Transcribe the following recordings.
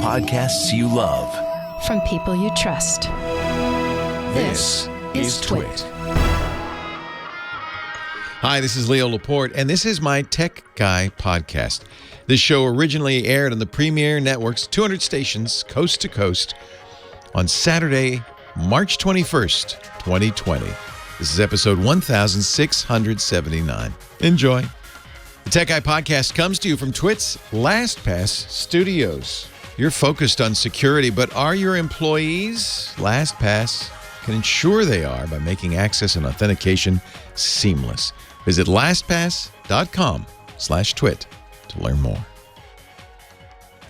podcasts you love. From people you trust. This is Twit. Hi, this is Leo Laporte, and this is my Tech Guy podcast. This show originally aired on the Premier Network's 200 stations, coast to coast, on Saturday, March 21st, 2020. This is episode 1679. Enjoy. The Tech Guy podcast comes to you from Twit's LastPass Studios. You're focused on security, but are your employees? LastPass can ensure they are by making access and authentication seamless. Visit lastpass.com/twit to learn more.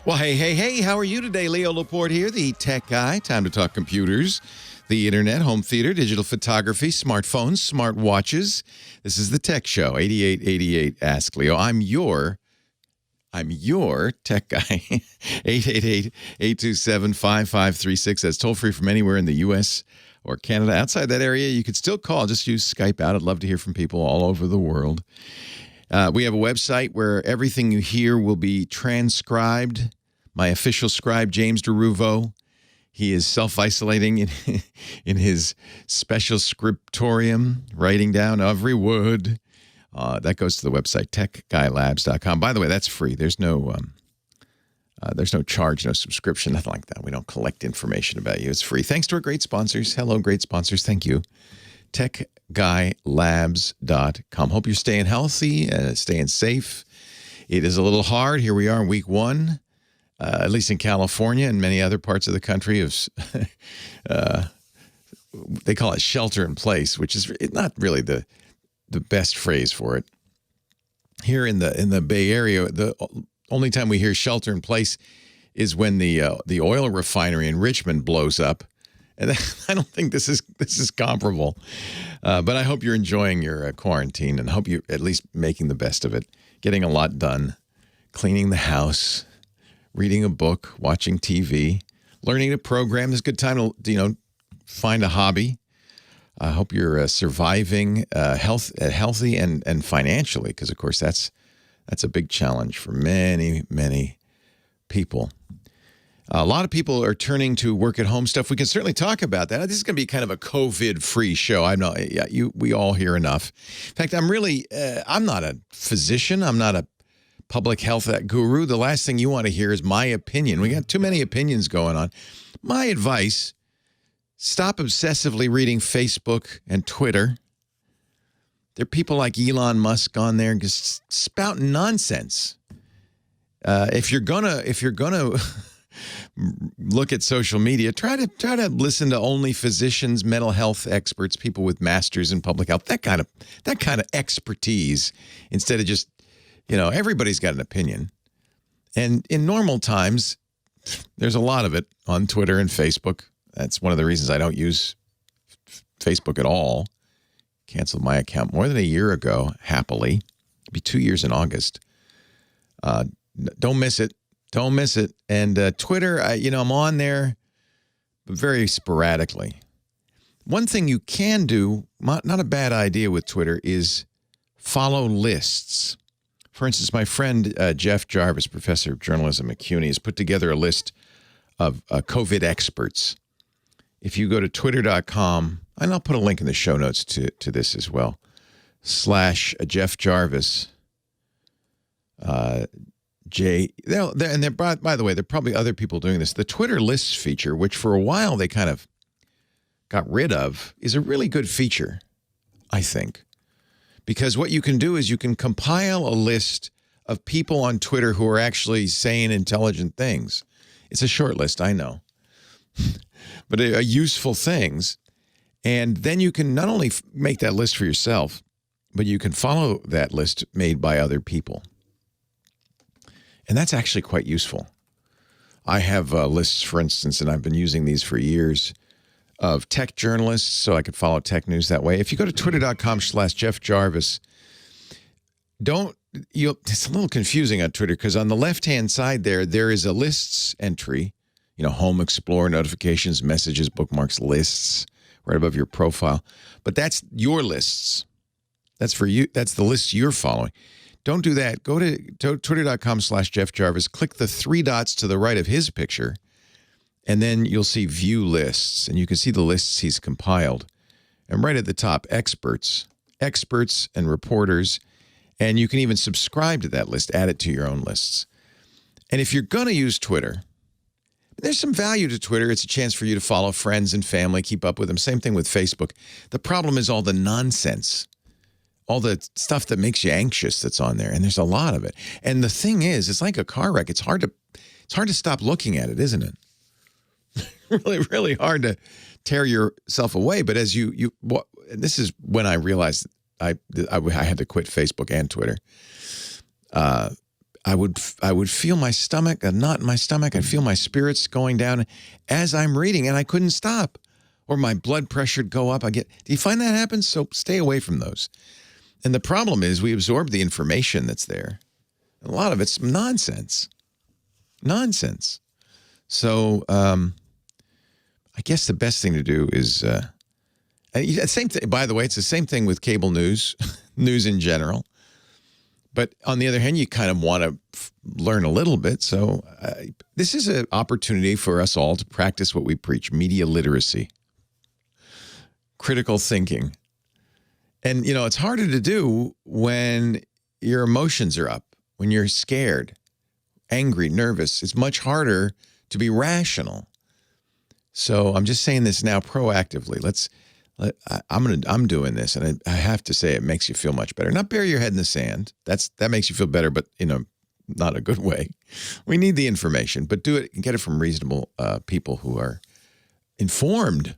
Well, hey, how are you today? Leo Laporte here, the Tech Guy. Time to talk computers, the internet, home theater, digital photography, smartphones, smartwatches. This is the Tech Show, 8888 Ask Leo. I'm your Tech Guy. 888-827-5536. That's toll free from anywhere in the U.S. or Canada. Outside that area, you could still call. Just use Skype out. I'd love to hear from people all over the world. We have a website where everything you hear will be transcribed. My official scribe, James DeRuvo, he is self-isolating in his special scriptorium, writing down every word. That goes to the website, techguylabs.com. By the way, that's free. There's no charge, no subscription, nothing like that. We don't collect information about you. It's free. Thanks to our great sponsors. Hello, great sponsors. Thank you. techguylabs.com. Hope you're staying healthy, staying safe. It is a little hard. Here we are in week one, at least in California and many other parts of the country. They call it shelter in place, which is not really the best phrase for it. Here in the Bay Area, the only time we hear shelter in place is when the oil refinery in Richmond blows up. And I don't think this is comparable. But I hope you're enjoying your quarantine and hope you're at least making the best of it, getting a lot done, cleaning the house, reading a book, watching TV, learning to program. There's a good time to, find a hobby. I hope you're surviving healthy and financially, because, of course, that's a big challenge for many, many people. A lot of people are turning to work-at-home stuff. We can certainly talk about that. This is going to be kind of a COVID-free show. We all hear enough. In fact, I'm not a physician. I'm not a public health guru. The last thing you want to hear is my opinion. We got too many opinions going on. My advice: stop obsessively reading Facebook and Twitter. There are people like Elon Musk on there just spouting nonsense. If you're gonna look at social media, try to listen to only physicians, mental health experts, people with masters in public health, that kind of expertise, instead of just, everybody's got an opinion. And in normal times, there's a lot of it on Twitter and Facebook. That's one of the reasons I don't use Facebook at all. Canceled my account more than a year ago, happily. It'll be 2 years in August. Don't miss it. Don't miss it. And Twitter, I'm on there, but very sporadically. One thing you can do, not a bad idea with Twitter, is follow lists. For instance, my friend Jeff Jarvis, professor of journalism at CUNY, has put together a list of COVID experts. If you go to twitter.com, and I'll put a link in the show notes to this as well, /Jeff Jarvis, by the way, there are probably other people doing this. The Twitter lists feature, which for a while they kind of got rid of, is a really good feature, I think. Because what you can do is you can compile a list of people on Twitter who are actually saying intelligent things. It's a short list, I know. But useful things. And then you can not only make that list for yourself, but you can follow that list made by other people. And that's actually quite useful. I have lists, for instance, and I've been using these for years, of tech journalists, so I could follow tech news that way. If you go to twitter.com/Jeff Jarvis, it's a little confusing on Twitter, because on the left-hand side there is a lists entry, home, explore, notifications, messages, bookmarks, lists, right above your profile. But that's your lists. That's for you. That's the lists you're following. Don't do that. Go to twitter.com/Jeff Jarvis. Click the 3 dots to the right of his picture, and then you'll see view lists, and you can see the lists he's compiled. And right at the top, experts and reporters, and you can even subscribe to that list, add it to your own lists. And if you're going to use Twitter, there's some value to Twitter. It's a chance for you to follow friends and family, keep up with them. Same thing with Facebook. The problem is all the nonsense, all the stuff that makes you anxious that's on there, and there's a lot of it. And the thing is, it's like a car wreck. It's hard to stop looking at it, isn't it? Really, really hard to tear yourself away. But as and this is when I realized I had to quit Facebook and Twitter. I would feel my stomach, a knot in my stomach. I'd feel my spirits going down as I'm reading, and I couldn't stop. Or my blood pressure would go up. Do you find that happens? So stay away from those. And the problem is we absorb the information that's there. A lot of it's nonsense. Nonsense. So I guess the best thing to do is same thing. By the way, it's the same thing with cable news, news in general. But on the other hand, you kind of want to learn a little bit. So this is an opportunity for us all to practice what we preach: media literacy, critical thinking. And, it's harder to do when your emotions are up, when you're scared, angry, nervous. It's much harder to be rational. So I'm just saying this now proactively. I'm doing this, and I have to say it makes you feel much better. Not bury your head in the sand. That makes you feel better, but not a good way. We need the information, but do it and get it from reasonable people who are informed.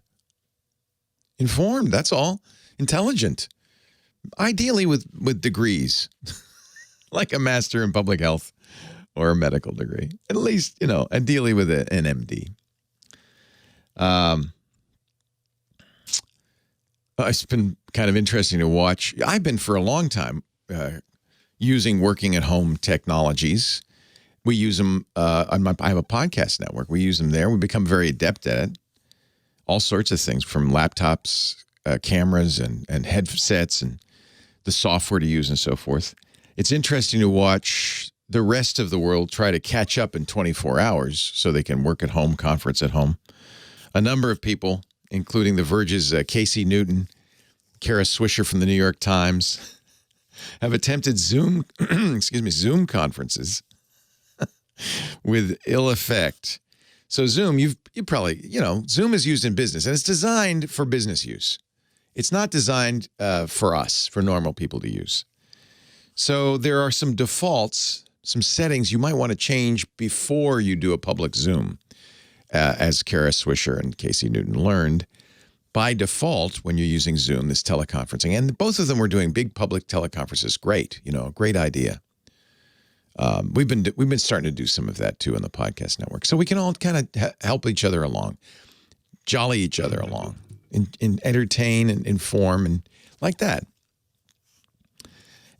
Informed, that's all. Intelligent. Ideally with degrees, like a master in public health or a medical degree. At least, ideally with an MD. It's been kind of interesting to watch. I've been for a long time using working at home technologies. We use them I have a podcast network. We use them there. We become very adept at it. All sorts of things, from laptops, cameras, and headsets, and the software to use and so forth. It's interesting to watch the rest of the world try to catch up in 24 hours so they can work at home, conference at home. A number of people, including The Verge's Casey Newton, Kara Swisher from the New York Times, have attempted Zoom conferences with ill effect. So Zoom, you probably, Zoom is used in business, and it's designed for business use. It's not designed for us, for normal people to use. So there are some defaults, some settings you might want to change before you do a public Zoom. As Kara Swisher and Casey Newton learned, by default, when you're using Zoom, this teleconferencing, and both of them were doing big public teleconferences, great, great idea. We've been starting to do some of that too on the podcast network, so we can all kind of help each other along, jolly each other along, and entertain and inform and like that.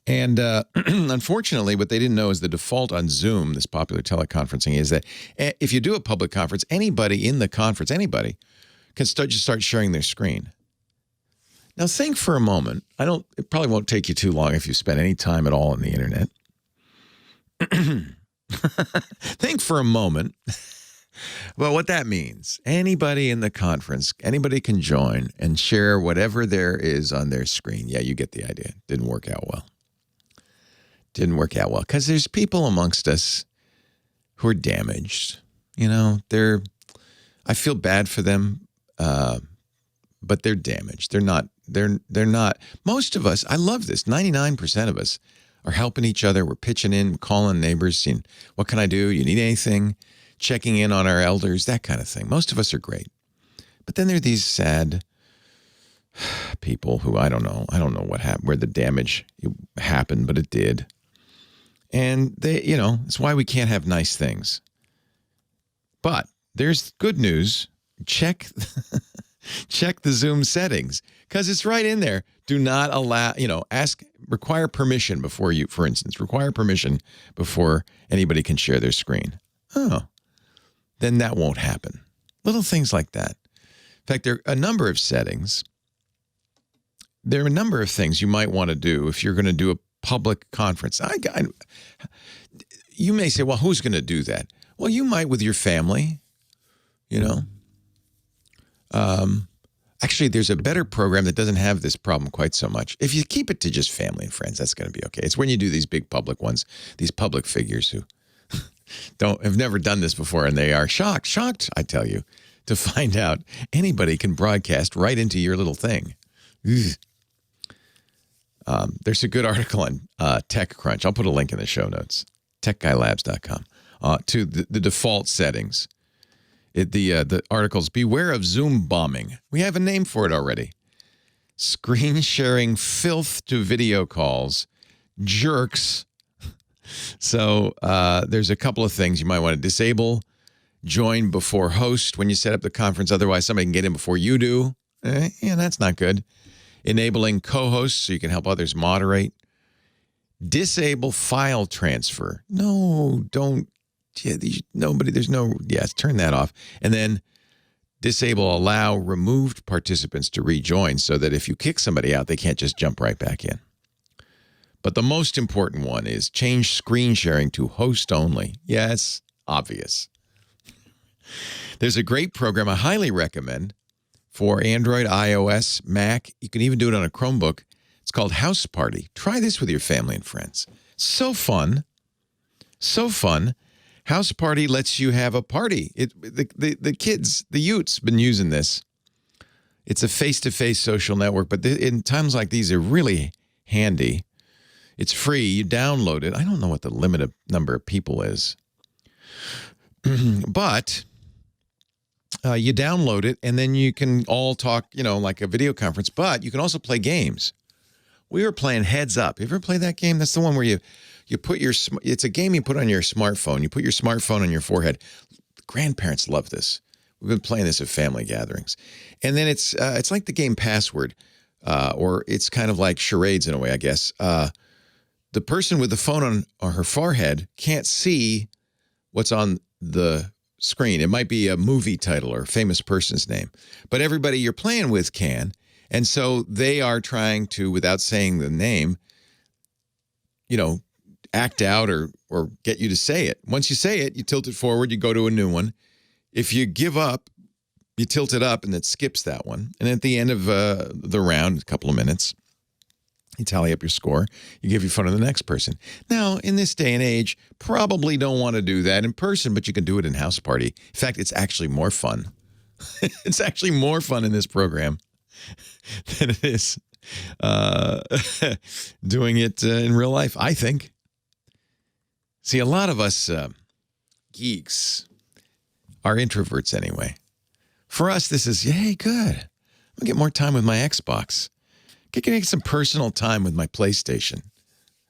And unfortunately, what they didn't know is the default on Zoom, this popular teleconferencing, is that if you do a public conference, anybody in the conference, can just start sharing their screen. Now, think for a moment. It probably won't take you too long if you spend any time at all on the internet. Think for a moment about what that means. Anybody in the conference, anybody can join and share whatever there is on their screen. Yeah, you get the idea. Didn't work out well. Because there's people amongst us who are damaged. I feel bad for them, but they're damaged. They're not. Most of us, I love this, 99% of us are helping each other. We're pitching in, calling neighbors, seeing, what can I do? You need anything? Checking in on our elders, that kind of thing. Most of us are great. But then there are these sad people who I don't know what happened, where the damage happened, but it did. And it's why we can't have nice things. But there's good news. Check the Zoom settings, because it's right in there. Do not allow, require permission before require permission before anybody can share their screen. Oh, then that won't happen. Little things like that. In fact, there are a number of settings. There are a number of things you might want to do if you're going to do a public conference. You may say, well, who's going to do that? Well, you might with your family, you know. Actually, there's a better program that doesn't have this problem quite so much. If you keep it to just family and friends, that's going to be okay. It's when you do these big public ones, these public figures who have never done this before, and they are shocked, I tell you, to find out anybody can broadcast right into your little thing. There's a good article on TechCrunch. I'll put a link in the show notes. TechGuyLabs.com to the default settings. The articles, beware of Zoom bombing. We have a name for it already. Screen sharing filth to video calls. Jerks. So there's a couple of things you might want to disable. Join before host when you set up the conference. Otherwise, somebody can get in before you do. Yeah, that's not good. Enabling co-hosts so you can help others moderate. Disable file transfer. No, don't. Yeah, turn that off. And then disable allow removed participants to rejoin so that if you kick somebody out, they can't just jump right back in. But the most important one is change screen sharing to host only. Yes, obvious. There's a great program I highly recommend for Android, iOS, Mac. You can even do it on a Chromebook. It's called House Party. Try this with your family and friends. So fun. So fun. House Party lets you have a party. The kids, the youths, been using this. It's a face-to-face social network, but in times like these, they're really handy. It's free. You download it. I don't know what the limited number of people is, but you download it, and then you can all talk, like a video conference, but you can also play games. We were playing Heads Up. You ever play that game? That's the one where you put it's a game you put on your smartphone. You put your smartphone on your forehead. Grandparents love this. We've been playing this at family gatherings. And then it's like the game Password, or it's kind of like charades in a way, I guess. The person with the phone on her forehead can't see what's on the screen. It might be a movie title or a famous person's name, but everybody you're playing with can. And so they are trying to, without saying the name, act out or get you to say it. Once you say it, you tilt it forward, you go to a new one. If you give up, you tilt it up and it skips that one. And at the end of the round, a couple of minutes, you tally up your score, you give your phone to the next person. Now, in this day and age, probably don't want to do that in person, but you can do it in House Party. In fact, it's actually more fun. It's actually more fun in this program than it is doing it in real life, I think. See, a lot of us geeks are introverts anyway. For us, this is, hey, good. I'm going to get more time with my Xbox. Get some personal time with my PlayStation.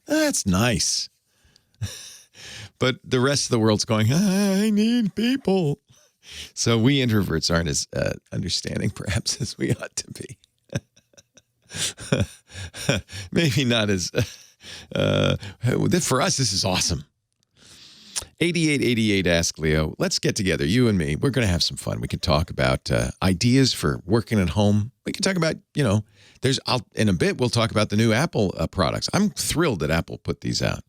That's nice. But the rest of the world's going, I need people. So we introverts aren't as understanding, perhaps, as we ought to be. Maybe not as... for us, this is awesome. 8888 Ask Leo. Let's get together, you and me. We're going to have some fun. We can talk about ideas for working at home. We can talk about, in a bit, we'll talk about the new Apple products. I'm thrilled that Apple put these out.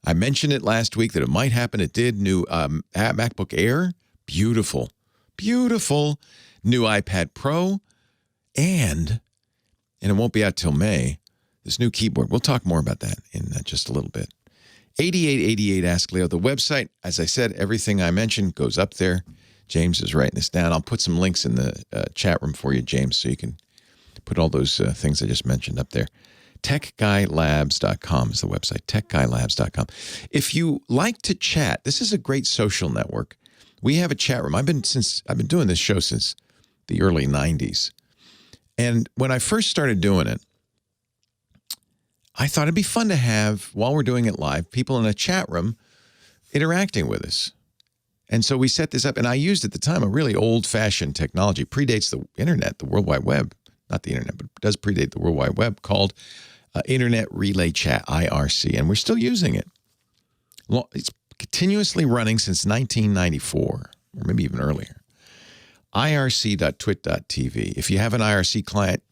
I mentioned it last week that it might happen. It did. New MacBook Air. Beautiful. Beautiful. New iPad Pro. And it won't be out till May, this new keyboard. We'll talk more about that in just a little bit. 8888 Ask Leo. The website, as I said, everything I mentioned goes up there. James is writing this down. I'll put some links in the chat room for you, James, so you can put all those things I just mentioned up there. TechGuyLabs.com is the website, TechGuyLabs.com. If you like to chat, this is a great social network. We have a chat room. I've been doing this show since the early 90s. And when I first started doing it, I thought it'd be fun to have, while we're doing it live, people in a chat room interacting with us. And so we set this up, and I used at the time a really old-fashioned technology, predates the internet, the World Wide Web, not the internet, but does predate the World Wide Web, called Internet Relay Chat, IRC, and we're still using it. It's continuously running since 1994, or maybe even earlier. irc.twit.tv. If you have an IRC client,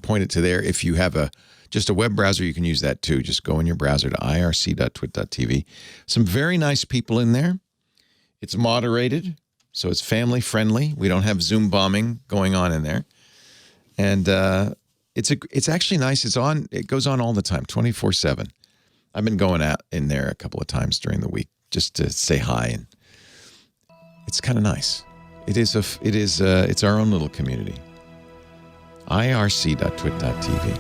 point it to there. If you have a just a web browser, you can use that too. Just go in your browser to irc.twit.tv. Some very nice people in there. It's moderated, so it's family friendly. We don't have Zoom bombing going on in there. And it's actually nice. It goes on all the time, 24/7. I've been going out in there a couple of times during the week just to say hi, and it's kind of nice. It's our own little community. irc.twit.tv.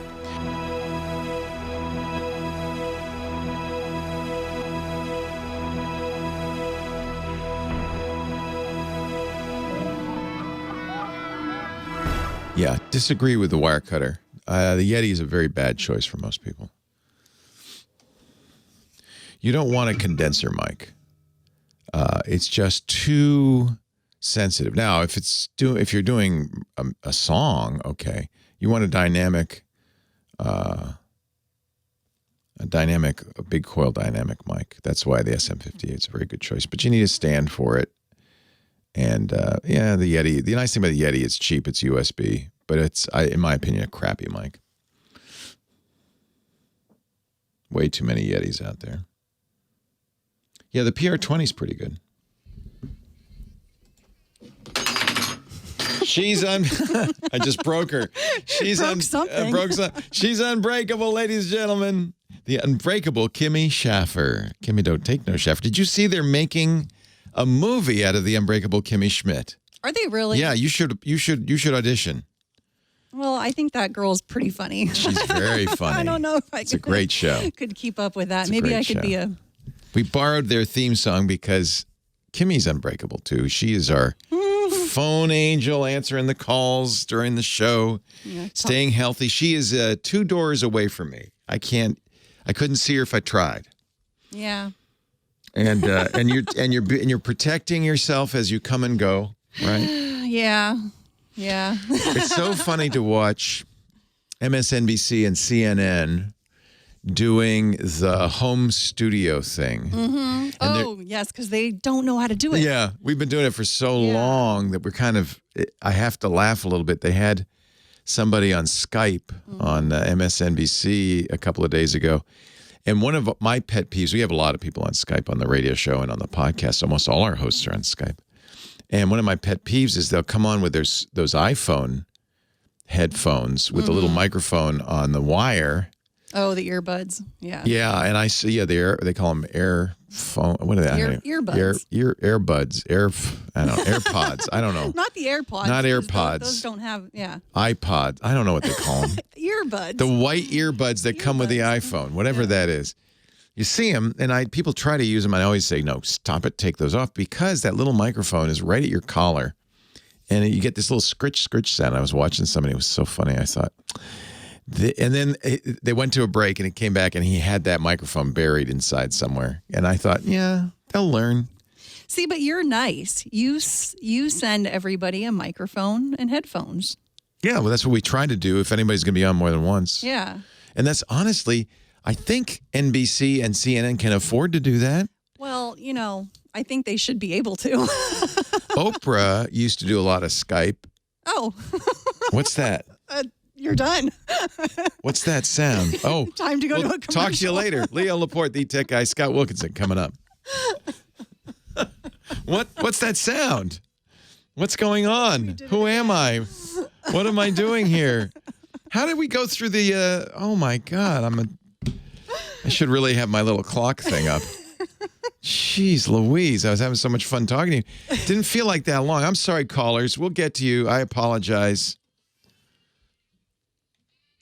Yeah, disagree with the wire cutter. The Yeti is a very bad choice for most people. You don't want a condenser mic. It's just too sensitive. Now, if you're doing a song, okay, you want a big coil dynamic mic. That's why the SM58 is a very good choice. But you need a stand for it. And the Yeti. The nice thing about the Yeti, it's cheap. It's USB, but it's, in my opinion, a crappy mic. Way too many Yetis out there. Yeah, the PR20 is pretty good. She's I just broke her. She's broke something. She's unbreakable, ladies and gentlemen. The unbreakable Kimmy Schaffer. Kimmy don't take no Schaffer. Did you see they're making a movie out of the unbreakable Kimmy Schmidt? Are they really? Yeah, you should audition. Well, I think that girl's pretty funny. She's very funny. I don't know if It's a great show. Could keep up with that. Maybe I could be a... We borrowed their theme song because Kimmy's unbreakable too. She is our phone angel, answering the calls during the show, staying healthy. She is 2 doors away from me. I couldn't see her if I tried. Yeah. And you're protecting yourself as you come and go, right? Yeah. It's so funny to watch MSNBC and CNN doing the home studio thing. Mm-hmm. Oh, yes, because they don't know how to do it. Yeah, we've been doing it for so long that I have to laugh a little bit. They had somebody on Skype on MSNBC a couple of days ago. And one of my pet peeves, we have a lot of people on Skype on the radio show and on the podcast. Almost all our hosts are on Skype. And one of my pet peeves is they'll come on with those iPhone headphones with a little microphone on the wire. Oh, the earbuds. Yeah. Yeah, and I see they call them earphone. What are they? Earbuds. I don't know, AirPods. I don't know. Not the AirPods. Not AirPods. Those don't have, iPod. I don't know what they call them. Earbuds. The white earbuds that come with the iPhone, whatever that is. You see them, and people try to use them. I always say, no, stop it, take those off, because that little microphone is right at your collar, and you get this little scritch sound. I was watching somebody. It was so funny. I thought, and then they went to a break, and it came back, and he had that microphone buried inside somewhere. And I thought, yeah, they'll learn. See, but you're nice. You send everybody a microphone and headphones. Yeah, well, that's what we try to do if anybody's going to be on more than once. Yeah. And that's honestly, I think NBC and CNN can afford to do that. Well, I think they should be able to. Oprah used to do a lot of Skype. Oh. What's that? You're done. What's that sound? Oh. Time to go to a commercial. Talk to you later. Leo Laporte, the tech guy, Scott Wilkinson coming up. What's that sound? What's going on? Who am I? What am I doing here? How did we go through the, oh my God, I should really have my little clock thing up. Jeez Louise, I was having so much fun talking to you. Didn't feel like that long. I'm sorry, callers. We'll get to you. I apologize.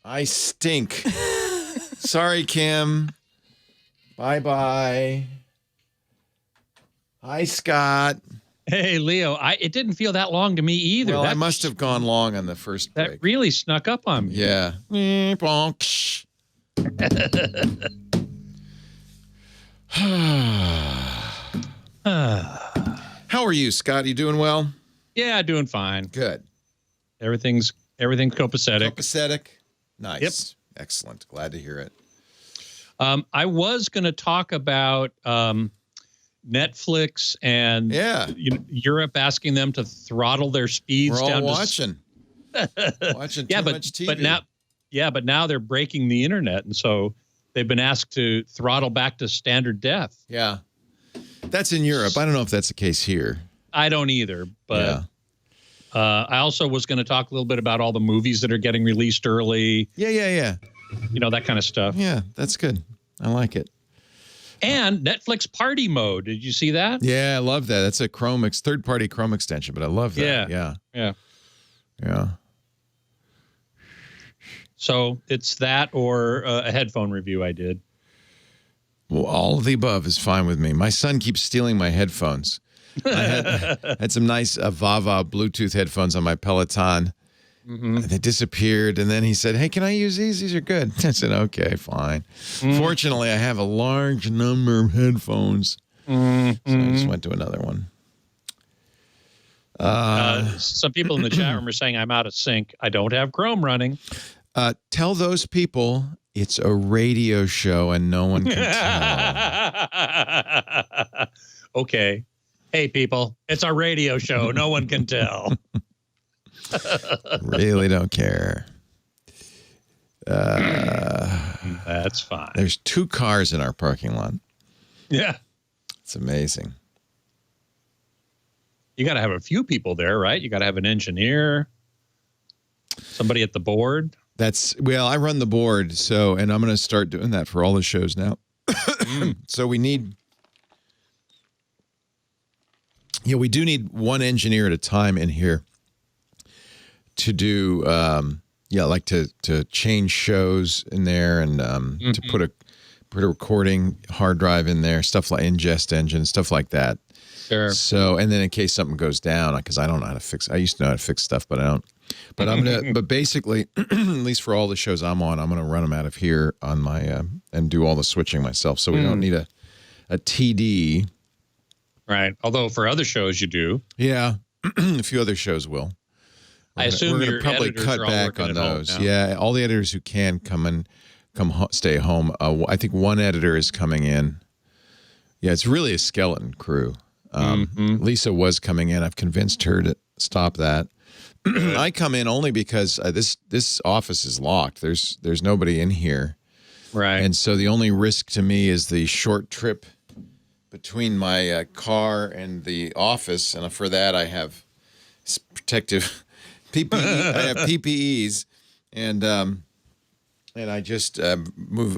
I stink. Sorry, Kim. Bye-bye. Hi, Scott. Hey, Leo. It didn't feel that long to me either. Well, I must have gone long on the first break. That really snuck up on me. Yeah. How are you, Scott? You doing well? Yeah, doing fine. Good. Everything's copacetic. Copacetic? Nice. Yep. Excellent. Glad to hear it. I was going to talk about Netflix and Europe asking them to throttle their speeds We're all down. watching too much TV. But Yeah, but now they're breaking the internet, and so they've been asked to throttle back to standard depth. Yeah. That's in Europe. I don't know if that's the case here. I don't either, but I also was going to talk a little bit about all the movies that are getting released early. Yeah. You know, that kind of stuff. Yeah, that's good. I like it. And Netflix Party Mode. Did you see that? Yeah, I love that. That's a third-party Chrome extension, but I love that. Yeah. So it's that or a headphone review I did. Well, all of the above is fine with me. My son keeps stealing my headphones. I had some nice Vava Bluetooth headphones on my Peloton. Mm-hmm. They disappeared, and then he said, "Hey, can I use these? These are good." I said, "Okay, fine." Fortunately, I have a large number of headphones, so I just went to another one. Some people in the chat room are saying I'm out of sync. I don't have Chrome running. Tell those people it's a radio show and no one can tell. Okay. Hey, people, it's a radio show. No one can tell. Really don't care. That's fine. There's 2 cars in our parking lot. Yeah. It's amazing. You got to have a few people there, right? You got to have an engineer, somebody at the board. I run the board, and I'm going to start doing that for all the shows now. So we do need one engineer at a time in here to do, to change shows in there and to put a recording hard drive in there, stuff like ingest engine, stuff like that. Sure. So, and then in case something goes down, because I don't know how to fix. I used to know how to fix stuff, but I don't. But but basically, at least for all the shows I'm on, I'm gonna run them out of here on my and do all the switching myself. So we don't need a TD. Right. Although for other shows you do. Yeah, a few other shows will. I assume we're your gonna probably editors cut are all back on working at home those. now. Yeah, all the editors who can stay home. I think one editor is coming in. Yeah, it's really a skeleton crew. Lisa was coming in. I've convinced her to stop that. I come in only because this office is locked. There's nobody in here. Right. And so the only risk to me is the short trip between my car and the office. And for that, I have protective PPE. I have PPEs, and I just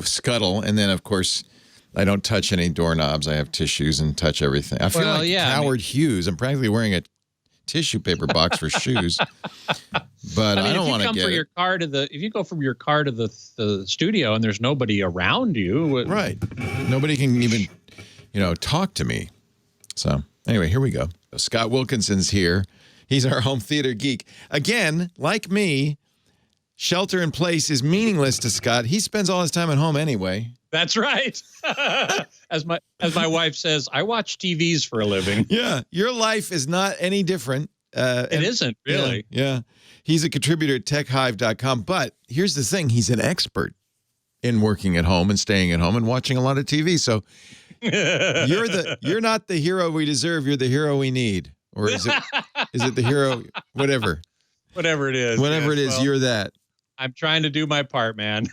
scuttle. And then, of course, I don't touch any doorknobs. I have tissues and touch everything. I feel Howard Hughes. I'm practically wearing a tissue paper box for shoes, but I don't want to get it. If you go from your car to the studio and there's nobody around you, right? Nobody can even, talk to me. So anyway, here we go. Scott Wilkinson's here. He's our home theater geek. Again, like me, shelter in place is meaningless to Scott. He spends all his time at home anyway. That's right. As my wife says, I watch TVs for a living. Yeah, your life is not any different. It isn't, really. Yeah. He's a contributor at techhive.com. But here's the thing. He's an expert in working at home and staying at home and watching a lot of TV. So you're not the hero we deserve. You're the hero we need. Or is it the hero, whatever. Whatever it is. Whatever it is, you're that. I'm trying to do my part, man.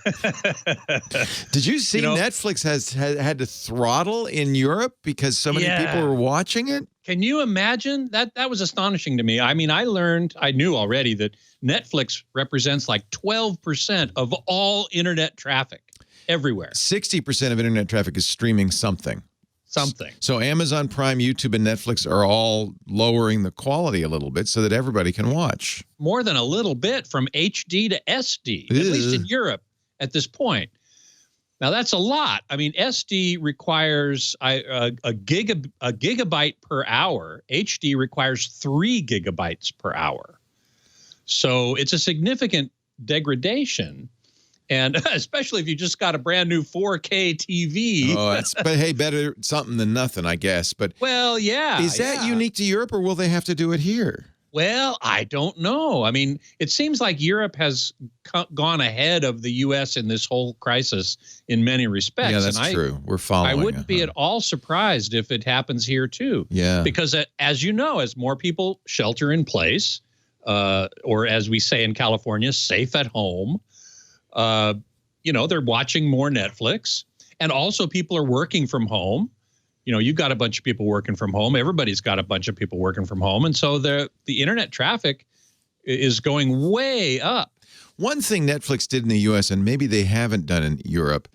Did you see Netflix has had to throttle in Europe because so many people were watching it? Can you imagine? That was astonishing to me. I mean, I knew already that Netflix represents like 12% of all internet traffic everywhere. 60% of internet traffic is streaming something. So Amazon Prime, YouTube, and Netflix are all lowering the quality a little bit so that everybody can watch. More than a little bit, from HD to SD, at least in Europe at this point. Now, that's a lot. I mean, SD requires a gigabyte per hour. HD requires 3 gigabytes per hour. So it's a significant degradation. And especially if you just got a brand new 4K TV. Oh, but hey, better something than nothing, I guess. But well, yeah. Is that unique to Europe, or will they have to do it here? Well, I don't know. I mean, it seems like Europe has gone ahead of the U.S. in this whole crisis in many respects. Yeah, that's true. We're following. I wouldn't be at all surprised if it happens here too. Yeah. Because as you know, as more people shelter in place, or as we say in California, safe at home, they're watching more Netflix. And also people are working from home. You've got a bunch of people working from home. Everybody's got a bunch of people working from home. And so the internet traffic is going way up. One thing Netflix did in the U.S., and maybe they haven't done in Europe,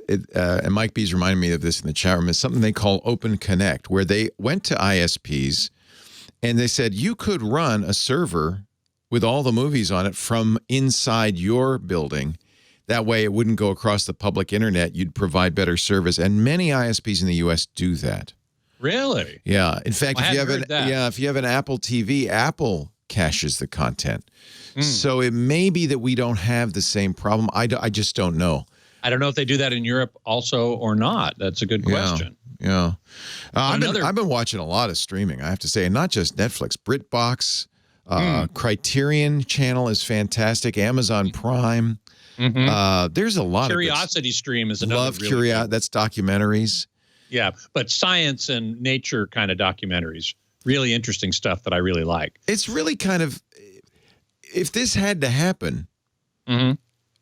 and Mike B's reminded me of this in the chat room, is something they call Open Connect, where they went to ISPs and they said, you could run a server with all the movies on it from inside your building. That way it wouldn't go across the public internet. You'd provide better service. And many ISPs in the U.S. do that. Really? Yeah. In fact, if you have an Apple TV, Apple caches the content. So it may be that we don't have the same problem. I just don't know. I don't know if they do that in Europe also or not. That's a good question. Yeah. I've been watching a lot of streaming, I have to say, and not just Netflix. BritBox, Criterion Channel is fantastic. Amazon Prime. There's a lot Curiosity Stream is another. Love Curiosity. That's documentaries. Yeah, but science and nature kind of documentaries. Really interesting stuff that I really like. It's really kind of, if this had to happen,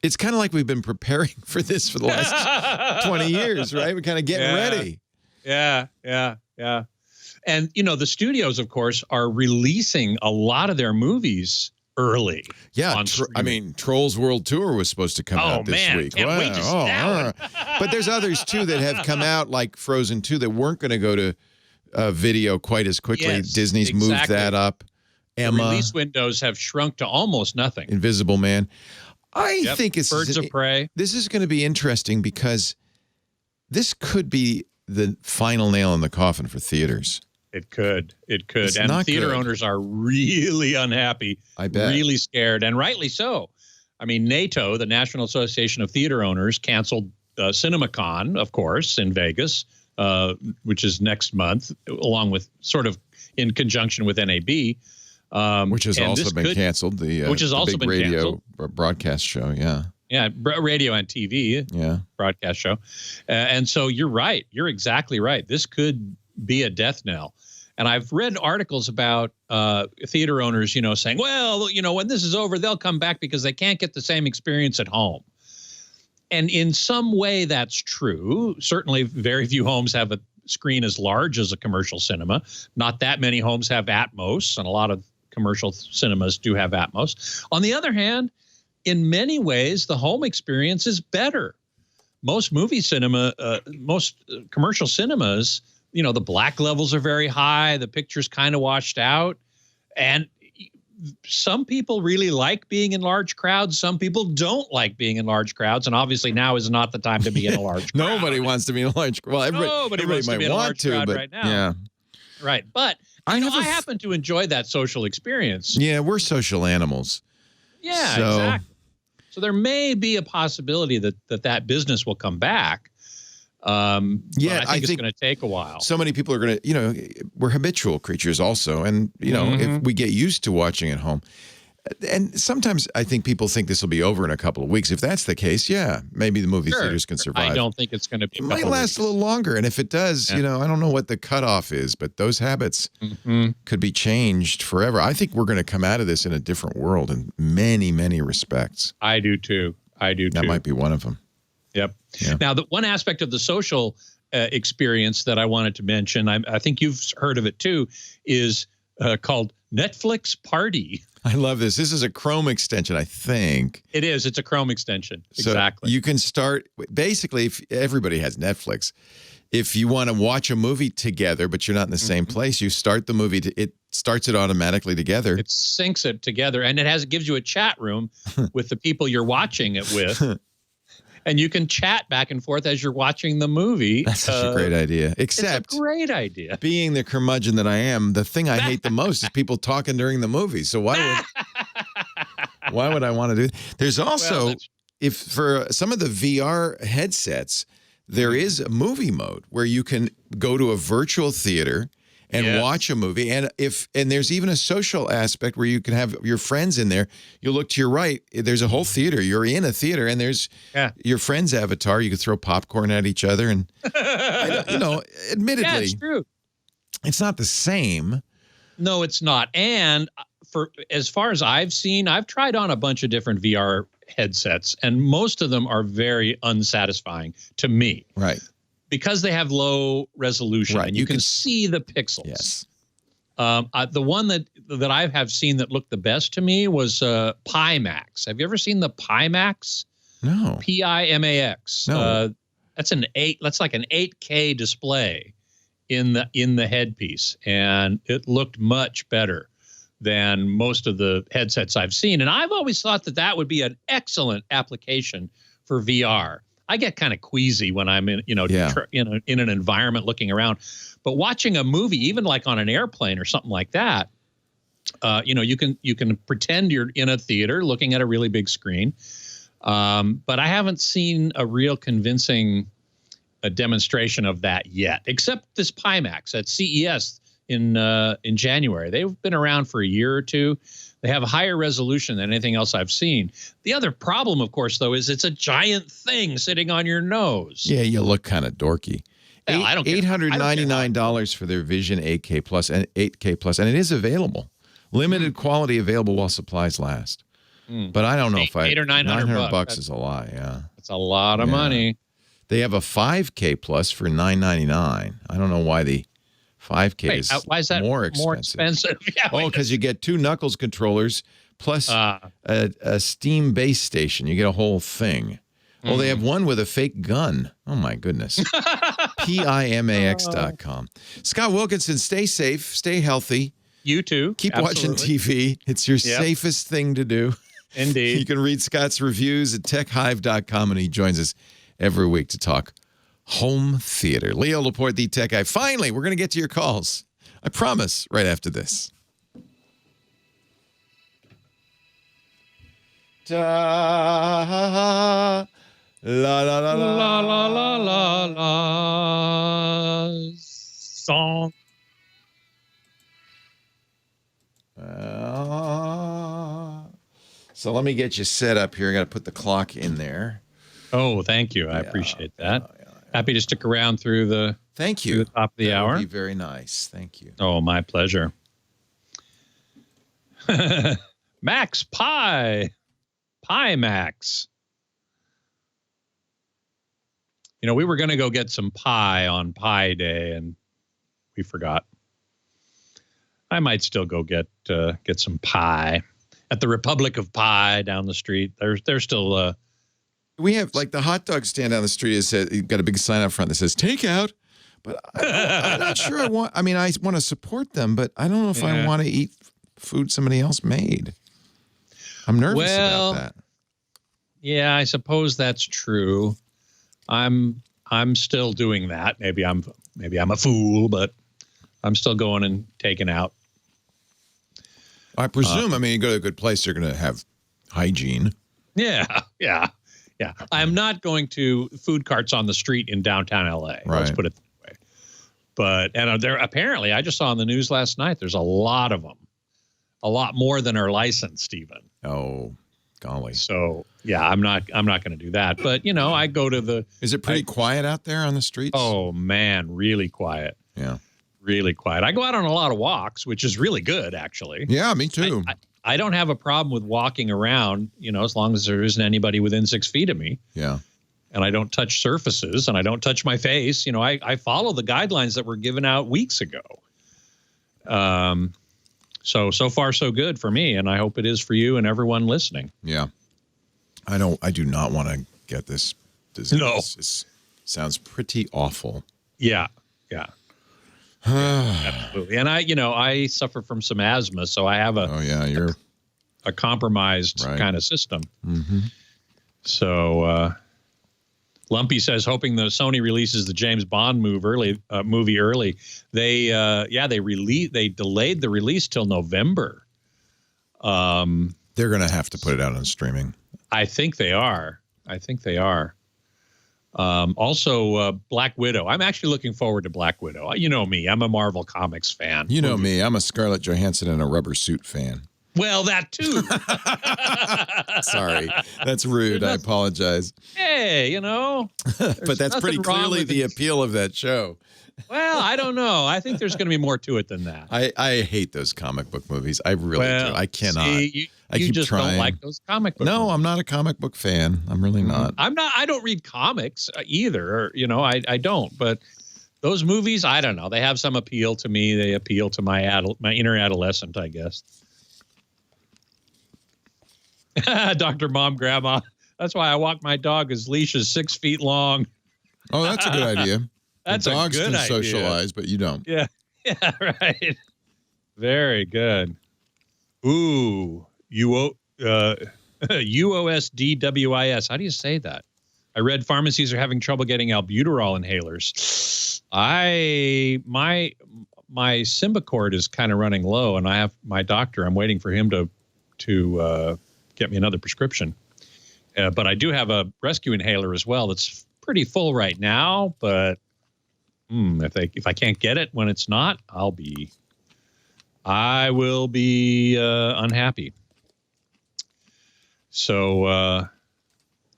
it's kind of like we've been preparing for this for the last 20 years, right? We're kind of getting ready. Yeah. And, the studios, of course, are releasing a lot of their movies early. Yeah. Trolls World Tour was supposed to come out this week. Can't wait to see that one. But there's others, too, that have come out, like Frozen 2, that weren't going to go to video quite as quickly. Yes, Disney's moved that up. Emma. The release windows have shrunk to almost nothing. Invisible Man. I think it's Birds of Prey. This is going to be interesting because this could be the final nail in the coffin for theaters. It could. It's and theater owners are really unhappy. I bet. Really scared, and rightly so. I mean, NATO, the National Association of Theater Owners, canceled CinemaCon, of course, in Vegas, which is next month, along with sort of in conjunction with NAB. Which has also been canceled. Which has also been radio broadcast show. Yeah. Yeah. Radio and TV. Yeah. Broadcast show. And so you're right. You're exactly right. This could be a death knell. And I've read articles about theater owners, saying, well, when this is over, they'll come back because they can't get the same experience at home. And in some way, that's true. Certainly, very few homes have a screen as large as a commercial cinema. Not that many homes have Atmos, and a lot of commercial cinemas do have Atmos. On the other hand, in many ways, the home experience is better. Most commercial cinemas, the black levels are very high, the picture's kind of washed out, and some people really like being in large crowds. Some people don't like being in large crowds, and obviously now is not the time to be in a large crowd. Nobody wants to be in a large crowd. Well, everybody wants to be in a large crowd right now. Yeah. Right. But I happen to enjoy that social experience. Yeah, we're social animals. Yeah, exactly. So there may be a possibility that business will come back. I think it's going to take a while. So many people are going to, we're habitual creatures also. And, if we get used to watching at home. And sometimes I think people think this will be over in a couple of weeks. If that's the case, maybe the movie theaters can survive. I don't think it's going to be. It might last a little longer. And if it does, I don't know what the cutoff is, but those habits could be changed forever. I think we're going to come out of this in a different world in many, many respects. I do too. That might be one of them. Yep. Yeah. Now, the one aspect of the social experience that I wanted to mention, I think you've heard of it too, is called Netflix Party. I love this. This is a Chrome extension, I think. It is. It's a Chrome extension. So exactly. You can start, basically, if everybody has Netflix, if you want to watch a movie together, but you're not in the same place, you start the movie, it starts it automatically together. It syncs it together, and it gives you a chat room with the people you're watching it with. And you can chat back and forth as you're watching the movie. That's such a great idea. Except, it's a great idea. Being the curmudgeon that I am, the thing I hate the most is people talking during the movie. So why would I want to do? There's also, if for some of the VR headsets, there is a movie mode where you can go to a virtual theater and watch a movie. And there's even a social aspect where you can have your friends in there. You look to your right, there's a whole theater. You're in a theater, and there's your friend's avatar. You can throw popcorn at each other. And, admittedly, it's true. It's not the same. No, it's not. And for as far as I've seen, I've tried on a bunch of different VR headsets, and most of them are very unsatisfying to me. Right. Because they have low resolution, Right. and you can see the pixels. Yes. The one that I have seen that looked the best to me was Pimax. Have you ever seen the Pimax? No. Pimax. No. That's like an 8K display in the headpiece, and it looked much better than most of the headsets I've seen. And I've always thought that would be an excellent application for VR. I get kind of queasy when I'm in, in an environment looking around, but watching a movie, even like on an airplane or something like that, you can pretend you're in a theater looking at a really big screen. But I haven't seen a real convincing demonstration of that yet, except this Pimax at CES in January. They've been around for a year or two. They have a higher resolution than anything else I've seen. The other problem, of course, though, is it's a giant thing sitting on your nose. Yeah, you look kind of dorky. Well, I don't care. $899 for their Vision 8K Plus and 8K Plus, and it is available. Limited quality available while supplies last. But I don't know if $800 or $900 bucks is a lie. Yeah, that's a lot of money. They have a 5K Plus for $999. I don't know why the 5K is why is that more expensive. Yeah, because you get 2 Knuckles controllers plus a Steam base station. You get a whole thing. Oh, they have one with a fake gun. Oh, my goodness. PIMAX.com. Scott Wilkinson, stay safe, stay healthy. You too. Keep watching TV. It's your safest thing to do. Indeed. You can read Scott's reviews at techhive.com, and he joins us every week to talk home theater. Leo Laporte, the tech guy. Finally, we're going to get to your calls. I promise, right after this. Da, la, la, la, la, la, la, la, la, song. So let me get you set up here. I got to put the clock in there. Oh, thank you. I appreciate that. Happy to stick around through the thank you through the top of the hour. Would be very nice. Thank you. Oh, my pleasure. Max Pie Max. We were going to go get some pie on Pie Day, and we forgot. I might still go get some pie at the Republic of Pie down the street. They're still. We have like the hot dog stand down the street. You've got a big sign up front that says takeout, but I'm not sure I want. I mean, I want to support them, but I don't know if I want to eat food somebody else made. I'm nervous about that. Yeah, I suppose that's true. I'm still doing that. Maybe I'm a fool, but I'm still going and taking out. I presume. I mean, you go to a good place, you're going to have hygiene. Yeah. I'm not going to food carts on the street in downtown LA. Right. Let's put it that way. But there apparently, I just saw on the news last night, there's a lot of them, a lot more than are licensed even. Oh, golly. So yeah, I'm not going to do that. But I go to the. Is it pretty quiet out there on the streets? Oh man, really quiet. Yeah. Really quiet. I go out on a lot of walks, which is really good, actually. Yeah, me too. I don't have a problem with walking around, as long as there isn't anybody within 6 feet of me. Yeah. And I don't touch surfaces and I don't touch my face. I follow the guidelines that were given out weeks ago. So far, so good for me. And I hope it is for you and everyone listening. Yeah. I do not want to get this disease. No. It sounds pretty awful. Yeah. Absolutely. And I suffer from some asthma, so I have you're a compromised kind of system. Mm-hmm. So Lumpy says, hoping the Sony releases the James Bond movie early. They delayed the release till November. They're going to have to put it out on streaming. I think they are. Also, Black Widow. I'm actually looking forward to Black Widow. You know me. I'm a Marvel Comics fan. You know me. I'm a Scarlett Johansson and a rubber suit fan. Well, that too. Sorry. That's rude. I apologize. Hey, but that's pretty clearly the appeal of that show. Well, I don't know. I think there's going to be more to it than that. I hate those comic book movies. I really do. I cannot. See, I you keep just trying. don't like those comic books. No, I'm not a comic book fan. I'm really not. I'm not. I don't read comics either. I don't. But those movies, I don't know. They have some appeal to me. They appeal to my inner adolescent, I guess. Dr. Mom, Grandma. That's why I walk my dog. His leash is 6 feet long. Oh, that's a good idea. That's the dogs a good can idea. socialize, but you don't. Yeah. Yeah, right. Very good. Ooh, UOSDWIS. How do you say that? I read pharmacies are having trouble getting albuterol inhalers. My Symbicort is kind of running low, and I have my doctor. I'm waiting for him to get me another prescription. But I do have a rescue inhaler as well. That's pretty full right now. But if I can't get it when it's not, I will be unhappy. So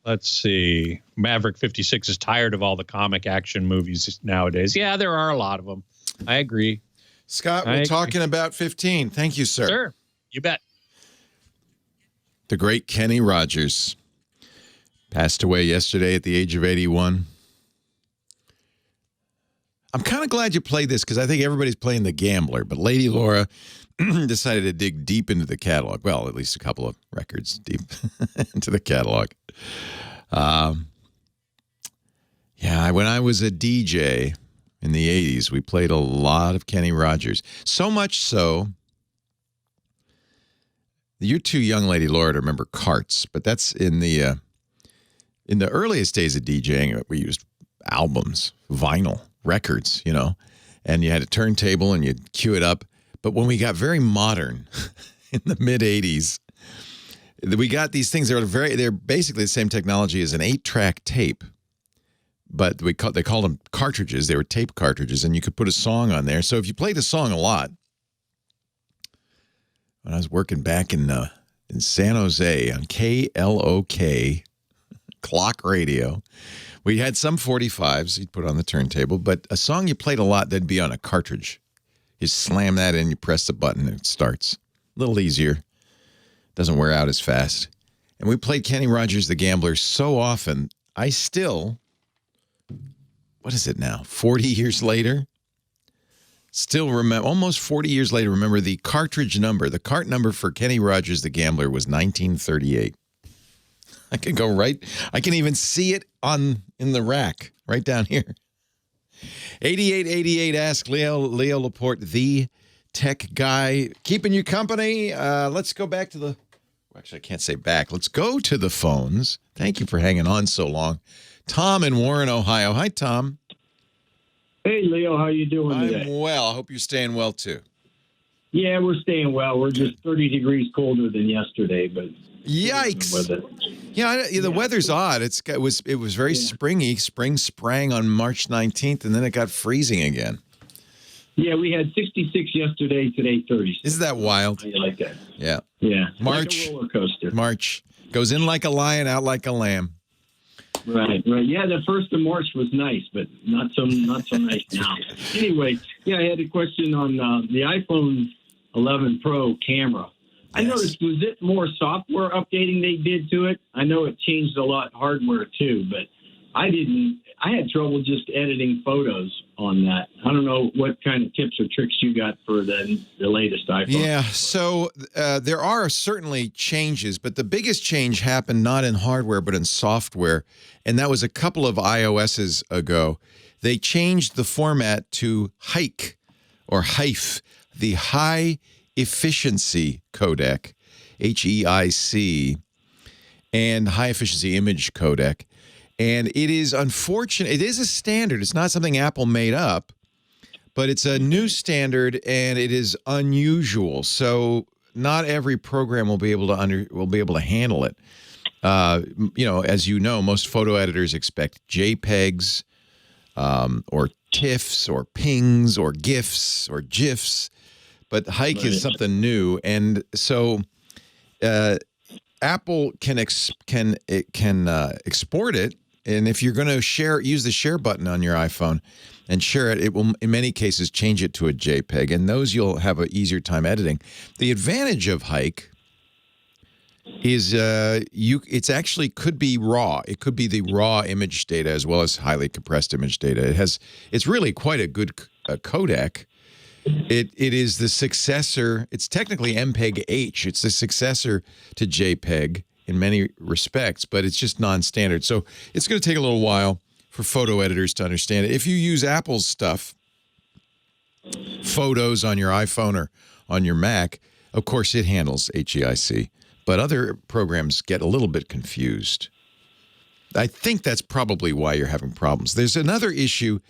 let's see. Maverick 56 is tired of all the comic action movies nowadays. Yeah, there are a lot of them. I agree. Scott, we're talking about 15. Thank you, sir. Sure. You bet. The great Kenny Rogers passed away yesterday at the age of 81. I'm kind of glad you played this because I think everybody's playing The Gambler, but Lady Laura decided to dig deep into the catalog. Well, at least a couple of records deep into the catalog. Yeah, when I was a DJ in the 80s, we played a lot of Kenny Rogers. So much so, you're too young, Lady Laura, to remember carts, but that's in the earliest days of DJing, we used albums, vinyl, records, and you had a turntable and you'd cue it up. But when we got very modern in the mid 80s, we got these things that they're basically the same technology as an 8-track tape, but they called them cartridges. They were tape cartridges, and you could put a song on there. So if you played a song a lot, when I was working back in San Jose on KLOK clock radio, we had some 45s you'd put on the turntable, but a song you played a lot, that'd be on a cartridge. You slam that in, you press the button, and it starts. A little easier. Doesn't wear out as fast. And we played Kenny Rogers, The Gambler, so often, I still, what is it now, 40 years later? Still remember, almost 40 years later, remember the cartridge number. The cart number for Kenny Rogers, The Gambler was 1938. I can go right. I can even see it in the rack right down here. 8888 ask Leo Laporte, the tech guy, keeping you company. Let's go back to actually, I can't say back. Let's go to the phones. Thank you for hanging on so long. Tom in Warren, Ohio. Hi, Tom. Hey, Leo. How you doing today? I'm well. I hope you're staying well, too. Yeah, we're staying well. We're just 30 degrees colder than yesterday, but yikes. Yeah, the weather's odd. It was very springy. Spring sprang on March 19th, and then it got freezing again. Yeah, we had 66 yesterday, today 30. Isn't that wild? I like that. Yeah. Yeah. March. Like a roller coaster. March. Goes in like a lion, out like a lamb. Right. Yeah, the 1st of March was nice, but not so nice now. Anyway, yeah, I had a question on the iPhone 11 Pro camera. I noticed, was it more software updating they did to it? I know it changed a lot hardware too, but I had trouble just editing photos on that. I don't know what kind of tips or tricks you got for the latest iPhone. Yeah, so there are certainly changes, but the biggest change happened not in hardware but in software, and that was a couple of iOSs ago. They changed the format to HEIC, or HEIF, the High Efficiency Codec, HEIC, and High Efficiency Image Codec. And it is unfortunate. It is a standard. It's not something Apple made up, but it's a new standard, and it is unusual. So not every program will be able to handle it. As you know, most photo editors expect JPEGs, or TIFFs, or PNGs, or GIFs, or GIFs. But HEIC is something new, and so Apple can export it And if you're going to share, use the share button on your iPhone and share it, it will, in many cases, change it to a JPEG. And those you'll have an easier time editing. The advantage of Hike is it's actually could be raw. It could be the raw image data as well as highly compressed image data. It's really quite a good codec. It is the successor. It's technically MPEG-H. It's the successor to JPEG in many respects, but it's just non-standard. So it's going to take a little while for photo editors to understand it. If you use Apple's stuff, Photos on your iPhone or on your Mac, of course it handles HEIC, but other programs get a little bit confused. I think that's probably why you're having problems. There's another issue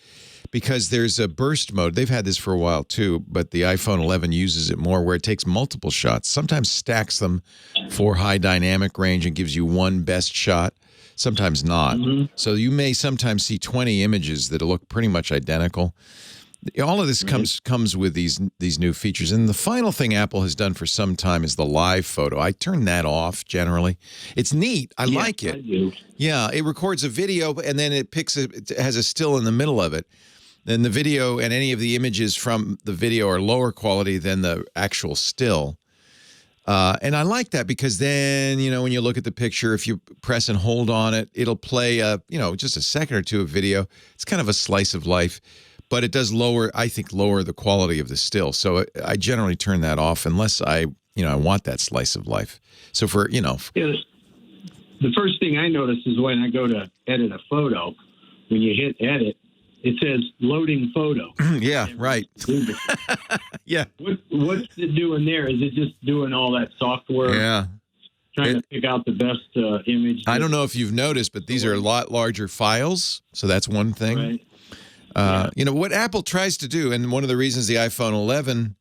because there's a burst mode. They've had this for a while too, but the iPhone 11 uses it more where it takes multiple shots, sometimes stacks them for high dynamic range and gives you one best shot, sometimes not. So you may sometimes see 20 images that look pretty much identical. All of this comes with these new features. And the final thing Apple has done for some time is the live photo. I turn that off generally. It's neat. I like it. I do. Yeah, it records a video and then it has a still in the middle of it. Then the video and any of the images from the video are lower quality than the actual still. And I like that because then, when you look at the picture, if you press and hold on it, it'll play, just a second or two of video. It's kind of a slice of life. But it does lower the quality of the still. So I generally turn that off unless I want that slice of life. So the first thing I notice is when I go to edit a photo, when you hit edit, it says loading photo. Yeah, right. Yeah. What's it doing there? Is it just doing all that software? Yeah. Trying to pick out the best image? I don't know if you've noticed, but these are a lot larger files. So that's one thing. Right. What Apple tries to do, and one of the reasons the iPhone 11,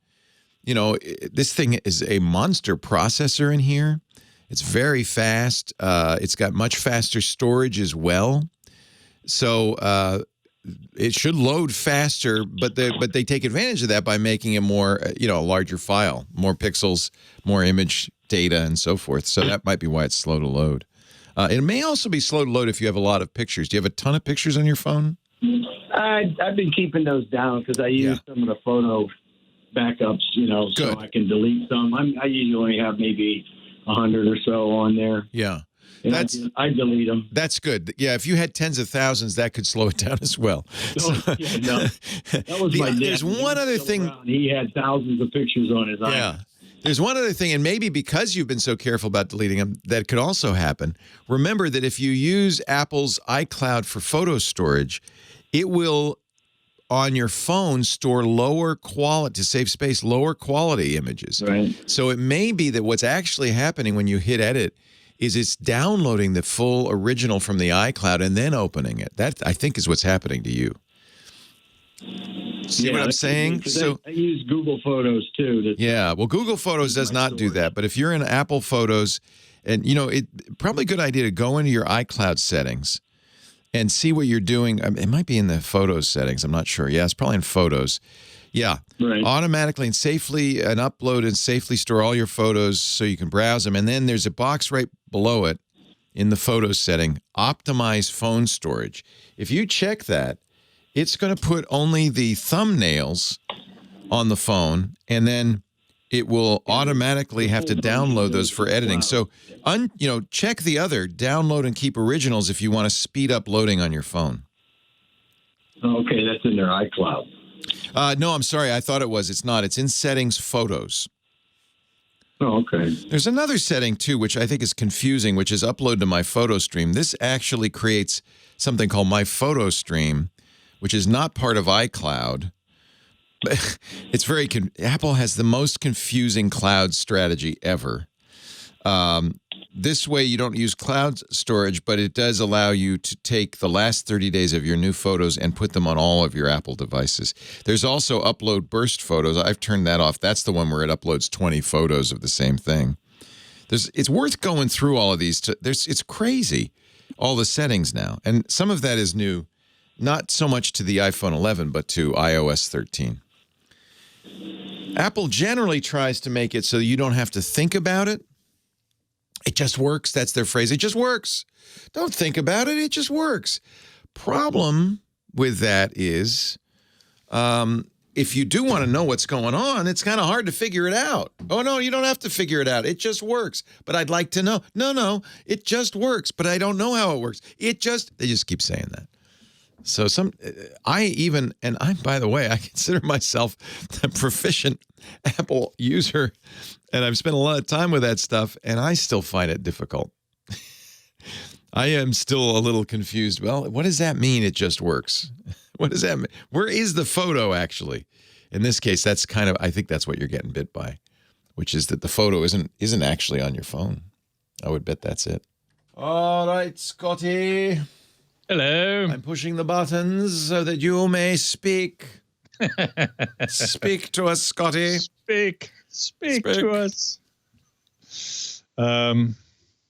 this thing is a monster processor in here. It's very fast. It's got much faster storage as well. So it should load faster, but they take advantage of that by making it more, a larger file, more pixels, more image data, and so forth. So that might be why it's slow to load. It may also be slow to load if you have a lot of pictures. Do you have a ton of pictures on your phone? I've been keeping those down because I use some of the photo backups, so I can delete some. I usually only have maybe 100 or so on there. Yeah. I delete them. That's good. Yeah, if you had tens of thousands, that could slow it down as well. That was my dad. There's one other thing. He had thousands of pictures on his iPhone. Yeah. There's one other thing, and maybe because you've been so careful about deleting them, that could also happen. Remember that if you use Apple's iCloud for photo storage, it will, on your phone, store lower quality, to save space, lower quality images. Right. So it may be that what's actually happening when you hit edit is it's downloading the full original from the iCloud and then opening it. That, I think, is what's happening to you. See what I'm saying? So I use Google Photos too. Yeah, well, Google Photos does not do that. But if you're in Apple Photos, and probably a good idea to go into your iCloud settings and see what you're doing. It might be in the Photos settings. I'm not sure. Yeah, it's probably in Photos. Yeah, right. Automatically and safely upload and safely store all your photos so you can browse them. And then there's a box right below it in the Photos setting, optimize phone storage. If you check that, it's going to put only the thumbnails on the phone, and then it will automatically have to download those for editing. So, check the other, download and keep originals if you want to speed up loading on your phone. Okay, that's in their iCloud. No, I'm sorry. I thought it was. It's not. It's in Settings, Photos. Oh, okay. There's another setting, too, which I think is confusing, which is Upload to My Photo Stream. This actually creates something called My Photo Stream, which is not part of iCloud. It's Apple has the most confusing cloud strategy ever. This way you don't use cloud storage, but it does allow you to take the last 30 days of your new photos and put them on all of your Apple devices. There's also Upload Burst Photos. I've turned that off. That's the one where it uploads 20 photos of the same thing. It's worth going through all of these. It's crazy, all the settings now. And some of that is new. Not so much to the iPhone 11, but to iOS 13. Apple generally tries to make it so you don't have to think about it. It just works. That's their phrase. It just works. Don't think about it. It just works. Problem with that is, if you do want to know what's going on, it's kind of hard to figure it out. Oh, no, you don't have to figure it out. It just works. But I'd like to know. No, it just works. But I don't know how it works. They just keep saying that. So by the way, I consider myself a proficient Apple user, and I've spent a lot of time with that stuff, and I still find it difficult. I am still a little confused. Well, what does that mean? It just works. What does that mean? Where is the photo actually? In this case, that's I think that's what you're getting bit by, which is that the photo isn't actually on your phone. I would bet that's it. All right, Scotty. Hello. I'm pushing the buttons so that you may speak. Speak to us, Scotty. Speak to us.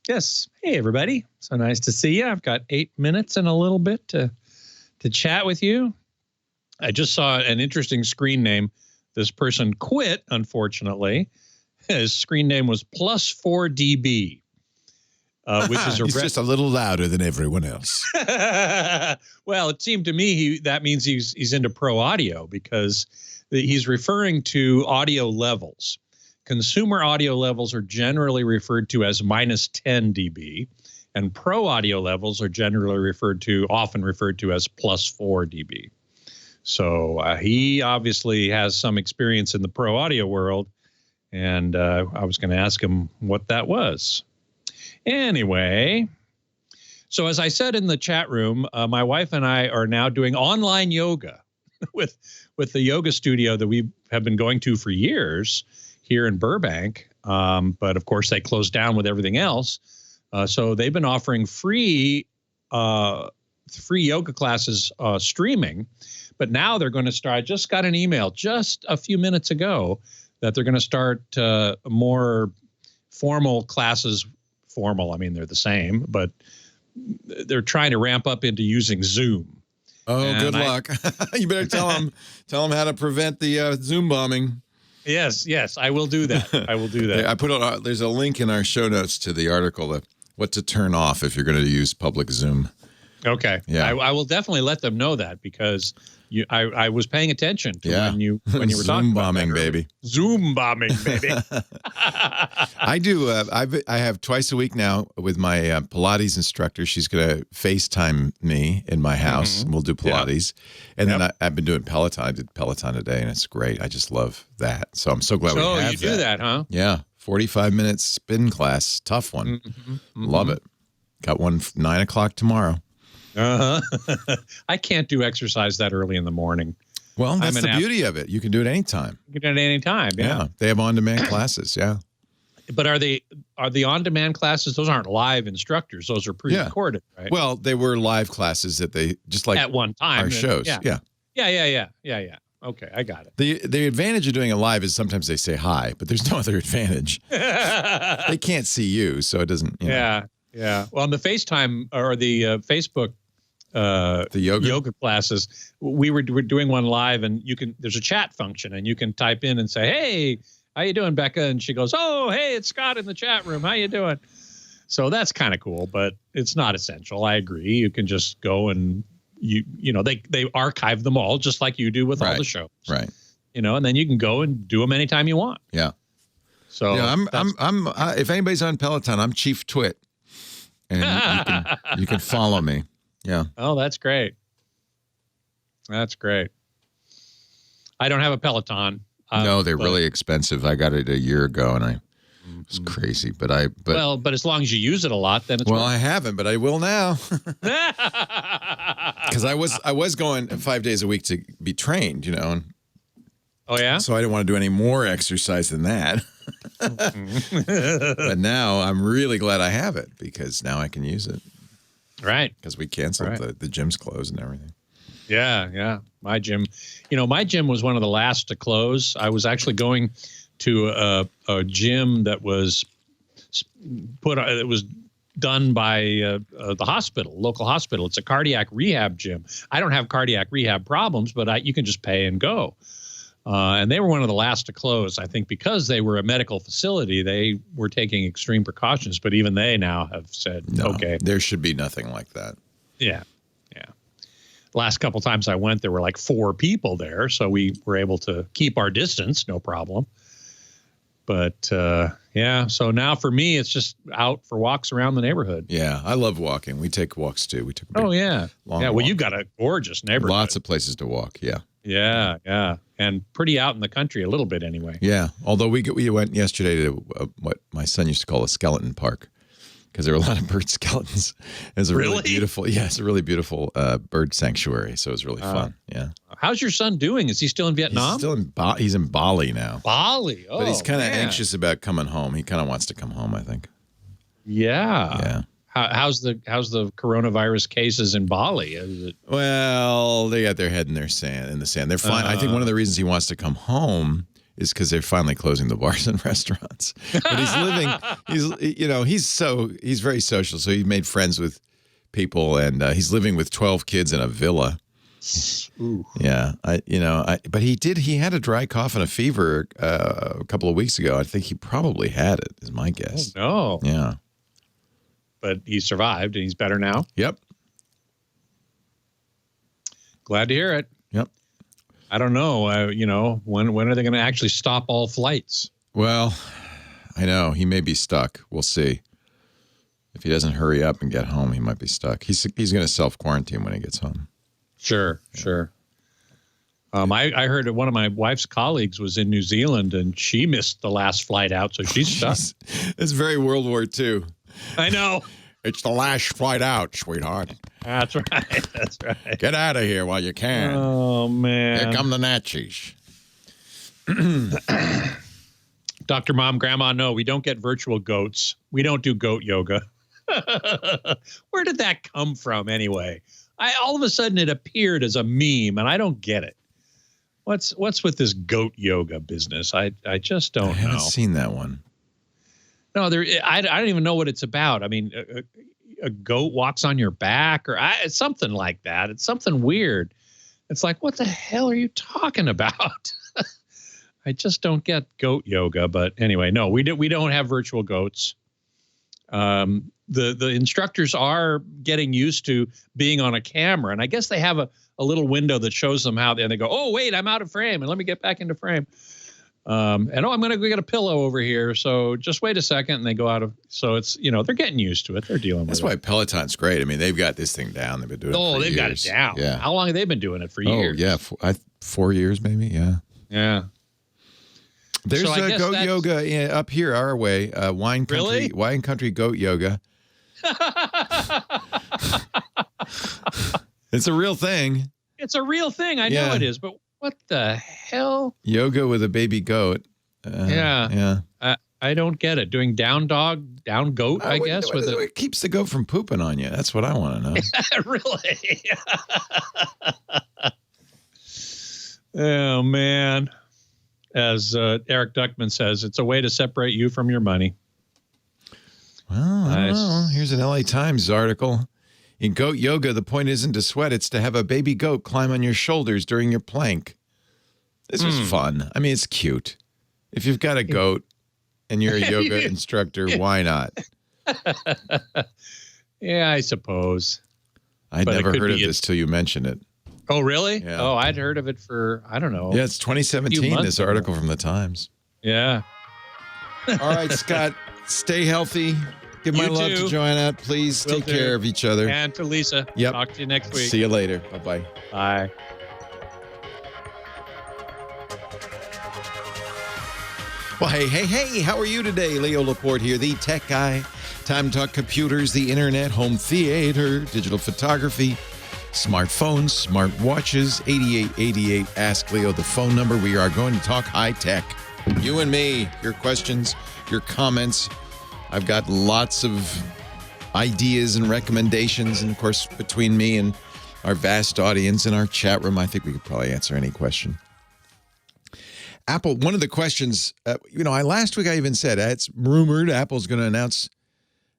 Yes. Hey, everybody. So nice to see you. I've got 8 minutes and a little bit to chat with you. I just saw an interesting screen name. This person quit, unfortunately. His screen name was +4dB. Which is he's just a little louder than everyone else. Well, it seemed to me that means he's into pro audio, because he's referring to audio levels. Consumer audio levels are generally referred to as -10 dB, and pro audio levels are generally often referred to as +4 dB. So he obviously has some experience in the pro audio world, and I was going to ask him what that was. Anyway, so as I said in the chat room, my wife and I are now doing online yoga with the yoga studio that we have been going to for years here in Burbank. But of course, they closed down with everything else. So they've been offering free yoga classes streaming. But now they're going to start. I just got an email just a few minutes ago that they're going to start more formal classes. Formal, I mean, they're the same, but they're trying to ramp up into using Zoom. Oh, and good luck. You better tell them how to prevent the Zoom bombing. Yes, I will do that. I put there's a link in our show notes to the article of what to turn off if you're going to use public Zoom. Okay. Yeah. I will definitely let them know that, because I was paying attention to when you were talking about Zoom bombing, baby. Zoom bombing, baby. I do. I have twice a week now with my Pilates instructor. She's going to FaceTime me in my house. Mm-hmm. We'll do Pilates. And then I've been doing Peloton. I did Peloton today, and it's great. I just love that. So I'm so glad we have that. So you do that, huh? Yeah. 45-minute spin class. Tough one. Mm-hmm. Mm-hmm. Love it. Got one 9 o'clock tomorrow. I can't do exercise that early in the morning. Well, that's the beauty of it. You can do it anytime. You can do it anytime. Yeah. They have on-demand classes. Yeah. But are the on-demand classes? Those aren't live instructors. Those are pre-recorded, right? Well, they were live classes that they just like at one time. Our shows. Yeah. Okay, I got it. The advantage of doing it live is sometimes they say hi, but there's no other advantage. They can't see you, so it doesn't. Yeah. Well, on the FaceTime or the Facebook. The yoga classes, we were doing one live, and there's a chat function, and you can type in and say, "Hey, how you doing, Becca?" And she goes, "Oh, hey, it's Scott in the chat room. How you doing?" So that's kind of cool, but it's not essential. I agree. You can just go and they archive them all just like you do with all the shows, right? And then you can go and do them anytime you want. Yeah. So I'm if anybody's on Peloton, I'm Chief Twit, and you can follow me. Yeah. Oh, that's great. That's great. I don't have a Peloton. No, they're really expensive. I got it a year ago, and it's crazy. But as long as you use it a lot, then it's I haven't, but I will now. Because I was going 5 days a week to be trained, And, oh yeah. So I didn't want to do any more exercise than that. But now I'm really glad I have it, because now I can use it. Right. Because we canceled the gym's closed and everything. Yeah. My gym was one of the last to close. I was actually going to a gym that was done by the local hospital. It's a cardiac rehab gym. I don't have cardiac rehab problems, but you can just pay and go. And they were one of the last to close, I think, because they were a medical facility. They were taking extreme precautions, but even they now have said, No, okay. there should be nothing like that. Yeah. Last couple times I went, there were like 4 people there, so we were able to keep our distance, no problem. But so now for me, it's just out for walks around the neighborhood. Yeah, I love walking. We take walks too. We took a big, long walk. Well, you've got a gorgeous neighborhood. Lots of places to walk. Yeah. Yeah, and pretty out in the country a little bit anyway. Yeah, although we went yesterday to what my son used to call a skeleton park, because there were a lot of bird skeletons. It's a really beautiful, it's a really beautiful bird sanctuary. So it was really fun. Yeah. How's your son doing? Is he still in Vietnam? He's still he's in Bali now. Bali. Oh, but he's kind of anxious about coming home. He kind of wants to come home, I think. Yeah. Yeah. How's the coronavirus cases in Bali? Well, they got their head in the sand. They're fine. I think one of the reasons he wants to come home is because they're finally closing the bars and restaurants. But he's very social. So he made friends with people, and he's living with 12 kids in a villa. Ooh. Yeah. But he had a dry cough and a fever a couple of weeks ago. I think he probably had it, is my guess. Oh, no. Yeah. But he survived and he's better now. Yep. Glad to hear it. Yep. I don't know. When are they going to actually stop all flights? Well, I know he may be stuck. We'll see. If he doesn't hurry up and get home, he might be stuck. He's going to self-quarantine when he gets home. Sure. I heard that one of my wife's colleagues was in New Zealand and she missed the last flight out, so she's stuck. It's very World War II. I know. It's the last flight out, sweetheart. That's right. Get out of here while you can. Oh, man. Here come the Nazis. Dr. Mom, Grandma, no, we don't get virtual goats. We don't do goat yoga. Where did that come from anyway? All of a sudden it appeared as a meme, and I don't get it. What's with this goat yoga business? I just don't know. I haven't seen that one. No, I don't even know what it's about. I mean, a goat walks on your back, or it's something like that. It's something weird. It's like, what the hell are you talking about? I just don't get goat yoga. But anyway, no, we don't have virtual goats. The instructors are getting used to being on a camera, and I guess they have a little window that shows them how, and they go, oh, wait, I'm out of frame, and let me get back into frame. I'm going to go get a pillow over here. So just wait a second. And they go out of, so it's, they're getting used to it. They're dealing with it. That's why Peloton's great. I mean, they've got this thing down. They've been doing it for years. They've got it down. Yeah. How long have they been doing it for years? Oh, yeah. 4 years maybe. Yeah. Yeah. There's so goat yoga up here our way. Wine Country Goat Yoga. It's a real thing. It's a real thing. I know it is, but what the hell? Yoga with a baby goat. Yeah. I don't get it. Doing down goat, I guess. It keeps the goat from pooping on you. That's what I want to know. Really? Oh, man. As Eric Duckman says, it's a way to separate you from your money. Well, I don't know. Here's an LA Times article. In goat yoga, the point isn't to sweat. It's to have a baby goat climb on your shoulders during your plank. This was fun. I mean, it's cute. If you've got a goat and you're a yoga instructor, why not? Yeah, I suppose. I'd never heard of this till you mentioned it. Oh, really? Yeah. Oh, I'd heard of it for, I don't know. Yeah, it's 2017, this article from the Times. Yeah. All right, Scott, stay healthy. Give my love to Joanna. Please take care of each other. And to Lisa. Yep. Talk to you next week. See you later. Bye-bye. Bye. Well, hey, how are you today? Leo Laporte here, the tech guy. Time to talk computers, the internet, home theater, digital photography, smartphones, smart watches. 8888 Ask Leo, the phone number. We are going to talk high tech. You and me, your questions, your comments. I've got lots of ideas and recommendations. And of course, between me and our vast audience in our chat room, I think we could probably answer any question. Apple, one of the questions, last week I even said it's rumored Apple's going to announce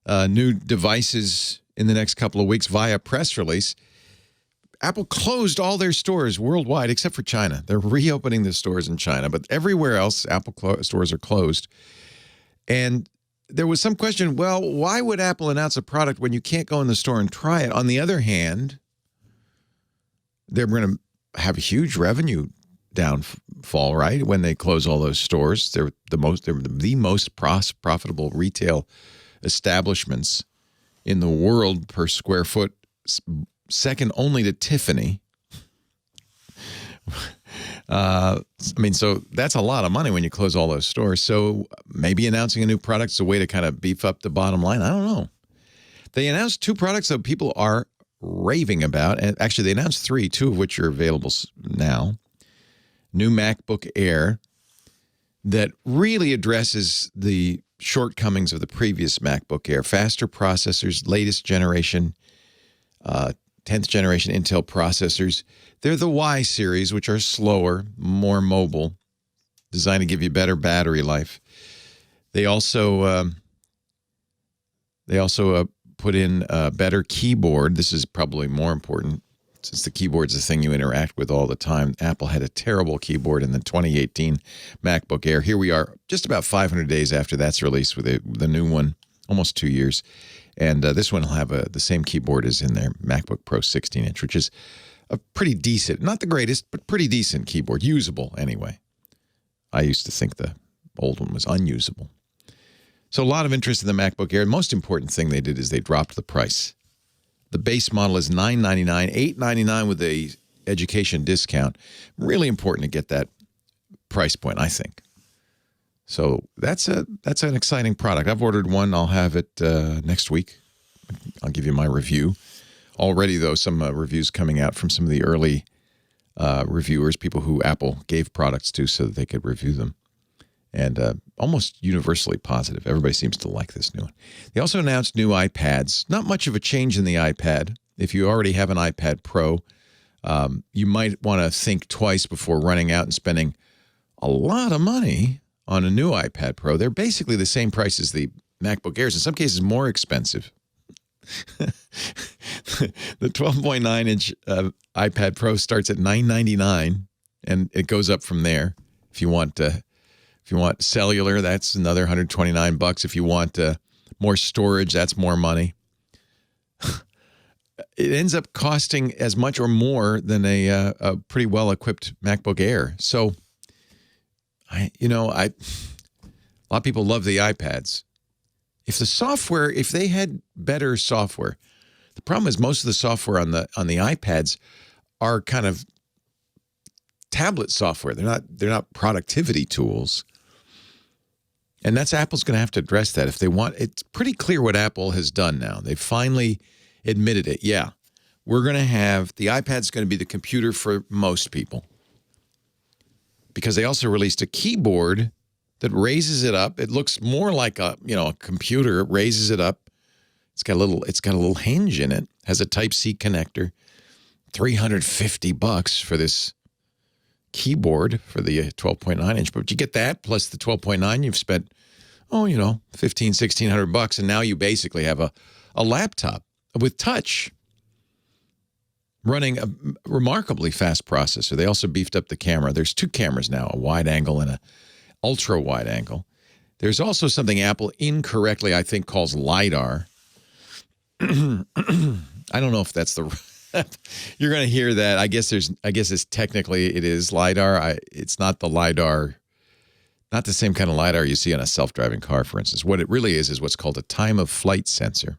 new devices in the next couple of weeks via press release. Apple closed all their stores worldwide except for China. They're reopening the stores in China, but everywhere else, Apple stores are closed. And there was some question, well, why would Apple announce a product when you can't go in the store and try it? On the other hand, they're going to have a huge revenue downfall, right? When they close all those stores, they're the most profitable retail establishments in the world per square foot, second only to Tiffany. So that's a lot of money when you close all those stores. So maybe announcing a new product is a way to kind of beef up the bottom line. I don't know. They announced 2 products that people are raving about. And actually, they announced 3, 2 of which are available now. New MacBook Air that really addresses the shortcomings of the previous MacBook Air. Faster processors, latest generation, 10th generation Intel processors. They're the Y series, which are slower, more mobile, designed to give you better battery life. They also put in a better keyboard. This is probably more important since the keyboard's the thing you interact with all the time. Apple had a terrible keyboard in the 2018 MacBook Air. Here we are, just about 500 days after that's released with the new one, almost 2 years. And this one will have the same keyboard as in their MacBook Pro 16-inch, which is a pretty decent, not the greatest, but pretty decent keyboard. Usable, anyway. I used to think the old one was unusable. So a lot of interest in the MacBook Air. Most important thing they did is they dropped the price. The base model is $999, $899 with a education discount. Really important to get that price point, I think. So that's an exciting product. I've ordered one. I'll have it next week. I'll give you my review. Already, though, some reviews coming out from some of the early reviewers, people who Apple gave products to so that they could review them. And almost universally positive. Everybody seems to like this new one. They also announced new iPads. Not much of a change in the iPad. If you already have an iPad Pro, you might want to think twice before running out and spending a lot of money on a new iPad Pro. They're basically the same price as the MacBook Airs, in some cases more expensive. The 12.9-inch iPad Pro starts at $999, and it goes up from there. If you want cellular, that's another $129. If you want more storage, that's more money. It ends up costing as much or more than a pretty well-equipped MacBook Air. So, a lot of people love the iPads. If they had better software, the problem is most of the software on the iPads are kind of tablet software. They're not productivity tools. And Apple's going to have to address that if they want. It's pretty clear what Apple has done now. They've finally admitted it. Yeah, we're going to have the iPad's going to be the computer for most people. Because they also released a keyboard that raises it up. It looks more like a computer. It raises it up. It's got a little hinge in it. Has a Type-C connector. $350 for this keyboard for the 12.9-inch. But you get that plus the 12.9, you've spent, $1,600, and now you basically have a laptop with touch running a remarkably fast processor. They also beefed up the camera. There's 2 cameras now, a wide angle and a ultra wide angle. There's also something Apple incorrectly, I think, calls LiDAR. I don't know if that's the you're going to hear that. I guess it's technically it is LiDAR. It's not the LiDAR, not the same kind of LiDAR you see on a self-driving car, for instance. What it really is what's called a time of flight sensor,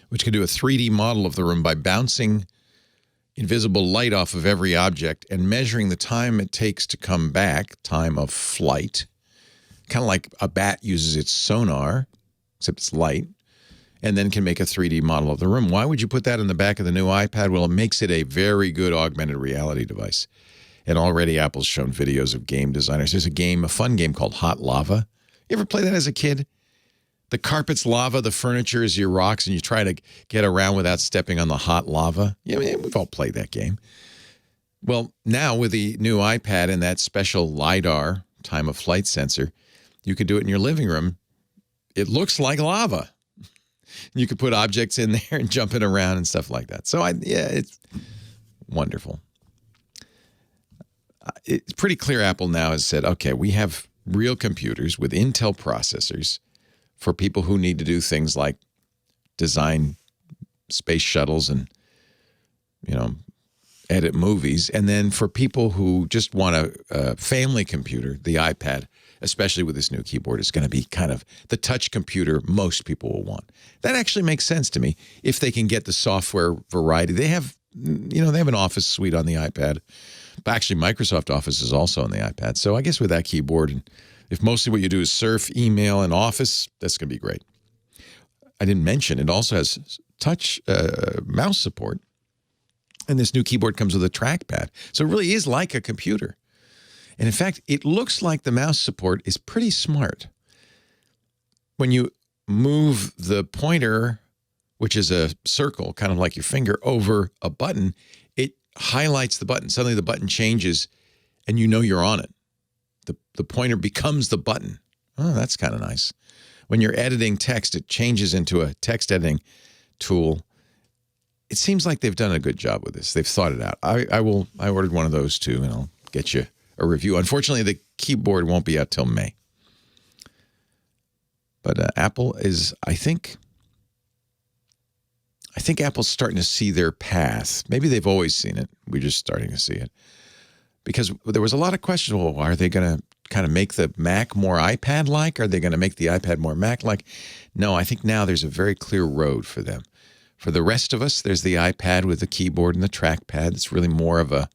which can do a 3D model of the room by bouncing invisible light off of every object and measuring the time it takes to come back, time of flight. Kind of like a bat uses its sonar, except it's light, and then can make a 3D model of the room. Why would you put that in the back of the new iPad? Well, it makes it a very good augmented reality device. And already Apple's shown videos of game designers. There's a fun game called Hot Lava. You ever play that as a kid? The carpet's lava, the furniture is your rocks, and you try to get around without stepping on the hot lava. Yeah, we've all played that game. Well, now with the new iPad and that special LiDAR, time of flight sensor, you could do it in your living room. It looks like lava. You could put objects in there and jump it around and stuff like that. So, it's wonderful. It's pretty clear Apple now has said, okay, we have real computers with Intel processors for people who need to do things like design space shuttles and, edit movies. And then for people who just want a family computer, the iPad, especially with this new keyboard, is going to be kind of the touch computer most people will want. That actually makes sense to me if they can get the software variety. They have, they have an Office suite on the iPad. But actually, Microsoft Office is also on the iPad. So I guess with that keyboard, and if mostly what you do is surf, email, and Office, that's going to be great. I didn't mention it also has touch mouse support. And this new keyboard comes with a trackpad. So it really is like a computer. And in fact, it looks like the mouse support is pretty smart. When you move the pointer, which is a circle, kind of like your finger, over a button, it highlights the button. Suddenly the button changes and you're on it. The pointer becomes the button. Oh, that's kind of nice. When you're editing text, it changes into a text editing tool. It seems like they've done a good job with this. They've thought it out. I ordered one of those too, and I'll get you a review. Unfortunately, the keyboard won't be out till May. But Apple is, I think Apple's starting to see their path. Maybe they've always seen it. We're just starting to see it. Because there was a lot of questions. Well, are they going to kind of make the Mac more iPad-like? Are they going to make the iPad more Mac-like? No, I think now there's a very clear road for them. For the rest of us, there's the iPad with the keyboard and the trackpad. It's really more of a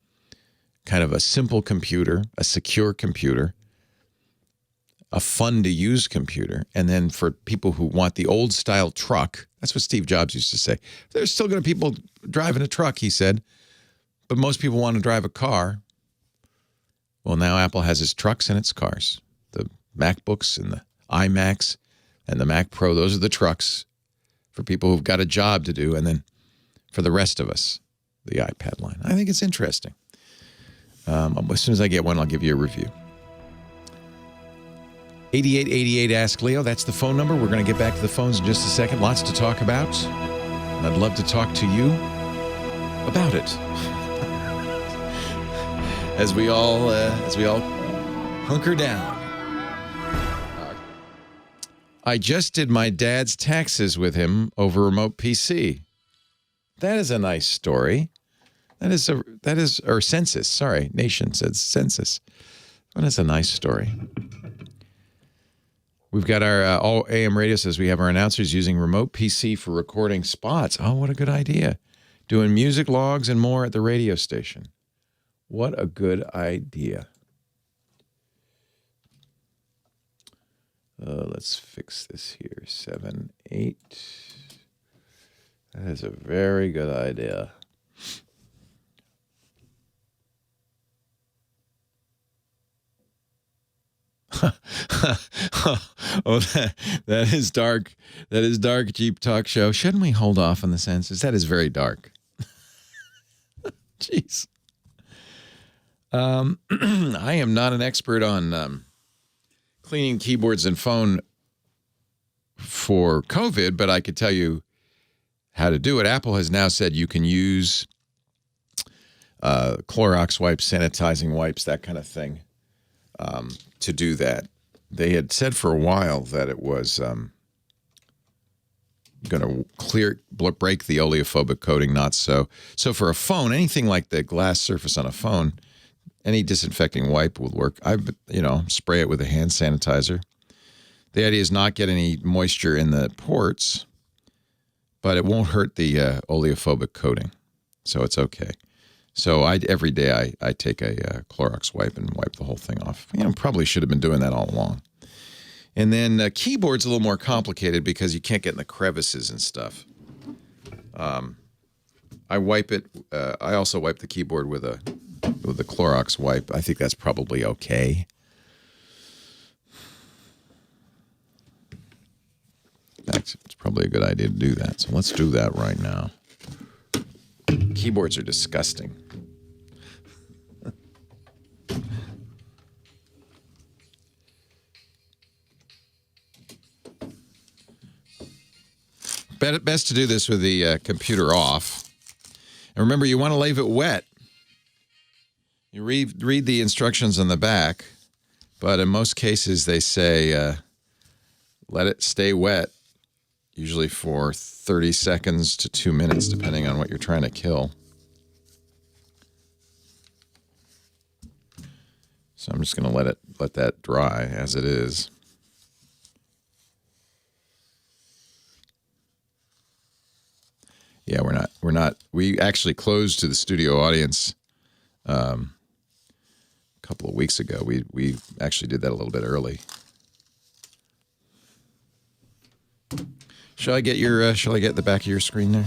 kind of a simple computer, a secure computer, a fun-to-use computer. And then for people who want the old-style truck, that's what Steve Jobs used to say. There's still going to be people driving a truck, he said, but most people want to drive a car. Well, now Apple has its trucks and its cars. The MacBooks and the iMacs and the Mac Pro, those are the trucks for people who've got a job to do. And then for the rest of us, the iPad line. I think it's interesting. As soon as I get one, I'll give you a review. 8888 Ask Leo, that's the phone number. We're going to get back to the phones in just a second. Lots to talk about. And I'd love to talk to you about it. As we all hunker down. I just did my dad's taxes with him over remote PC. That is a nice story. Or census. Sorry, nation says census. That is a nice story. We've got our all AM radio says we have our announcers using remote PC for recording spots. Oh, what a good idea. Doing music logs and more at the radio station. What a good idea. Let's fix this here. 7, 8. That is a very good idea. Oh, that is dark. That is dark, Jeep Talk Show. Shouldn't we hold off on the census? That is very dark. Jeez. I am not an expert on cleaning keyboards and phone for COVID, but I could tell you how to do it. Apple has now said you can use Clorox wipes, sanitizing wipes, that kind of thing, to do that. They had said for a while that it was going to break the oleophobic coating, not so. So for a phone, anything like the glass surface on a phone, any disinfecting wipe will work. Spray it with a hand sanitizer. The idea is not get any moisture in the ports, but it won't hurt the oleophobic coating, so it's okay. So every day I take a Clorox wipe and wipe the whole thing off. Probably should have been doing that all along. And then keyboard's a little more complicated because you can't get in the crevices and stuff. I wipe it. I also wipe the keyboard with the Clorox wipe. I think that's probably okay. In fact, it's probably a good idea to do that. So let's do that right now. Keyboards are disgusting. best to do this with the computer off. And remember, you want to leave it wet. You read the instructions on the back, but in most cases they say let it stay wet, usually for 30 seconds to 2 minutes, depending on what you're trying to kill. So I'm just going to let that dry as it is. Yeah, we actually closed to the studio audience a couple of weeks ago. We actually did that a little bit early. Shall I get the back of your screen there?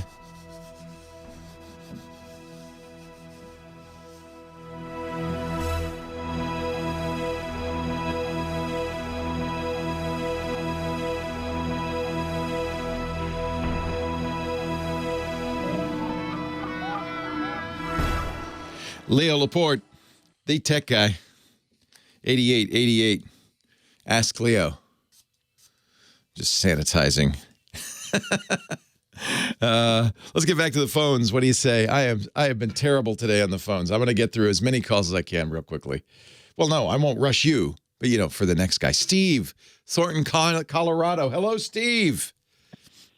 Leo Laporte, the tech guy, 8888. Ask Leo. Just sanitizing. Let's get back to the phones. What do you say? I have been terrible today on the phones. I'm going to get through as many calls as I can real quickly. Well, no, I won't rush you, but for the next guy, Steve, Thornton, Colorado. Hello, Steve.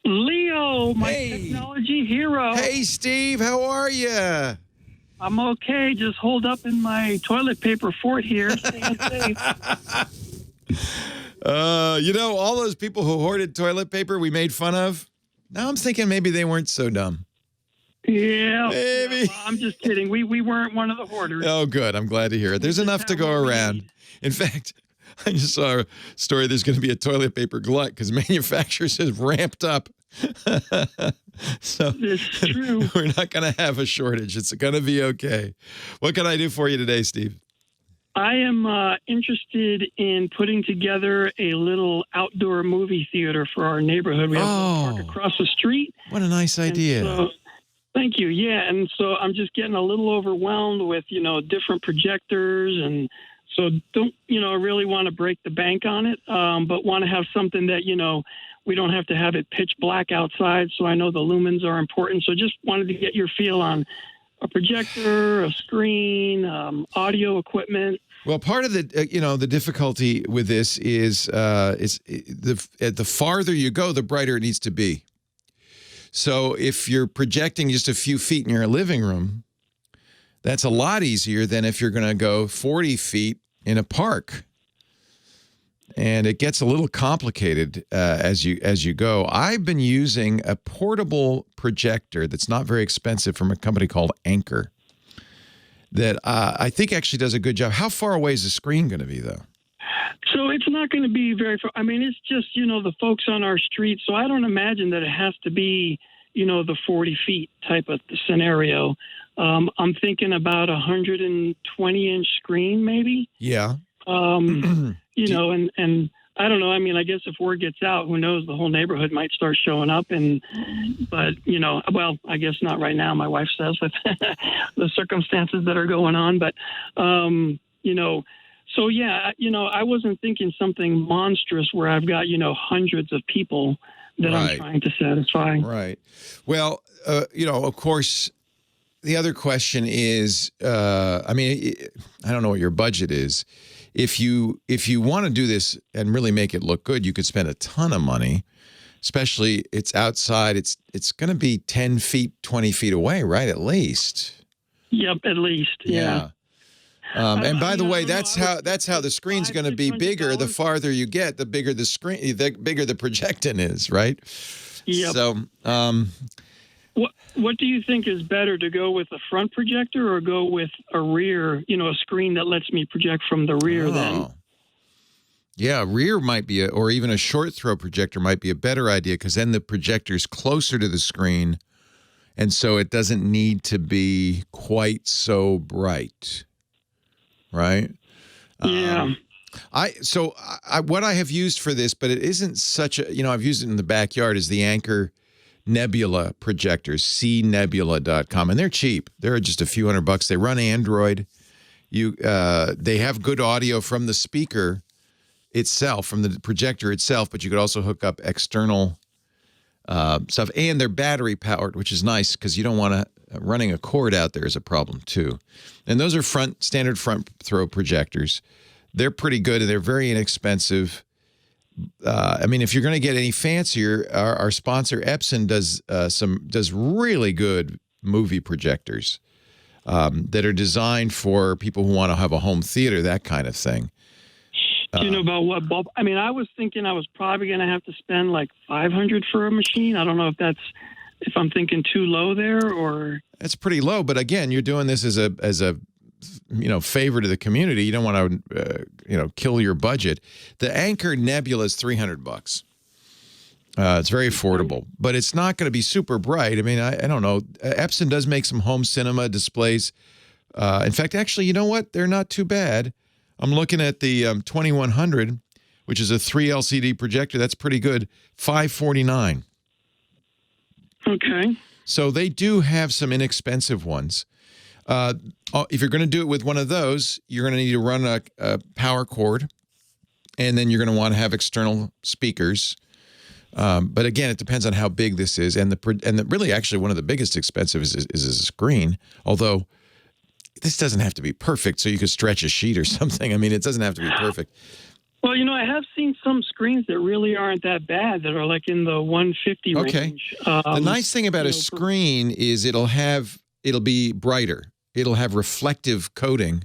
Leo, my technology hero. Hey, Steve, how are you? I'm okay. Just holed up in my toilet paper fort here, staying safe. All those people who hoarded toilet paper we made fun of, now I'm thinking maybe they weren't so dumb. Yeah. Maybe. I'm just kidding. We weren't one of the hoarders. Oh, good. I'm glad to hear it. There's enough to go around. In fact, I just saw a story. There's going to be a toilet paper glut because manufacturers have ramped up. So it's true. We're not going to have a shortage. It's going to be okay. What can I do for you today, Steve? I am interested in putting together a little outdoor movie theater for our neighborhood. We have a park across the street. What a nice idea. So, thank you. Yeah, and so I'm just getting a little overwhelmed with, different projectors, and so don't, really want to break the bank on it, but want to have something that, we don't have to have it pitch black outside. So I know the lumens are important. So just wanted to get your feel on a projector, a screen, audio equipment. Well, part of the the difficulty with this is the farther you go, the brighter it needs to be. So if you're projecting just a few feet in your living room, that's a lot easier than if you're going to go 40 feet in a park. And it gets a little complicated as you go. I've been using a portable projector that's not very expensive from a company called Anchor that I think actually does a good job. How far away is the screen going to be, though? So it's not going to be very far. I mean, it's just, the folks on our street. So I don't imagine that it has to be, the 40 feet type of scenario. I'm thinking about 120-inch screen, maybe. Yeah. And I don't know. I mean, I guess if word gets out, who knows? The whole neighborhood might start showing up. But well, I guess not right now. My wife says with the circumstances that are going on. But so yeah, I wasn't thinking something monstrous where I've got hundreds of people that I'm trying to satisfy. Right. Well, of course. The other question is, I don't know what your budget is. If you want to do this and really make it look good, you could spend a ton of money, especially it's outside. It's going to be 10 feet, 20 feet away, right? At least. Yep, at least. Yeah. And by the way, that's how the screen's going to be bigger. The farther you get, the bigger the screen, the bigger the projecting is, right? Yep. So, What do you think is better, to go with a front projector or go with a rear, a screen that lets me project from the rear then? Yeah, rear might be, or even a short throw projector might be a better idea, because then the projector's closer to the screen, and so it doesn't need to be quite so bright, right? Yeah. What I have used for this, but it isn't such a, I've used it in the backyard, is the Anchor Nebula projectors, cnebula.com, and they're cheap. They're just a few $100. They run Android. They have good audio from the speaker itself, from the projector itself, but you could also hook up external stuff. And they're battery powered, which is nice because you don't want to running a cord out there is a problem too. And those are standard front throw projectors. They're pretty good and they're very inexpensive. I mean, if you're going to get any fancier, our sponsor Epson does really good movie projectors that are designed for people who want to have a home theater, that kind of thing. Do you know about what bulb? I mean, I was thinking I was probably going to have to spend like $500 for a machine. I don't know if I'm thinking too low there or. That's pretty low, but again, you're doing this as a favor to the community. You don't want to kill your budget. The Anchor Nebula is $300. It's very affordable, but it's not going to be super bright. I mean, I don't know. Epson does make some home cinema displays. In fact, actually, you know what? They're not too bad. I'm looking at the 2100, which is a 3 LCD projector. That's pretty good. $549. Okay. So they do have some inexpensive ones. If you're going to do it with one of those, you're going to need to run a power cord, and then you're going to want to have external speakers. But again, it depends on how big this is, and really actually one of the biggest expensive is a screen. Although this doesn't have to be perfect, so you could stretch a sheet or something. I mean, it doesn't have to be perfect. Well, I have seen some screens that really aren't that bad that are like in the 150 range. The nice thing about a screen is it'll be brighter. It'll have reflective coating,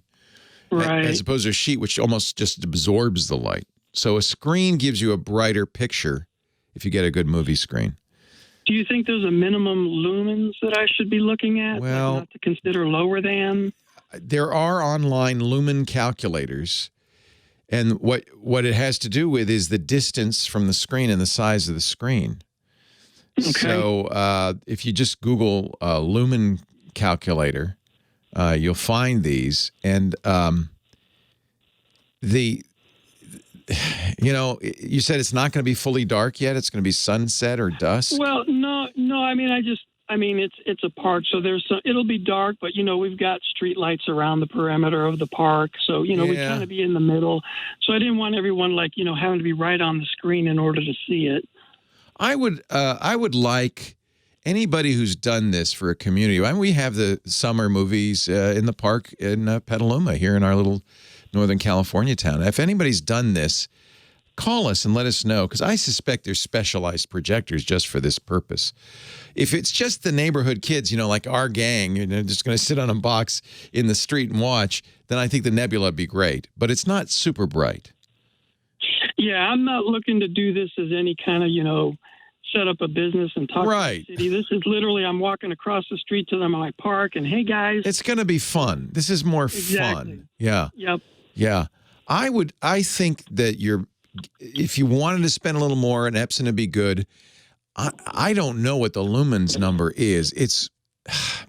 right, as opposed to a sheet, which almost just absorbs the light. So a screen gives you a brighter picture if you get a good movie screen. Do you think there's a minimum lumens that I should be looking at? Well, not to consider lower than? There are online lumen calculators, and what it has to do with is the distance from the screen and the size of the screen. Okay. So if you just Google lumen calculator, you'll find these, and you said it's not going to be fully dark yet. It's going to be sunset or dusk. Well, no. I mean, it's a park, so it'll be dark, but we've got street lights around the perimeter of the park, so we kind of be in the middle. So I didn't want everyone having to be right on the screen in order to see it. I would like anybody who's done this for a community. I mean, we have the summer movies in the park in Petaluma here in our little Northern California town. If anybody's done this, call us and let us know, because I suspect there's specialized projectors just for this purpose. If it's just the neighborhood kids, like our gang, just going to sit on a box in the street and watch, then I think the Nebula would be great. But it's not super bright. Yeah, I'm not looking to do this as any kind of, set up a business and talk to the city. This is literally, I'm walking across the street to my park and, hey, guys. It's going to be fun. This is more fun. Yeah. Yep. Yeah. I think that if you wanted to spend a little more, an Epson would be good. I don't know what the lumens number is. It's, is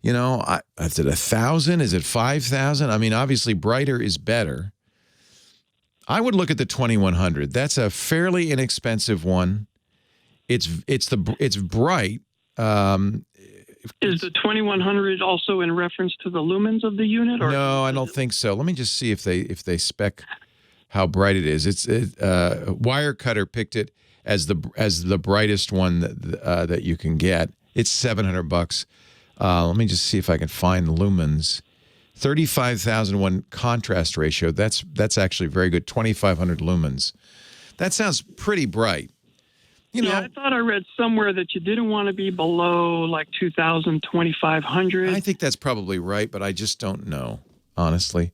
it 1,000? Is it 5,000? I mean, obviously brighter is better. I would look at the 2100. That's a fairly inexpensive one. It's bright. Is the 2100 also in reference to the lumens of the unit? Or no, I don't think so. Let me just see if they spec how bright it is. Wirecutter picked it as the brightest one that you can get. It's $700. Let me just see if I can find the lumens. 35,001 contrast ratio. That's actually very good. 2,500 lumens. That sounds pretty bright. I thought I read somewhere that you didn't want to be below like 2,000, 2,500. I think that's probably right, but I just don't know, honestly.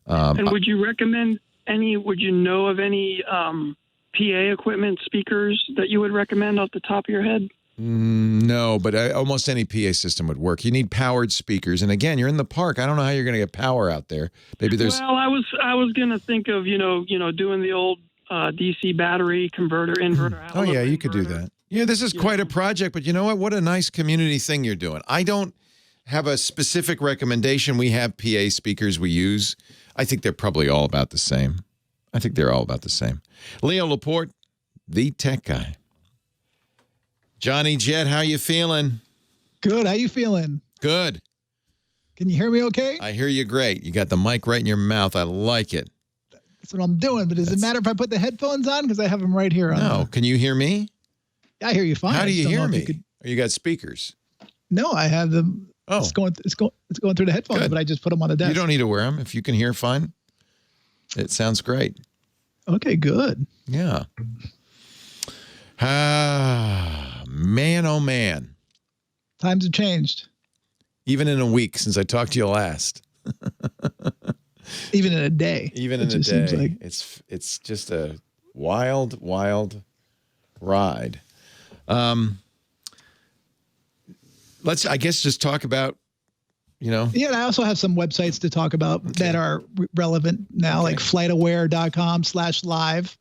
And would you recommend would you know of any PA equipment, speakers that you would recommend off the top of your head? No, but almost any PA system would work. You need powered speakers. And again, you're in the park. I don't know how you're going to get power out there. Maybe there's. Well, I was going to think of, doing the old DC battery inverter. Oh, yeah, you could do that. Yeah, this is quite a project, but you know what? What a nice community thing you're doing. I don't have a specific recommendation. We have PA speakers we use. I think they're probably all about the same. Leo Laporte, the tech guy. Johnny Jet, how you feeling? Good. How you feeling? Good. Can you hear me okay? I hear you great. You got the mic right in your mouth. I like it. That's what I'm doing. But does it matter if I put the headphones on? Because I have them right here. No. Can you hear me? I hear you fine. How do you I just don't hear know me? if you could- You got speakers? No, I have them. Oh. It's going through the headphones, Good. but I just put them on the desk. You don't need to wear them. If you can hear fine, it sounds great. Okay, good. Yeah. Man, oh man. Times have changed. Even in a week since I talked to you last. Even in a day. Even in It a just seems day. like- It's just a wild, wild ride. Let's, I guess, just talk about, Yeah, and I also have some websites to talk about that are relevant now, like flightaware.com/live.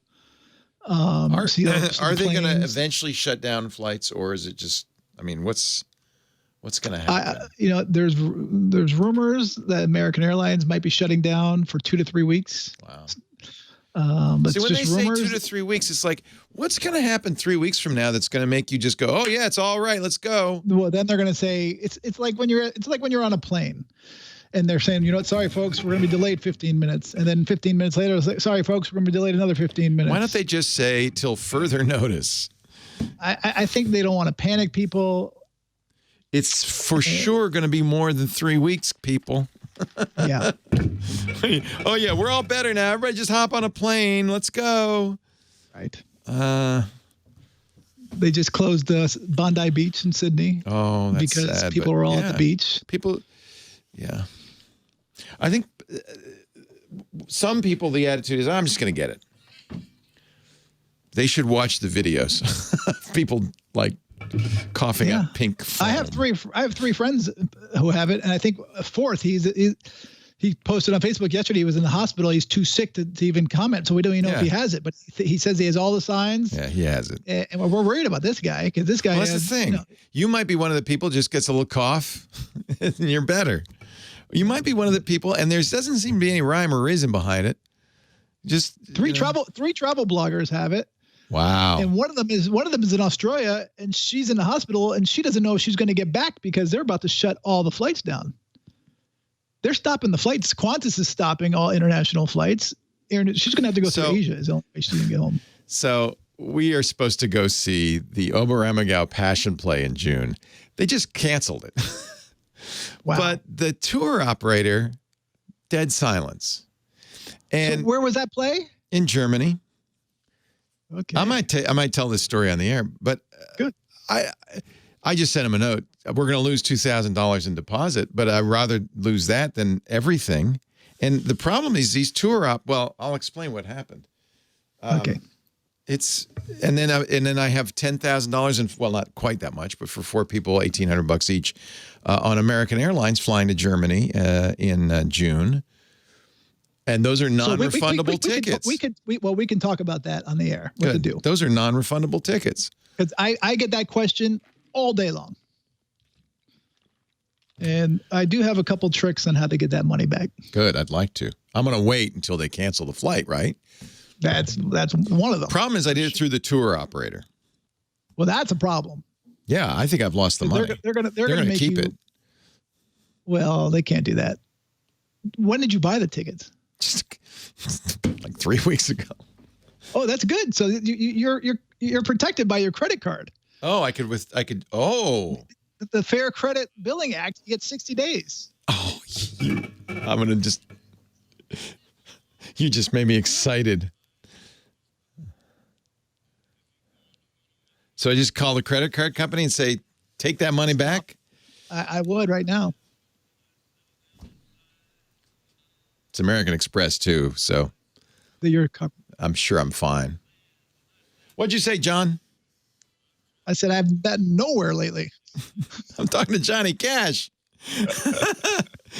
Are see they going to planes. eventually shut down flights, or is it just? I mean, what's going to happen? There's rumors that American Airlines might be shutting down for 2 to 3 weeks. Wow. But See, when it's they just say rumors. 2 to 3 weeks, it's like, what's going to happen 3 weeks from now that's going to make you just go, oh yeah, it's all right, let's go. Well, then they're going to say it's like when you're on a plane, and they're saying, sorry folks, we're going to be delayed 15 minutes, and then 15 minutes later, it's like, sorry folks, we're going to be delayed another 15 minutes. Why don't they just say till further notice? I think they don't want to panic people. It's for sure going to be more than 3 weeks, people. Yeah. Oh yeah, we're all better now. Everybody just hop on a plane. Let's go. Right. They just closed Bondi Beach in Sydney. Oh, that's because sad, people but were all yeah. at the beach. People, yeah. I think some people, the attitude is, I'm just going to get it. They should watch the videos. People like coughing up pink foam. I have three friends who have it, and I think a fourth. He posted on Facebook yesterday. He was in the hospital. He's too sick to even comment, so we don't even know if he has it. But he says he has all the signs. Yeah, he has it. And we're worried about this guy because this guy. Well, that's the thing. You might be one of the people just gets a little cough, and you're better. You might be one of the people, and there doesn't seem to be any rhyme or reason behind it. Just three travel bloggers have it. Wow. And one of them is in Australia, and she's in the hospital, and she doesn't know if she's going to get back because they're about to shut all the flights down. They're stopping the flights. Qantas is stopping all international flights. She's going to have to go through Asia. Is the only way she's going to get home. So we are supposed to go see the Oberammergau Passion Play in June. They just canceled it. Wow. But the tour operator, dead silence. And so where was that play? In Germany. Okay. I might tell this story on the air, but good. I just sent him a note. We're going to lose $2,000 in deposit, but I'd rather lose that than everything. And the problem is these well, I'll explain what happened. Okay. And then I have $10,000 and well, not quite that much, but for 4 people, $1,800 each on American Airlines flying to Germany in June. And those are non-refundable tickets. We can talk about that on the air. What to do? Those are non-refundable tickets. Because I get that question all day long. And I do have a couple tricks on how to get that money back. Good. I'd like to. I'm going to wait until they cancel the flight, right? That's one of them. Problem is I did it through the tour operator. Well, that's a problem. Yeah, I think I've lost the money. They're gonna make keep you, it. Well, they can't do that. When did you buy the tickets? Just like 3 weeks ago. Oh, that's good. So you're protected by your credit card. Oh, I could. The Fair Credit Billing Act, you get 60 days. Oh, I'm gonna just. You just made me excited. So I just call the credit card company and say, take that money back? I would right now. It's American Express too, so I'm sure I'm fine. What'd you say, John? I said I haven't been nowhere lately. I'm talking to Johnny Cash.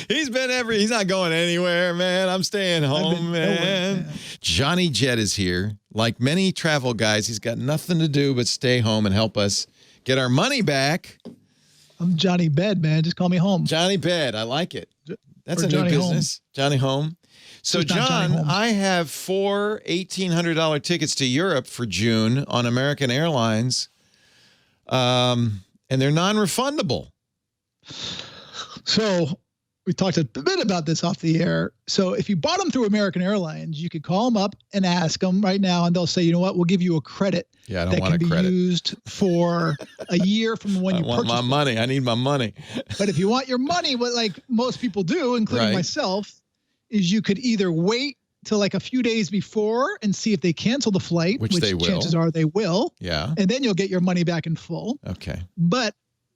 He's not going anywhere, man. I'm staying home, man. Johnny Jet is here. Like many travel guys, he's got nothing to do but stay home and help us get our money back. I'm Johnny Bed, man. Just call me home. Johnny Bed. I like it. That's a new Johnny business. Home. Johnny Home. So, John, I have 4 $1,800 tickets to Europe for June on American Airlines. And they're non-refundable. So we talked a bit about this off the air. So if you bought them through American Airlines, you could call them up and ask them right now, and they'll say, you know what, we'll give you a credit Yeah, I don't that want can a be credit. used for a year from when I you want purchased my it. money. I need my money. But if you want your money, what like most people do, including Right. myself, is you could either wait till like a few days before and see if they cancel the flight, Which they will. chances are they will, Yeah. and then you'll get your money back in full. Okay. But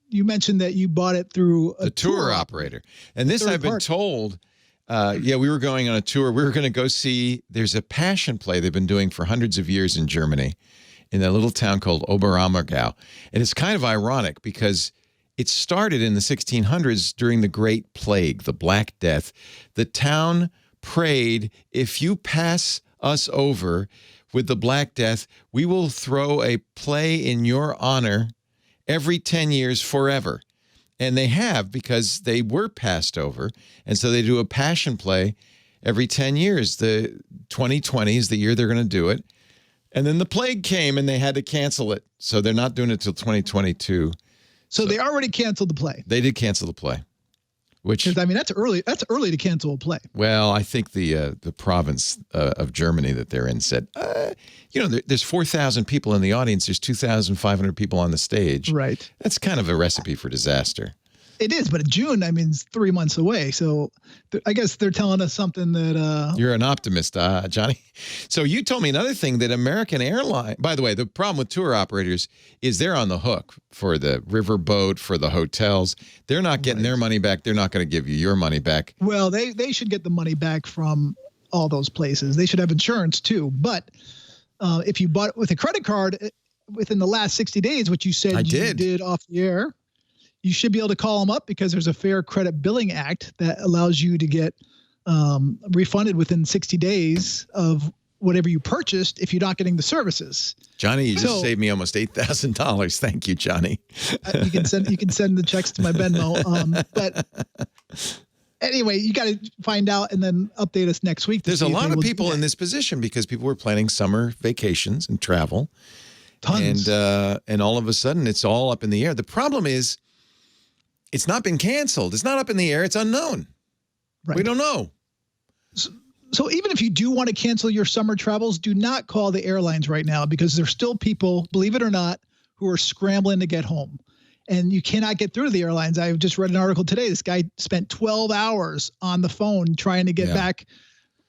you mentioned that you bought it through a The tour operator. And this Third I've been party. told, we were going on a tour. We were going to go see, there's a passion play they've been doing for hundreds of years in Germany in a little town called Oberammergau. And it's kind of ironic because it started in the 1600s during the Great Plague, the Black Death. The town prayed, if you pass us over with the Black Death, we will throw a play in your honor every 10 years forever. And they have, because they were passed over. And so they do a passion play every 10 years. The 2020 is the year they're going to do it. And then the plague came and they had to cancel it. So they're not doing it till 2022. So they already canceled the play. They did cancel the play, which, Because I mean, that's early. That's early to cancel a play. well, I think the province of Germany that they're in said, there's 4,000 people in the audience. There's 2,500 people on the stage. Right. That's kind of a recipe for disaster. It is, but June, I mean, it's 3 months away. So I guess they're telling us something that. You're an optimist, Johnny. So you told me another thing that American Airlines, by the way, the problem with tour operators is they're on the hook for the riverboat, for the hotels. They're not getting their money back. They're not going to give you your money back. Well, they should get the money back from all those places. They should have insurance too. But if you bought it with a credit card within the last 60 days, which you said you did off the air, you should be able to call them up because there's a Fair Credit Billing Act that allows you to get refunded within 60 days of whatever you purchased if you're not getting the services. Johnny, you just saved me almost $8,000. Thank you, Johnny. You can send the checks to my Venmo. But anyway, you got to find out and then update us next week. There's a lot of people in this position because people were planning summer vacations and travel. Tons. And all of a sudden, it's all up in the air. The problem is, it's not been canceled. It's not up in the air. It's unknown. Right. We don't know. So even if you do want to cancel your summer travels, do not call the airlines right now because there's still people, believe it or not, who are scrambling to get home. And you cannot get through to the airlines. I just read an article today. This guy spent 12 hours on the phone trying to get back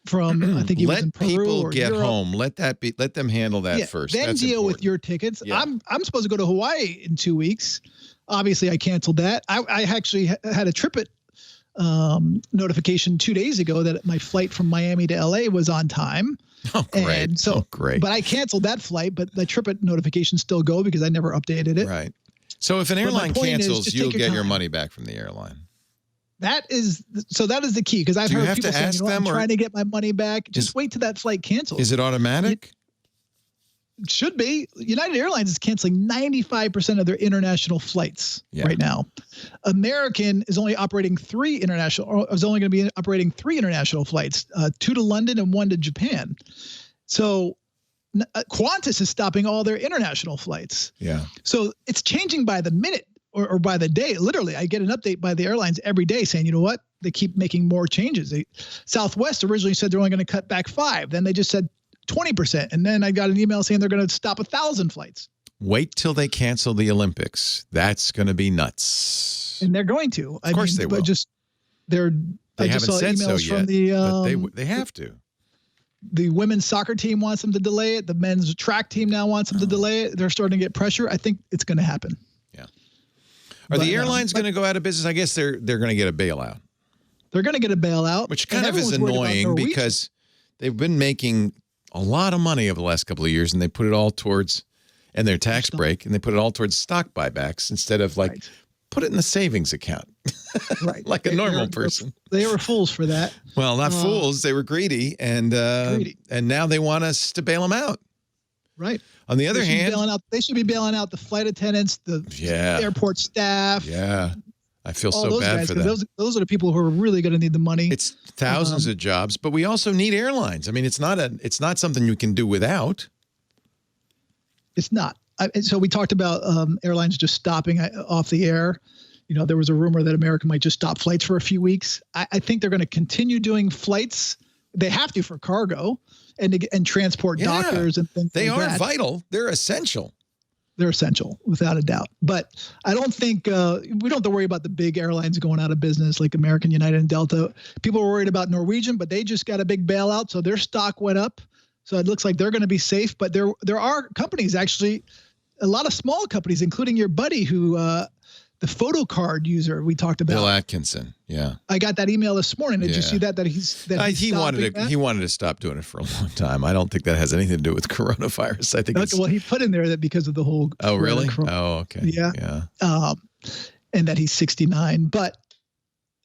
from, I think he was in Peru people or get Europe. home. Let them handle that first. Then That's deal with important. your tickets. Yeah. I'm supposed to go to Hawaii in 2 weeks. Obviously, I canceled that. I actually had a TripIt notification 2 days ago that my flight from Miami to LA was on time. Oh, great. And so, great. But I canceled that flight, but the TripIt notifications still go because I never updated it. Right. So if an But my airline point is, cancels, just you'll take your get your time. money back from the airline. That is the key because I've Do you heard have people to saying, ask you know, them, I'm or trying to get my money back. Just wait till that flight cancels. Is it automatic? It should be. United Airlines is canceling 95% of their international flights right now. American is only operating three international flights, 2 to London and 1 to Japan. So Qantas is stopping all their international flights. Yeah. So it's changing by the minute or by the day. Literally, I get an update by the airlines every day saying, you know what? They keep making more changes. Southwest originally said they're only going to cut back 5. Then they just said 20%. And then I got an email saying they're going to stop 1,000 flights. Wait till they cancel the Olympics. That's going to be nuts. And they're going to. Of course they will. But just They I just haven't saw said so emails yet. from the But they have to. The women's soccer team wants them to delay it. The men's track team now wants them to delay it. They're starting to get pressure. I think it's going to happen. Yeah. Are the airlines going to go out of business? I guess they're going to get a bailout. They're going to get a bailout. Which kind of is annoying because they've been making a lot of money over the last couple of years, and they put it all towards, and their tax break, and they put it all towards stock buybacks instead of put it in the savings account. Right. Like a normal person. They were fools for that. Well, not fools. They were greedy, and now they want us to bail them out. Right. On the other hand, they should be bailing out the flight attendants, the airport staff. Yeah. I feel all so those bad guys, for them. Those are the people who are really going to need the money. It's thousands of jobs, but we also need airlines. I mean, it's not something you can do without. It's not. So we talked about airlines just stopping off the air. there was a rumor that America might just stop flights for a few weeks. I think they're going to continue doing flights. They have to for cargo and transport doctors and things they like that. They are vital. They're essential. They're essential, without a doubt. But I don't think we don't have to worry about the big airlines going out of business like American, United, and Delta. People were worried about Norwegian, but they just got a big bailout, so their stock went up. So it looks like they're going to be safe. But there are companies, actually, a lot of small companies, including your buddy who the photo card user we talked about. Bill Atkinson. Yeah. I got that email this morning. Did you see that he wanted to stop doing it for a long time. I don't think that has anything to do with coronavirus. I think well, he put in there that because of the whole really? Oh, okay. Yeah. And that he's 69. But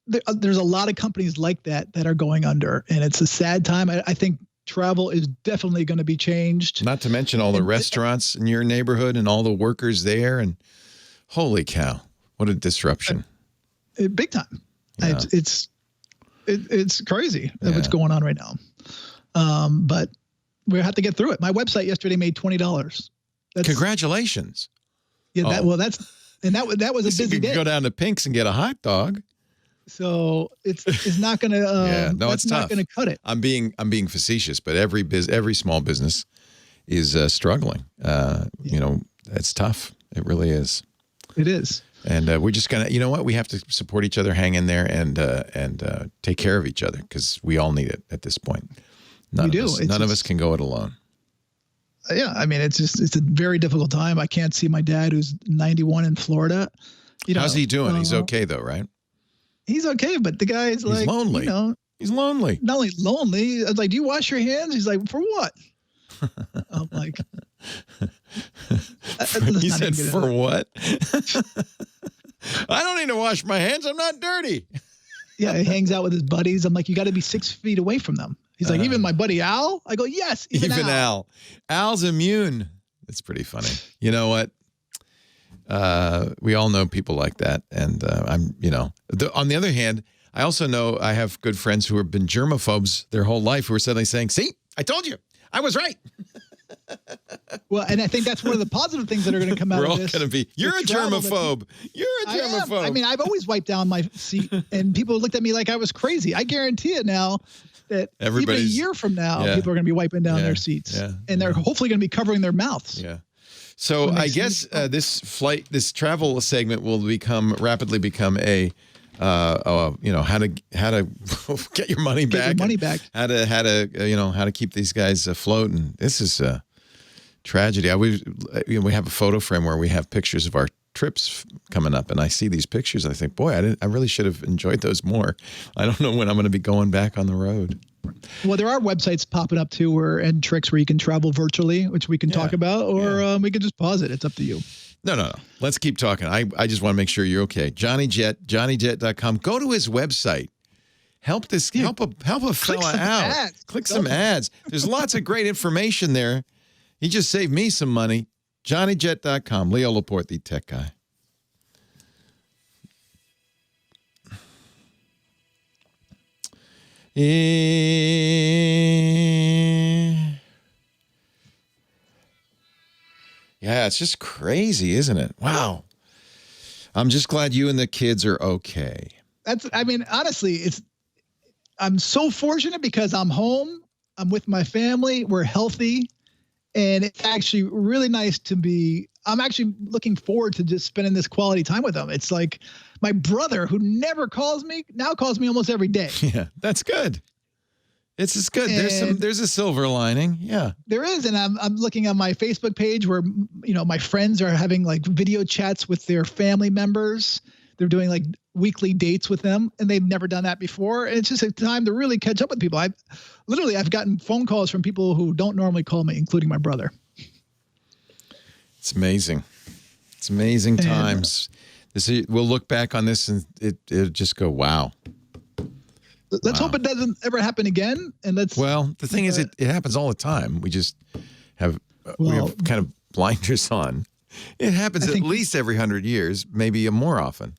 there's a lot of companies like that are going under, and it's a sad time. I think travel is definitely going to be changed. Not to mention all the restaurants in your neighborhood and all the workers there, and holy cow. What a disruption. Big time. Yeah. It's crazy what's going on right now. But we have to get through it. My website yesterday made $20. Congratulations. Yeah. That was a busy day. You can go down to Pink's and get a hot dog. So it's not going to, it's tough. Not going to cut it. I'm being facetious, but every small business is struggling. It's tough. It really is. It is. And we're just going to, you know what? We have to support each other, hang in there, and take care of each other because we all need it at this point. None of us can go it alone. Yeah. I mean, it's a very difficult time. I can't see my dad who's 91 in Florida. How's he doing? He's okay though, right? He's okay, but the guy is he's lonely. He's lonely. Not only lonely, I was like, do you wash your hands? He's like, for what? I'm like, he said, for what? I don't need to wash my hands. I'm not dirty. Yeah, he hangs out with his buddies. I'm like, you got to be 6 feet away from them. He's like, even my buddy Al? I go, yes, even Al. Al's immune. That's pretty funny. You know what? We all know people like that. And on the other hand, I also know I have good friends who have been germaphobes their whole life who are suddenly saying, see, I told you, I was right. Well, and I think that's one of the positive things that are going to come out of this. We're all going to be, you're a germaphobe. You're a germaphobe. I mean, I've always wiped down my seat and people looked at me like I was crazy. I guarantee it now that even a year from now, people are going to be wiping down their seats and they're hopefully going to be covering their mouths. Yeah. So I guess this travel segment will rapidly become a, how to get your money back. How to keep these guys afloat. And this is a tragedy. We have a photo frame where we have pictures of our trips coming up, and I see these pictures. I think, boy, I really should have enjoyed those more. I don't know when I'm going to be going back on the road. Well, there are websites popping up too, and tricks where you can travel virtually, which we can talk about, or we can just pause it. It's up to you. No. Let's keep talking. I just want to make sure you're okay. JohnnyJet.com. Go to his website. Help a fella out. Click some ads. There's lots of great information there. He just saved me some money. JohnnyJet.com. Leo Laporte, the tech guy. Yeah, it's just crazy, isn't it? Wow. I'm just glad you and the kids are okay. Honestly, I'm so fortunate because I'm home. I'm with my family. We're healthy. And it's actually really nice I'm actually looking forward to just spending this quality time with them. It's like my brother, who never calls me, now calls me almost every day. Yeah, that's good. It's just good. There's a silver lining. Yeah, there is. And I'm looking on my Facebook page where, my friends are having like video chats with their family members. They're doing like weekly dates with them, and they've never done that before. And it's just a time to really catch up with people. I've gotten phone calls from people who don't normally call me, including my brother. It's amazing. It's amazing times. We'll look back on this and it'll just go, wow. Let's hope it doesn't ever happen again. And the thing is, it happens all the time. We just have kind of blinders on. It happens at least every 100 years, maybe more often.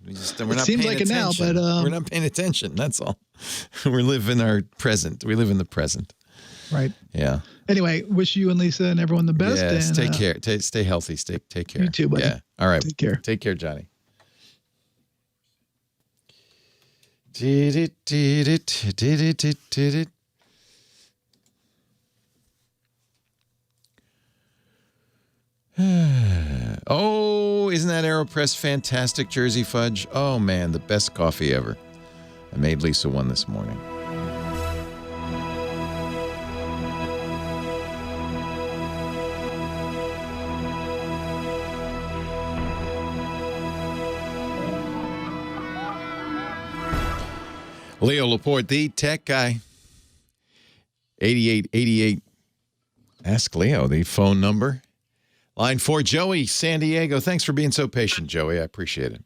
We're not seems like attention. It now, but we're not paying attention. That's all. We live in our present. We live in the present. Right. Yeah. Anyway, wish you and Lisa and everyone the best. Yes. Take care. Stay healthy. Take care. You too, buddy. Yeah. All right. Take care. Take care, Johnny. Oh, isn't that AeroPress fantastic Jersey fudge? Oh, man, the best coffee ever. I made Lisa one this morning. Leo Laporte, the tech guy. 8888. Ask Leo, the phone number. Line 4, Joey, San Diego. Thanks for being so patient, Joey. I appreciate it.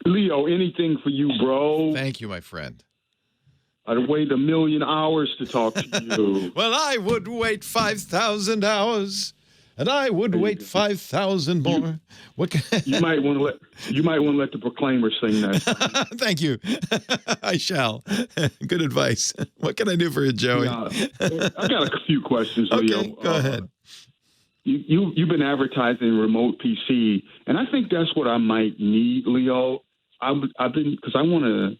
Leo, anything for you, bro. Thank you, my friend. I'd wait 1,000,000 hours to talk to you. Well, I would wait 5,000 hours, and I would wait 5,000 more. You might want to let the Proclaimer sing that. Thank you. I shall. Good advice. What can I do for you, Joey? I got a few questions, Leo. Okay, go ahead. You've been advertising remote PC, and I think that's what I might need, Leo. I've been, because I want to,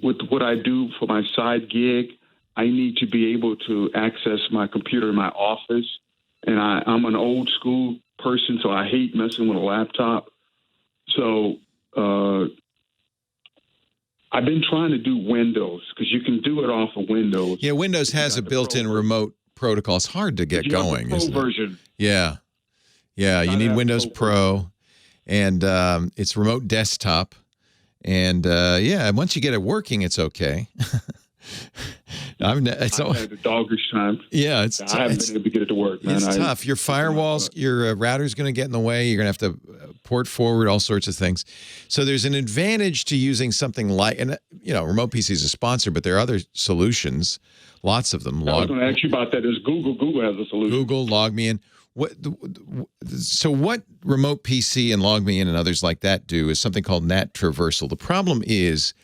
with what I do for my side gig, I need to be able to access my computer in my office. And I'm an old school person, so I hate messing with a laptop. So I've been trying to do Windows, because you can do it off of Windows. Yeah, Windows has a built-in remote protocol. It's hard to get going, isn't it? Version. Yeah. Yeah, you need Windows Pro, and it's remote desktop. And, yeah, once you get it working, it's okay. I've had a doggish time. Yeah, I haven't been able to get it to work, man. It's tough. Your firewalls, your router's going to get in the way. You're going to have to port forward, all sorts of things. So there's an advantage to using something like, and Remote PC is a sponsor, but there are other solutions, lots of them. I was going to ask you about that. Is Google has a solution. Google, LogMeIn. So what Remote PC and LogMeIn and others like that do is something called NAT traversal. The problem is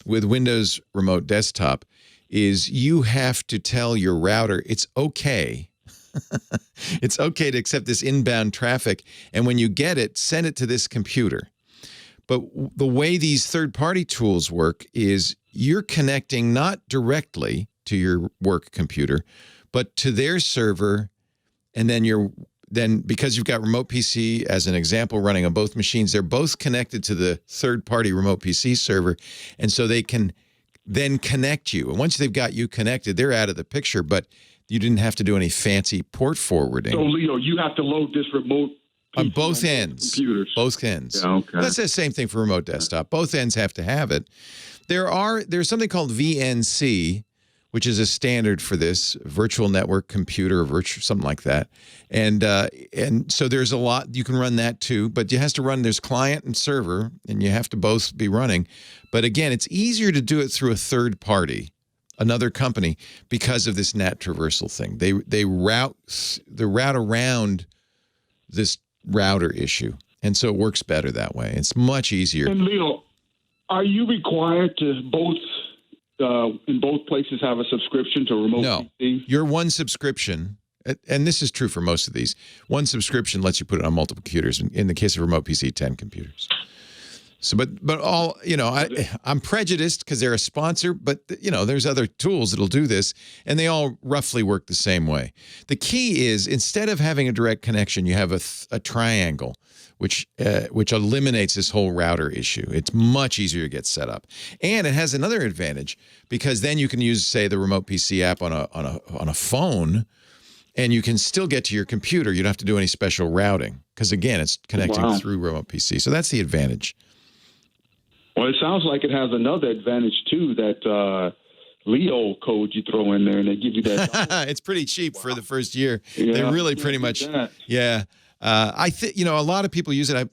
with Windows Remote Desktop is you have to tell your router it's okay. It's okay to accept this inbound traffic, and when you get it, send it to this computer. But the way these third-party tools work is you're connecting not directly to your work computer, but to their server, and then because you've got Remote PC as an example running on both machines, they're both connected to the third-party Remote PC server, and so they can then connect you. And once they've got you connected, they're out of the picture, but you didn't have to do any fancy port forwarding. So, Leo, you have to load this remote on both ends. Computers. Both ends. Yeah, okay. That's the same thing for remote desktop. Both ends have to have it. There's something called VNC, which is a standard for this, virtual network computer, something like that. And so there's a lot, you can run that too, but you has to run, there's client and server, and you have to both be running. But again, it's easier to do it through a third party, another company, because of this NAT traversal thing. They route around this router issue. And so it works better that way. It's much easier. And Leo, are you required to in both places have a subscription to remote PC? Your one subscription, and this is true for most of these, one subscription lets you put it on multiple computers. In the case of Remote PC, 10 computers. So, but all, I'm prejudiced because they're a sponsor, but, there's other tools that'll do this, and they all roughly work the same way. The key is, instead of having a direct connection, you have a triangle, which eliminates this whole router issue. It's much easier to get set up. And it has another advantage, because then you can use, say, the Remote PC app on a phone, and you can still get to your computer. You don't have to do any special routing, because, again, it's connecting through Remote PC. So that's the advantage. Well, it sounds like it has another advantage, too, that Leo code you throw in there, and they give you that. It's pretty cheap for the first year. Yeah, they really pretty much, yeah. I think, a lot of people use it.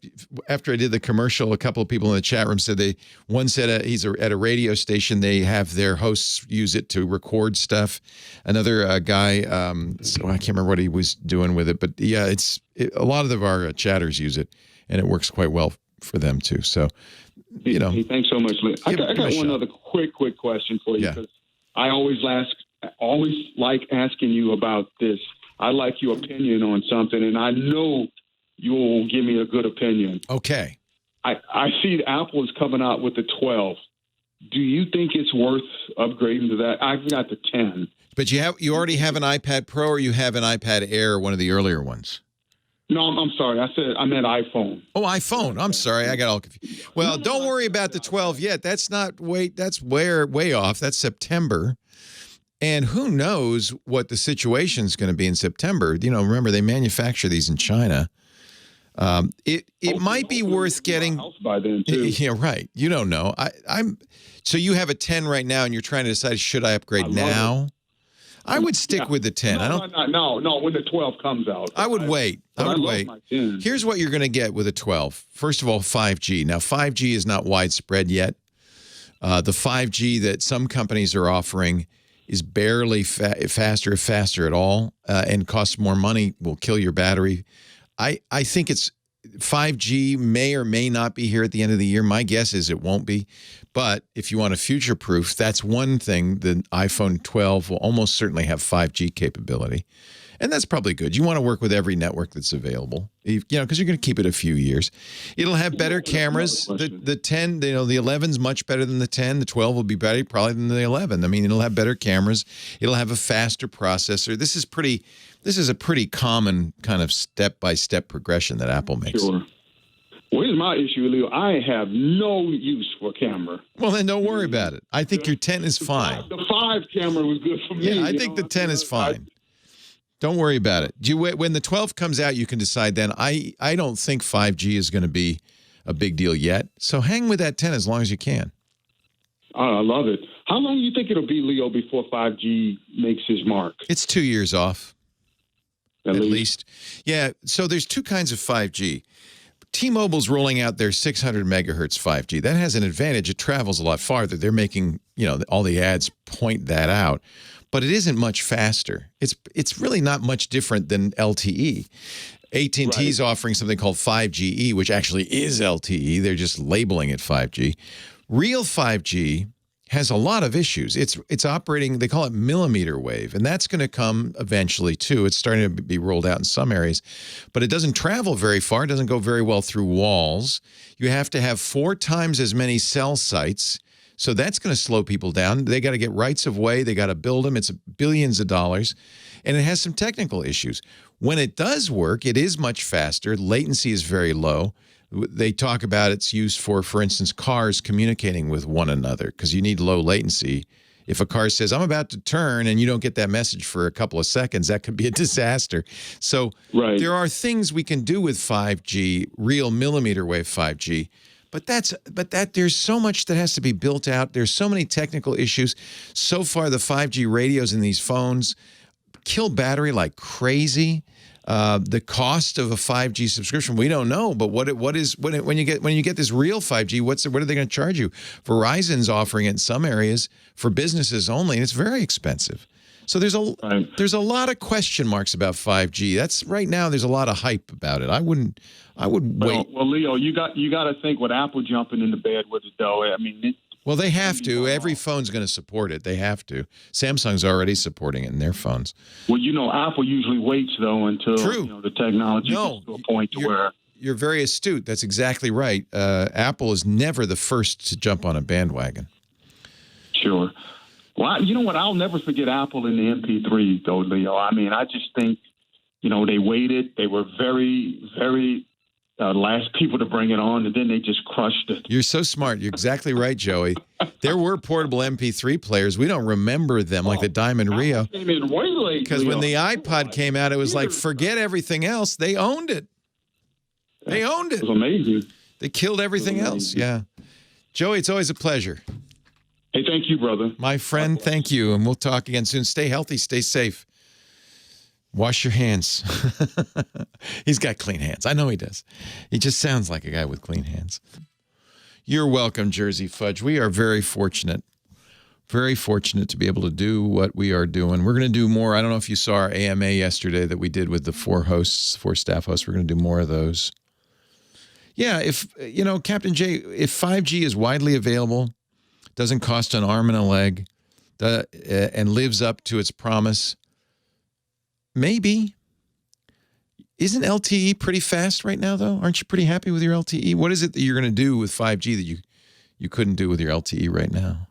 After I did the commercial, a couple of people in the chat room said one said he's at a radio station. They have their hosts use it to record stuff. Another guy, so I can't remember what he was doing with it, but yeah, a lot of our chatters use it, and it works quite well for them too. So, Hey, thanks so much, Leo. I got one other quick question for you, because I always like asking you about this. I like your opinion on something, and I know you'll give me a good opinion. Okay. I see Apple is coming out with the 12. do you think it's worth upgrading to that? I've got the 10. But you already have an iPad Pro, or you have an iPad Air, one of the earlier ones? No, I'm sorry. I meant iPhone. Oh, iPhone. I'm sorry. I got all confused. Well, don't worry about the 12 yet. That's way off. That's September. And who knows what the situation is going to be in September. Remember, they manufacture these in China. It might be worth getting by then too. Yeah, right. You don't know. So you have a 10 right now, and you're trying to decide, should I upgrade now? I would stick with the 10. No. When the 12 comes out, I would wait. I would wait. Here's what you're going to get with a 12. First of all, 5G. Now, 5G is not widespread yet. The 5G that some companies are offering is barely faster at all, and costs more money, will kill your battery. I think 5G may or may not be here at the end of the year. My guess is it won't be. But if you want a future-proof, that's one thing. The iPhone 12 will almost certainly have 5G capability. And that's probably good. You want to work with every network that's available, because you're going to keep it a few years. It'll have better cameras. The 10, the 11's much better than the 10. The 12 will be better probably than the 11. I mean, it'll have better cameras. It'll have a faster processor. This is a pretty common kind of step-by-step progression that Apple makes. Sure. Well, here's my issue, Leo. I have no use for camera. Well, then don't worry about it. I think your 10 is fine. The 5 camera was good for me. Yeah, I think the 10 is fine. Don't worry about it. When the 12 comes out, you can decide then. I don't think 5G is going to be a big deal yet. So hang with that 10 as long as you can. I love it. How long do you think it'll be, Leo, before 5G makes his mark? It's 2 years off. At least. Yeah, so there's two kinds of 5G. T-Mobile's rolling out their 600 megahertz 5G. That has an advantage. It travels a lot farther. They're making, all the ads point that out. But it isn't much faster. It's really not much different than LTE. AT&T's offering something called 5GE, which actually is LTE. They're just labeling it 5G. Real 5G has a lot of issues. It's operating, they call it millimeter wave, and that's going to come eventually too. It's starting to be rolled out in some areas, but it doesn't travel very far. It doesn't go very well through walls. You have to have 4 times as many cell sites, so that's going to slow people down. They got to get rights of way. They got to build them. It's billions of dollars, and it has some technical issues. When it does work, it is much faster. Latency is very low. They talk about its use for instance, cars communicating with one another, because you need low latency. If a car says, I'm about to turn, and you don't get that message for a couple of seconds, that could be a disaster. So there are things we can do with 5G, real millimeter wave 5G, but there's so much that has to be built out. There's so many technical issues. So far, the 5G radios in these phones kill battery like crazy. The cost of a 5G subscription, we don't know. But when you get this real 5G, what are they going to charge you? Verizon's offering it in some areas for businesses only, and it's very expensive. So there's a lot of question marks about 5G. That's right now. There's a lot of hype about it. I would wait. Well, Leo, you got to think with Apple jumping into bed with it, though. I mean. Well, they have to. Every phone's going to support it. They have to. Samsung's already supporting it in their phones. Well, Apple usually waits, though, until the technology gets to a point where... You're very astute. That's exactly right. Apple is never the first to jump on a bandwagon. Sure. Well, you know what? I'll never forget Apple in the MP3, though, Leo. I mean, I just think, they waited. They were very, very... last people to bring it on, and then they just crushed it. You're so smart. You're exactly right, Joey. There were portable MP3 players. We don't remember them like the Diamond Rio. Came in way late. Because when the iPod came out, it was like, forget everything else. They owned it. They owned it. It was amazing. They killed everything else. Yeah. Joey, it's always a pleasure. Hey, thank you, brother. My friend, thank you. And we'll talk again soon. Stay healthy. Stay safe. Wash your hands. He's got clean hands. I know he does. He just sounds like a guy with clean hands. You're welcome, Jersey Fudge. We are very fortunate to be able to do what we are doing. We're going to do more. I don't know if you saw our AMA yesterday that we did with the 4 staff hosts. We're going to do more of those. Yeah, if, Captain J, if 5G is widely available, doesn't cost an arm and a leg, and lives up to its promise, maybe. Isn't LTE pretty fast right now, though? Aren't you pretty happy with your LTE? What is it that you're going to do with 5G that you couldn't do with your LTE right now.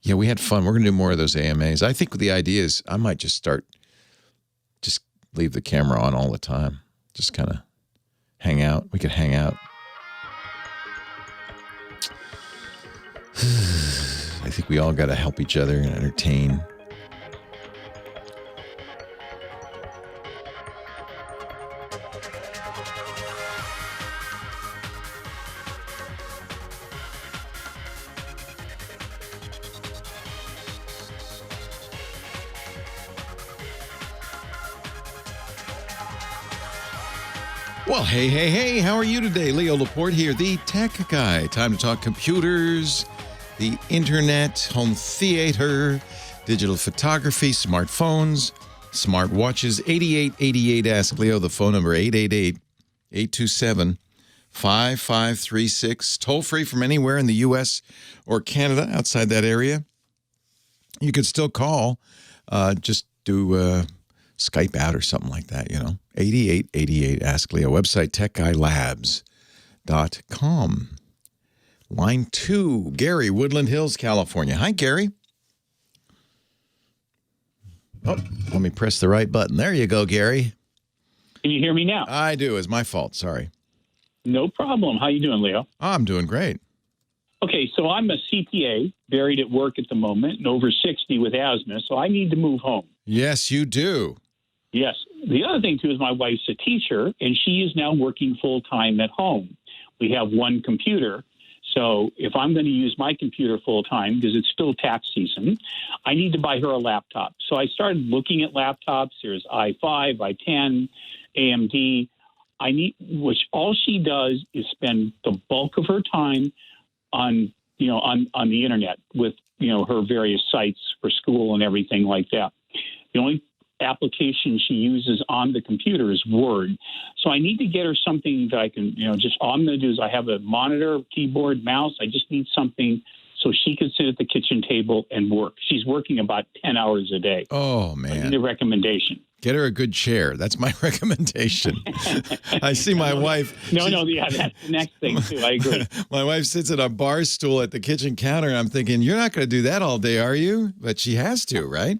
Yeah, we had fun. We're going to do more of those AMAs. I think the idea is I might just leave the camera on all the time. Just kind of hang out. We could hang out. I think we all got to help each other and entertain. Well, hey, how are you today? Leo Laporte here, the tech guy. Time to talk computers, the internet, home theater, digital photography, smartphones, smartwatches. 8888 Ask Leo, the phone number 888-827-5536. Toll free from anywhere in the U.S. or Canada, outside that area. You could still call, just do Skype out or something like that, 8888 Ask Leo. Website, techguylabs.com. Line 2, Gary, Woodland Hills, California. Hi, Gary. Oh, let me press the right button. There you go, Gary. Can you hear me now? I do. It's my fault. Sorry. No problem. How you doing, Leo? I'm doing great. Okay, so I'm a CPA, buried at work at the moment, and over 60 with asthma, so I need to move home. Yes, you do. Yes. The other thing, too, is my wife's a teacher, and she is now working full-time at home. We have one computer, so if I'm going to use my computer full-time, because it's still tax season, I need to buy her a laptop. So I started looking at laptops. There's i5, i10, AMD. Which all she does is spend the bulk of her time on the internet with, her various sites for school and everything like that. The only application she uses on the computer is Word. So I need to get her something that I can, all I'm going to do is I have a monitor, keyboard, mouse. I just need something so she can sit at the kitchen table and work. She's working about 10 hours a day. Oh, man. I need a recommendation. Get her a good chair. That's my recommendation. I see my wife. Yeah, that's the next thing, too. I agree. My wife sits at a bar stool at the kitchen counter, and I'm thinking, you're not going to do that all day, are you? But she has to, right?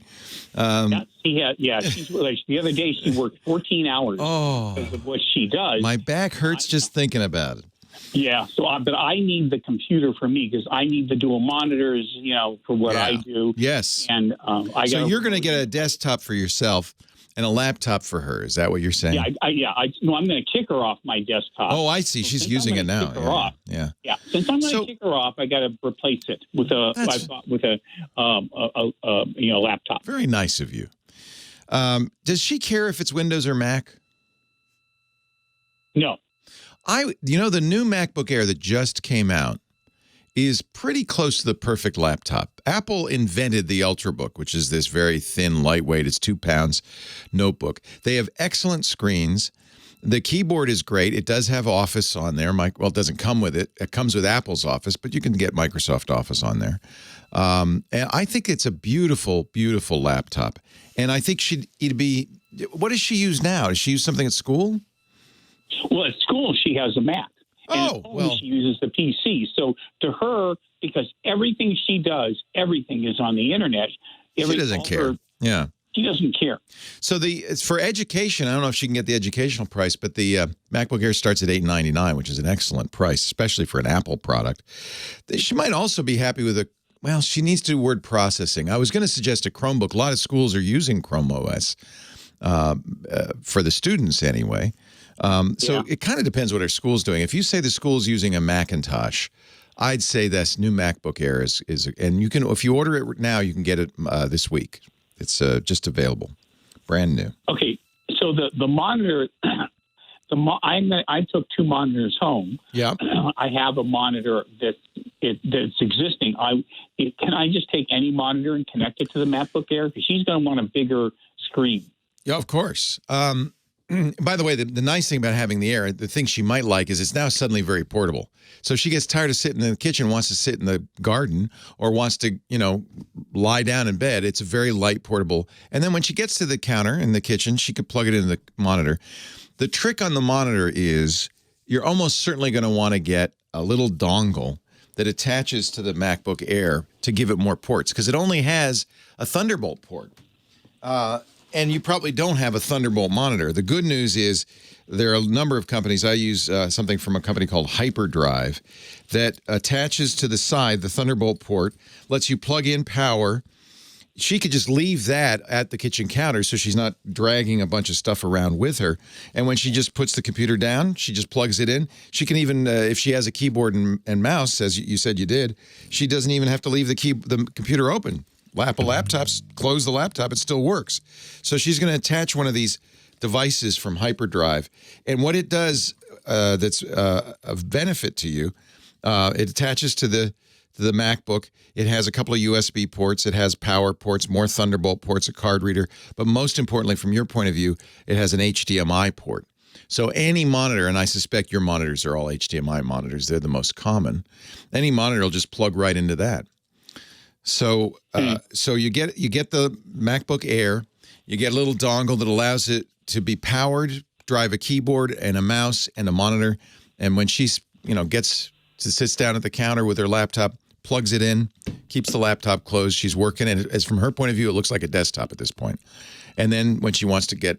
She's the other day she worked 14 hours because of what she does. My back hurts just thinking about it. Yeah, but I need the computer for me because I need the dual monitors, for what I do. Yes. And so you're going to get a desktop for yourself and a laptop for her. Is that what you're saying? I'm going to kick her off my desktop. Oh, I see. She's using it now. Kick her off. Yeah. Since I'm going to kick her off, I got to replace it with a laptop. Very nice of you. Does she care if it's Windows or Mac? No. The new MacBook Air that just came out is pretty close to the perfect laptop. Apple invented the Ultrabook, which is this very thin, lightweight, it's 2 pounds notebook. They have excellent screens. The keyboard is great. It does have Office on there. It doesn't come with it. It comes with Apple's Office, but you can get Microsoft Office on there. And I think it's a beautiful, beautiful laptop. And I think it'd be, what does she use now? Does she use something at school? Well, at school, she has a Mac. And she uses the PC. So to her, because everything she does, everything is on the internet. She doesn't care. Yeah. She doesn't care. So for education, I don't know if she can get the educational price, but the MacBook Air starts at $899, which is an excellent price, especially for an Apple product. She might also be happy with she needs to do word processing. I was going to suggest a Chromebook. A lot of schools are using Chrome OS for the students anyway. So it kind of depends what our school's doing. If you say the school's using a Macintosh, I'd say this new MacBook Air is and you can, if you order it now, you can get it this week. It's just available, brand new. Okay, so the monitor, I took 2 monitors home. Yeah, I have a monitor that's existing. Can I just take any monitor and connect it to the MacBook Air? Because she's going to want a bigger screen. Yeah, of course. By the way, the nice thing about having the Air, the thing she might like is it's now suddenly very portable. So she gets tired of sitting in the kitchen, wants to sit in the garden, or wants to, lie down in bed. It's a very light, portable. And then when she gets to the counter in the kitchen, she could plug it into the monitor. The trick on the monitor is you're almost certainly going to want to get a little dongle that attaches to the MacBook Air to give it more ports, because it only has a Thunderbolt port. And you probably don't have a Thunderbolt monitor. The good news is there are a number of companies. I use something from a company called Hyperdrive that attaches to the side, the Thunderbolt port, lets you plug in power. She could just leave that at the kitchen counter so she's not dragging a bunch of stuff around with her. And when she just puts the computer down, she just plugs it in. She can even, if she has a keyboard and mouse, as you said you did, she doesn't even have to leave the computer open. Apple laptops, close the laptop, it still works. So she's going to attach one of these devices from Hyperdrive. And what it does that's of benefit to you, it attaches to the MacBook. It has a couple of USB ports. It has power ports, more Thunderbolt ports, a card reader. But most importantly, from your point of view, it has an HDMI port. So any monitor, and I suspect your monitors are all HDMI monitors. They're the most common. Any monitor will just plug right into that. So so you get the MacBook Air. You get a little dongle that allows it to be powered, drive a keyboard and a mouse and a monitor. And when she's, sits down at the counter with her laptop, plugs it in, keeps the laptop closed. She's working, and as from her point of view, it looks like a desktop at this point. And then when she wants to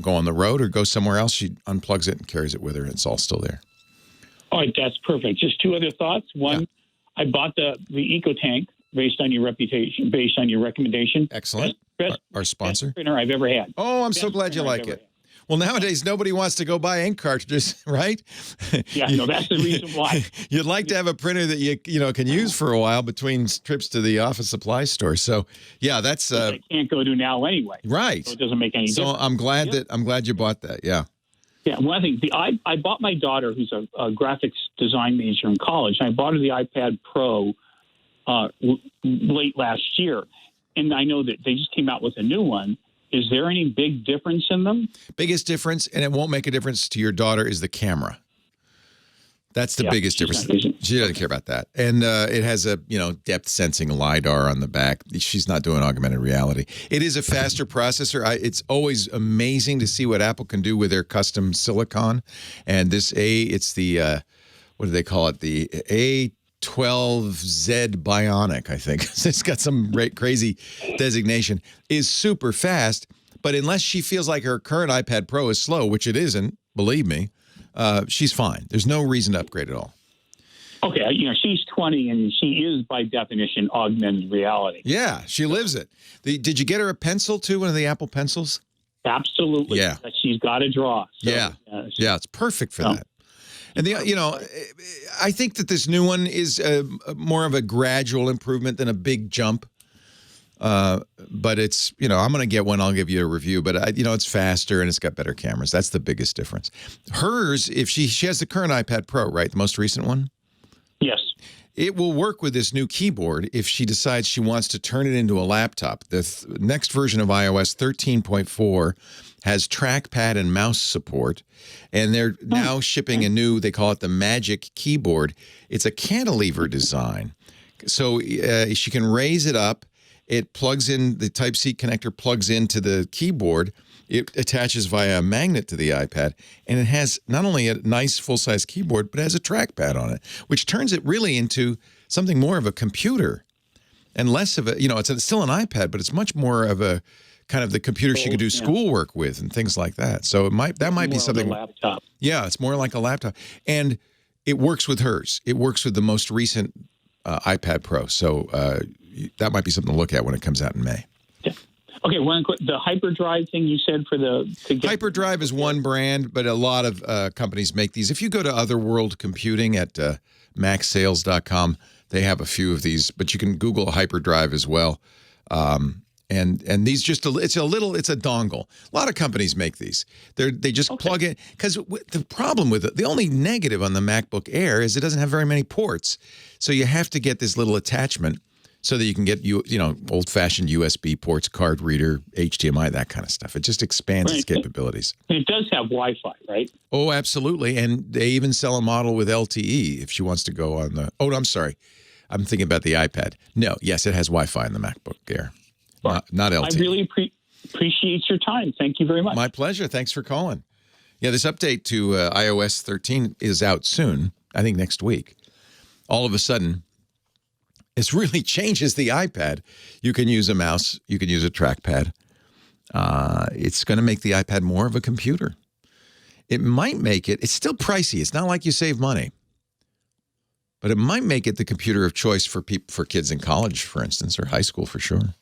go on the road or go somewhere else, she unplugs it and carries it with her, and it's all still there. All right, that's perfect. Just two other thoughts. One, I bought the EcoTank based on your reputation, based on your recommendation. Excellent. Our sponsor. Best printer I've ever had. Oh, I'm so glad you like it. Well, nowadays, nobody wants to go buy ink cartridges, right? Yeah, no, that's the reason why. You'd like to have a printer that you can use for a while between trips to the office supply store. So, yeah, that's I can't go to now anyway. Right. So it doesn't make any difference. So I'm glad you bought that. Yeah. Yeah, one thing, I bought my daughter, who's a graphics design major in college, and I bought her the iPad Pro late last year, and I know that they just came out with a new one. Is there any big difference in them? Biggest difference, and it won't make a difference to your daughter, is the camera. That's the biggest difference. She doesn't care about that. And it has a, depth sensing LiDAR on the back. She's not doing augmented reality. It is a faster processor. It's always amazing to see what Apple can do with their custom silicon. And it's the, what do they call it? The A12Z Bionic, I think. It's got some crazy designation. Is super fast, but unless she feels like her current iPad Pro is slow, which it isn't, believe me, she's fine. There's no reason to upgrade at all. Okay, she's 20 and she is by definition augmented reality. Yeah, she lives it. Did you get her a pencil too, one of the Apple pencils? Absolutely. Yeah. She's got to draw. So, yeah, it's perfect for that. And I think that this new one is more of a gradual improvement than a big jump. But it's, I'm going to get one. I'll give you a review. But it's faster and it's got better cameras. That's the biggest difference. Hers, if she has the current iPad Pro, right, the most recent one. Yes. It will work with this new keyboard if she decides she wants to turn it into a laptop. The next version of iOS 13.4 has trackpad and mouse support, and they're now shipping a new, they call it the Magic Keyboard. It's a cantilever design. So she can raise it up. It plugs in, the Type-C connector plugs into the keyboard. It attaches via a magnet to the iPad, and it has not only a nice full-size keyboard, but it has a trackpad on it, which turns it really into something more of a computer and less of a, it's still an iPad, but it's much more of a kind of the computer she could do schoolwork with and things like that. So that might be something. Like a laptop. Yeah, it's more like a laptop, and it works with hers. It works with the most recent iPad Pro. So that might be something to look at when it comes out in May. Yeah. Okay, one quick, the Hyperdrive thing you said Hyperdrive is one brand, but a lot of companies make these. If you go to Otherworld Computing at macsales.com, they have a few of these, but you can Google Hyperdrive as well. And these it's a dongle. A lot of companies make these. They just plug in, because the problem with it, the only negative on the MacBook Air is it doesn't have very many ports. So you have to get this little attachment so that you can get old-fashioned USB ports, card reader, HDMI, that kind of stuff. It just expands its capabilities. It does have Wi-Fi, right? Oh, absolutely. And they even sell a model with LTE if she wants to go on the. Oh, I'm sorry. I'm thinking about the iPad. No, yes, it has Wi-Fi in the MacBook Air. Not LTE. I really appreciate your time. Thank you very much. My pleasure. Thanks for calling. Yeah, this update to iOS 13 is out soon, I think next week. all of a sudden, it really changes the iPad. You can use a mouse. You can use a trackpad. It's going to make the iPad more of a computer. It might make it, it's still pricey. It's not like you save money. But it might make it the computer of choice for kids in college, for instance, or high school for sure.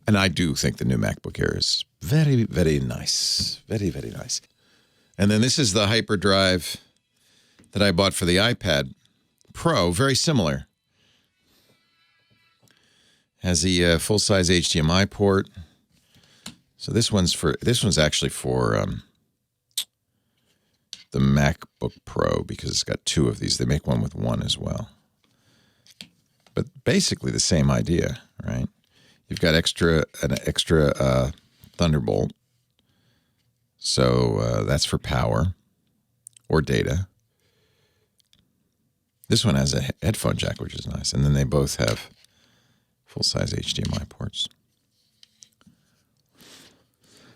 And I do think the new MacBook Air is very, very nice. Very, very nice. And then this is the hyperdrive that I bought for the iPad Pro. Very similar. Has the full-size HDMI port. So this one's actually for the MacBook Pro because it's got two of these. They make one with one as well. But basically the same idea, right? You've got an extra Thunderbolt. So that's for power or data. This one has a headphone jack, which is nice. And then they both have full-size HDMI ports.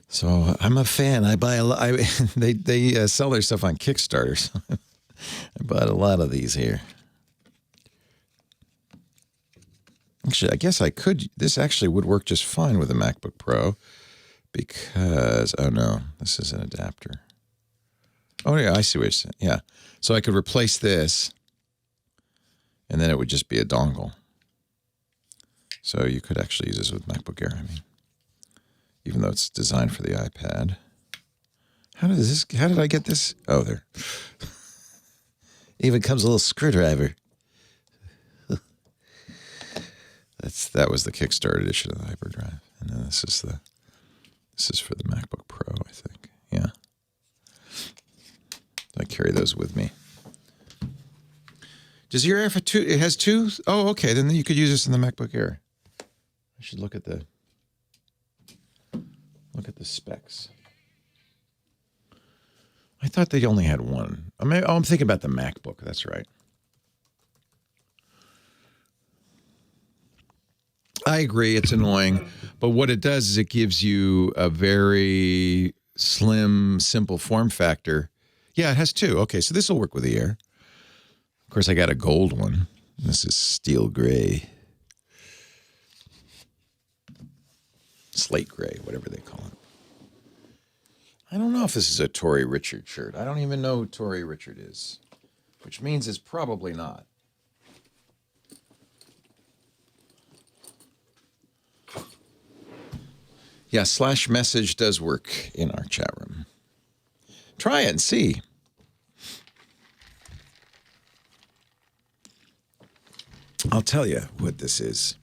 So I'm a fan. I buy a lot. They sell their stuff on Kickstarter. So I bought a lot of these here. Actually, I guess I could. This actually would work just fine with a MacBook Pro because, oh no, this is an adapter. Oh yeah, I see what you're saying. Yeah. So I could replace this and then it would just be a dongle. So you could actually use this with MacBook Air, I mean, even though it's designed for the iPad. How did I get this? Oh, there. Even comes a little screwdriver. That was the Kickstarter edition of the hyperdrive. And then this is for the MacBook Pro, I think. Yeah. I carry those with me. Does your Air have two? It has two? Oh, okay. Then you could use this in the MacBook Air. I should look at the specs. I thought they only had one. I'm thinking about the MacBook. That's right. I agree. It's annoying. But what it does is it gives you a very slim, simple form factor. Yeah, it has two. Okay, so this will work with the Air. Of course, I got a gold one. This is steel gray. Slate gray, whatever they call it. I don't know if this is a Tory Richard shirt. I don't even know who Tory Richard is, which means it's probably not. Yeah, /message does work in our chat room. Try it and see. I'll tell you what this is.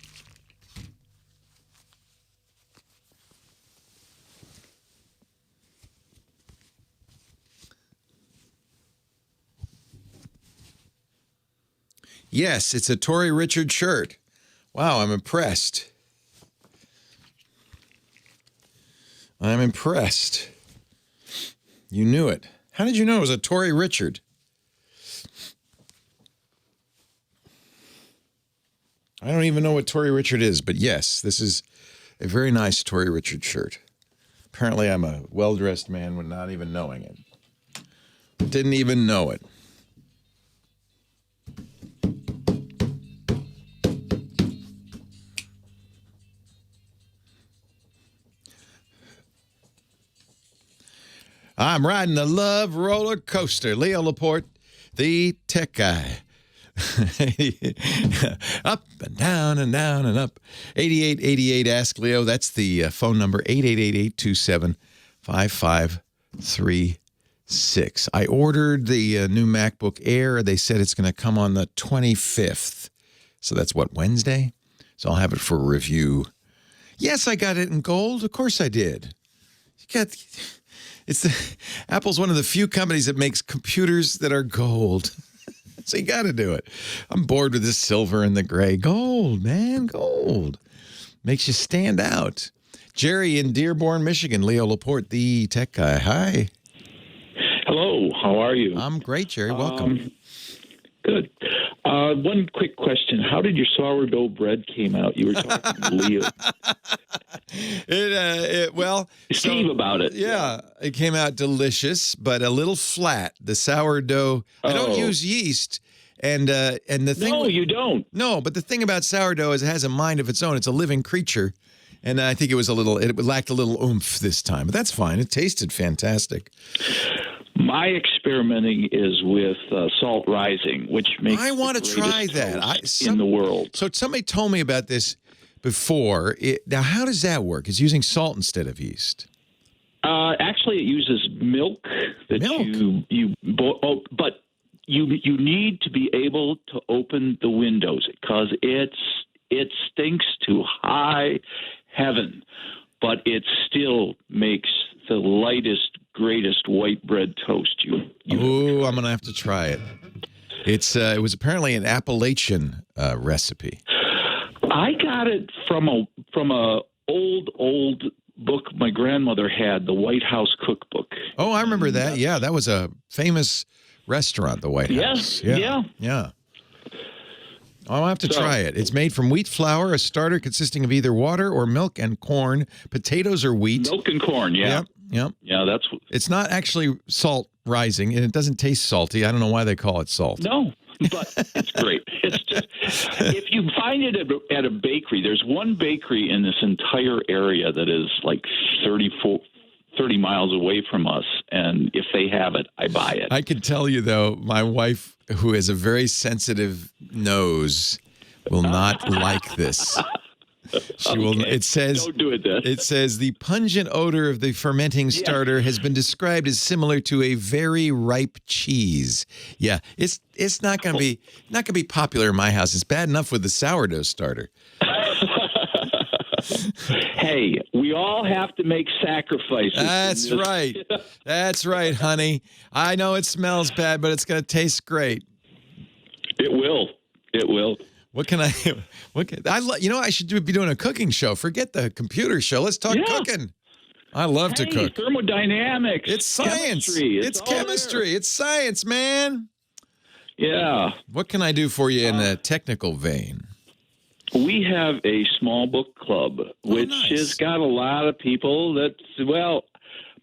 Yes, it's a Tory Richard shirt. Wow, I'm impressed. I'm impressed. You knew it. How did you know it was a Tory Richard? I don't even know what Tory Richard is, but yes, this is a very nice Tory Richard shirt. Apparently, I'm a well-dressed man with not even knowing it. Didn't even know it. I'm riding the love roller coaster. Leo Laporte, the tech guy. Up and down and down and up. 8888 Ask Leo. That's the phone number, 888-827-5536. I ordered the new MacBook Air. They said it's going to come on the 25th. So that's what, Wednesday? So I'll have it for review. Yes, I got it in gold. Of course I did. Apple's one of the few companies that makes computers that are gold. So you got to do it. I'm bored with this silver and the gray. Gold, man, gold. Makes you stand out. Jerry in Dearborn, Michigan. Leo Laporte, the tech guy. Hi. Hello. How are you? I'm great, Jerry. Welcome. Good. One quick question. How did your sourdough bread came out? You were talking to Leo. Steve about it. Yeah, it came out delicious, but a little flat. The sourdough, I don't use yeast. And the thing. No, you don't. No, but the thing about sourdough is it has a mind of its own. It's a living creature. And I think it lacked a little oomph this time. But that's fine. It tasted fantastic. My experimenting is with salt rising, which makes I want to try that in the world. So somebody told me about this before. Now, how does that work? It's using salt instead of yeast. Actually, it uses milk that but you need to be able to open the windows because it stinks to high heaven, but it still makes the lightest, greatest white bread toast you. Ooh, I'm gonna have to try it. It was apparently an Appalachian recipe. I got it from a old book my grandmother had, the White House Cookbook. Oh, I remember that. Yeah, that was a famous restaurant, the White House. Yeah. I'll have to try it. It's made from wheat flour, a starter consisting of either water or milk and corn, potatoes or wheat. Milk and corn, yeah. Yep. Yeah, It's not actually salt rising, and it doesn't taste salty. I don't know why they call it salt. No, but it's great. It's just, if you find it at a bakery, there's one bakery in this entire area that is like 30 miles away from us, and if they have it, I buy it. I can tell you, though, my wife, who has a very sensitive nose, will not like this. She will. It says. Don't do it then. It says the pungent odor of the fermenting starter has been described as similar to a very ripe cheese. Yeah, it's not going to be popular in my house. It's bad enough with the sourdough starter. Hey, we all have to make sacrifices. That's right. That's right, honey. I know it smells bad, but it's going to taste great. It will. It will. I should be doing a cooking show. Forget the computer show. Let's talk cooking. I love to cook. Thermodynamics. It's science. Chemistry. It's chemistry. There. It's science, man. Yeah. What can I do for you in a technical vein? We have a small book club, which has got a lot of people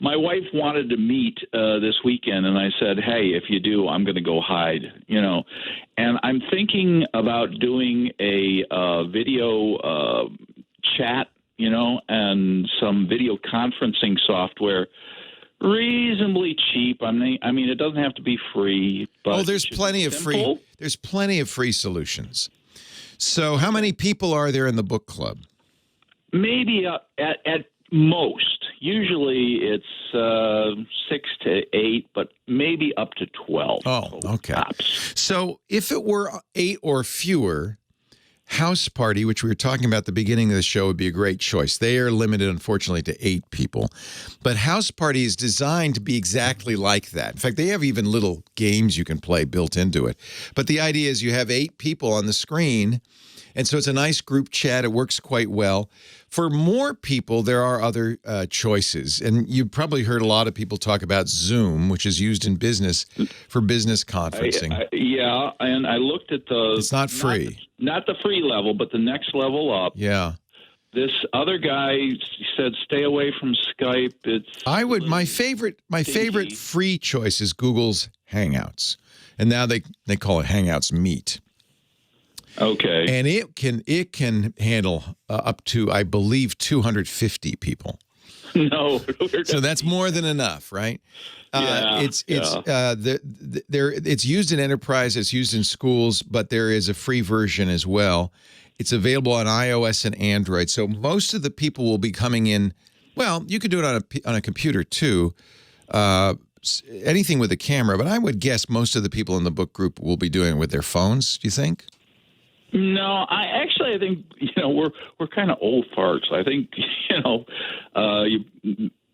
my wife wanted to meet this weekend, and I said, hey, if you do, I'm going to go hide, And I'm thinking about doing a video chat, and some video conferencing software, reasonably cheap. I mean, it doesn't have to be free. But there's plenty of free. There's plenty of free solutions. So how many people are there in the book club? Maybe at most. Usually it's 6 to 8, but maybe up to 12. Oh, okay. Tops. So if it were 8 or fewer, House Party, which we were talking about at the beginning of the show, would be a great choice. They are limited, unfortunately, to 8 people. But House Party is designed to be exactly like that. In fact, they have even little games you can play built into it. But the idea is you have 8 people on the screen, and so it's a nice group chat. It works quite well. For more people, there are other choices. And you've probably heard a lot of people talk about Zoom, which is used in business for business conferencing. Yeah, and I looked at the... It's not free. Not the free level, but the next level up. Yeah. This other guy said, stay away from Skype. My favorite free choice is Google's Hangouts. And now they call it Hangouts Meet. Okay. And it can handle up to, I believe, 250 people. No. So that's more than enough, right? It's used in enterprise, it's used in schools, but there is a free version as well. It's available on iOS and Android. So most of the people will be coming in. Well, you could do it on a computer too. Anything with a camera, but I would guess most of the people in the book group will be doing it with their phones. Do you think? No, I think we're kind of old farts. I think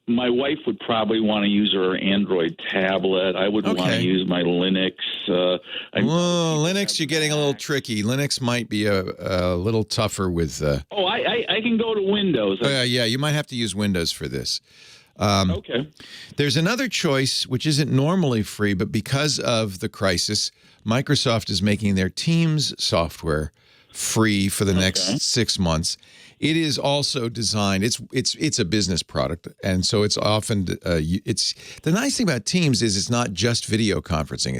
my wife would probably want to use her Android tablet. I would want to use my Linux. Linux, you're getting a little tricky. Linux might be a little tougher with. I can go to Windows. Yeah, you might have to use Windows for this. Okay. There's another choice which isn't normally free, but because of the crisis, Microsoft is making their Teams software free for the next 6 months. It is also designed. It's a business product, and so it's often the nice thing about Teams is it's not just video conferencing.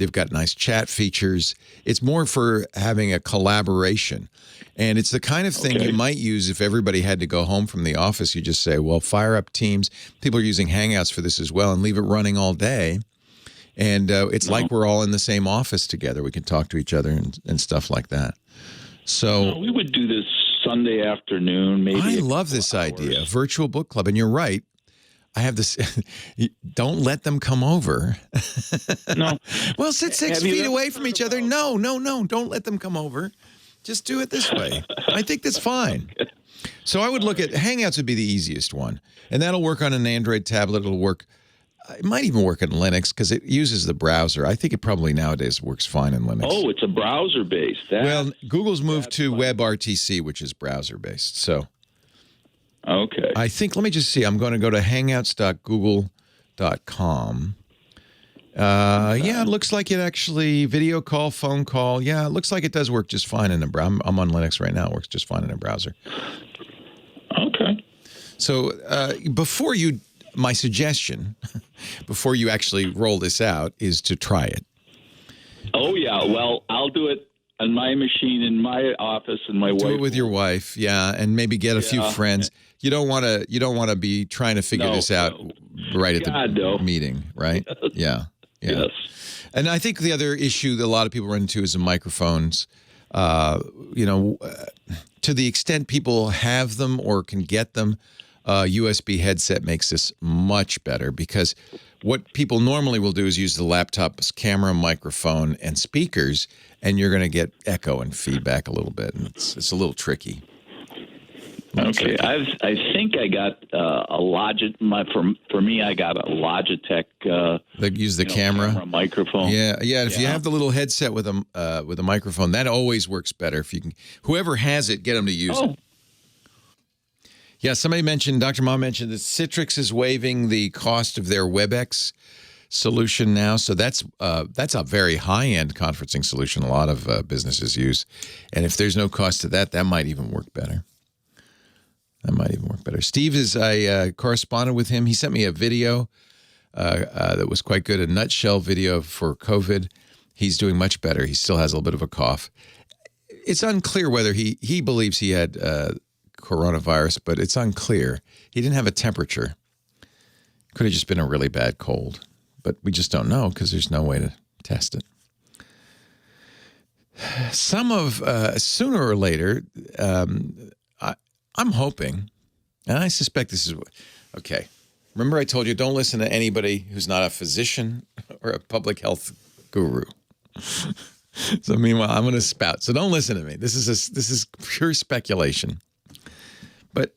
They've got nice chat features. It's more for having a collaboration. And it's the kind of thing you might use if everybody had to go home from the office. You just say, well, fire up Teams. People are using Hangouts for this as well, and leave it running all day. And it's like we're all in the same office together. We can talk to each other and stuff like that. So we would do this Sunday afternoon, maybe. I love this idea, virtual book club. And you're right. I have this. Don't let them come over. No. Well, sit 6 feet away from each other. No. Don't let them come over. Just do it this way. I think that's fine. Okay. So I would look at Hangouts would be the easiest one. And that'll work on an Android tablet. It'll work. It might even work on Linux because it uses the browser. I think it probably nowadays works fine in Linux. Oh, it's a browser-based. Well, Google's moved to WebRTC, which is browser-based. So. Okay. I think, let me just see. I'm going to go to hangouts.google.com. Yeah, it looks like it actually, video call, phone call. Yeah, it looks like it does work just fine in a browser. I'm on Linux right now. It works just fine in a browser. Okay. So my suggestion, before you actually roll this out, is to try it. Oh, yeah. Well, I'll do it on my machine in my office, and my wife. Do it with your wife, yeah, and maybe get a few friends. You don't want to be trying to figure this out right at the meeting, right? Yeah. Yes. And I think the other issue that a lot of people run into is the microphones. To the extent people have them or can get them, USB headset makes this much better, because what people normally will do is use the laptop's camera, microphone, and speakers, and you're going to get echo and feedback a little bit, and it's a little tricky. Okay, I think I got a Logitech. For me, I got a Logitech. They use the camera microphone. Yeah. If you have the little headset with a microphone, that always works better. If you can, whoever has it, get them to use it. Yeah, somebody mentioned, Dr. Ma mentioned that Citrix is waiving the cost of their WebEx solution now. So that's a very high-end conferencing solution a lot of businesses use. And if there's no cost to that, that might even work better. Steve I corresponded with him. He sent me a video that was quite good, a nutshell video for COVID. He's doing much better. He still has a little bit of a cough. It's unclear whether he believes he had coronavirus, but it's unclear. He didn't have a temperature. Could have just been a really bad cold, but we just don't know because there's no way to test it. Sooner or later, I'm hoping, and I suspect this is okay. Remember I told you don't listen to anybody who's not a physician or a public health guru. So meanwhile, I'm going to spout. So don't listen to me. This is pure speculation. But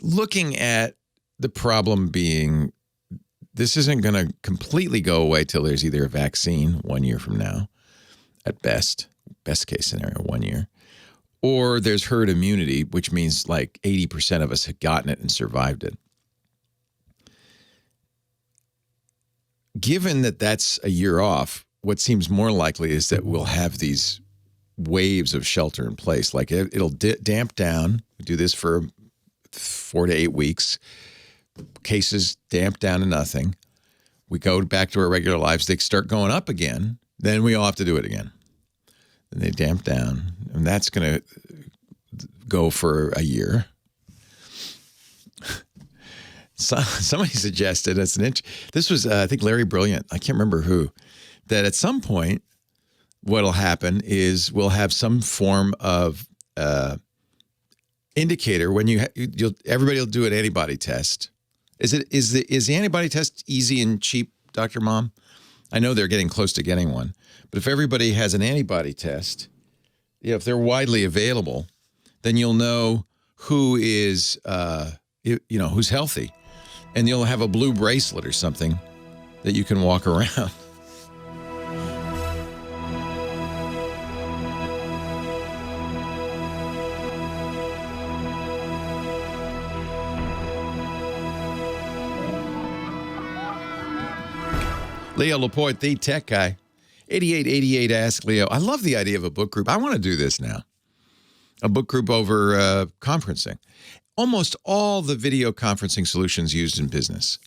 looking at the problem being, this isn't going to completely go away till there's either a vaccine 1 year from now, at best case scenario, 1 year, or there's herd immunity, which means like 80% of us have gotten it and survived it. Given that that's a year off, what seems more likely is that we'll have these waves of shelter in place. Like it'll damp down. We do this for 4 to 8 weeks. Cases damp down to nothing. We go back to our regular lives. They start going up again. Then we all have to do it again. And they damp down. And that's going to go for a year. Somebody suggested, this was, I think, Larry Brilliant. I can't remember who. That at some point, what'll happen is we'll have some form of indicator when everybody will do an antibody test. Is the antibody test easy and cheap, Dr. Mom? I know they're getting close to getting one, but if everybody has an antibody test, if they're widely available, then you'll know who is who's healthy, and you'll have a blue bracelet or something that you can walk around. Leo Laporte, the tech guy. 8888 Ask Leo. I love the idea of a book group. I want to do this now. A book group over conferencing. Almost all the video conferencing solutions used in business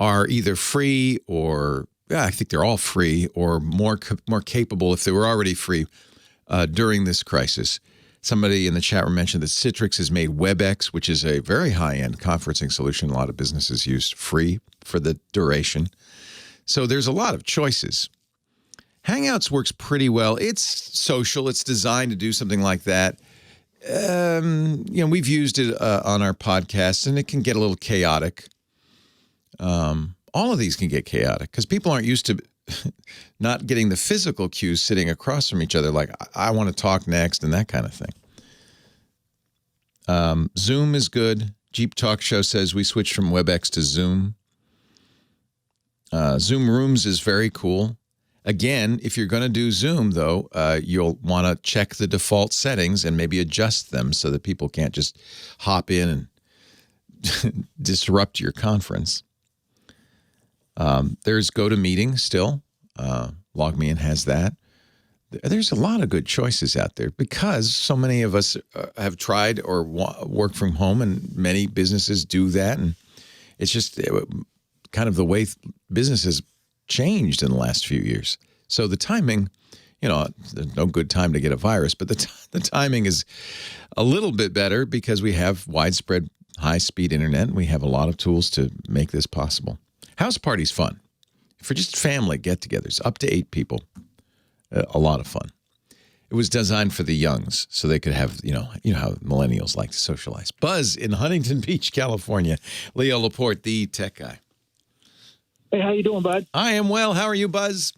are either free or I think they're all free or more capable if they were already free during this crisis. Somebody in the chat room mentioned that Citrix has made WebEx, which is a very high-end conferencing solution a lot of businesses use, free for the duration. So there's a lot of choices. Hangouts works pretty well. It's social. It's designed to do something like that. We've used it on our podcast, and it can get a little chaotic. All of these can get chaotic because people aren't used to not getting the physical cues sitting across from each other, like I want to talk next and that kind of thing. Zoom is good. Jeep Talk Show says we switched from WebEx to Zoom. Zoom Rooms is very cool. Again, if you're going to do Zoom, though, you'll want to check the default settings and maybe adjust them so that people can't just hop in and disrupt your conference. There's GoToMeeting still. LogMeIn has that. There's a lot of good choices out there because so many of us have tried or work from home, and many businesses do that. And it's just kind of the way business has changed in the last few years. So the timing, there's no good time to get a virus, but the timing is a little bit better because we have widespread high-speed internet, and we have a lot of tools to make this possible. House party's fun. For just family get-togethers, up to 8 people, a lot of fun. It was designed for the youngs, so they could have, you know how millennials like to socialize. Buzz in Huntington Beach, California. Leo Laporte, the tech guy. Hey, how you doing, bud? I am well. How are you, Buzz?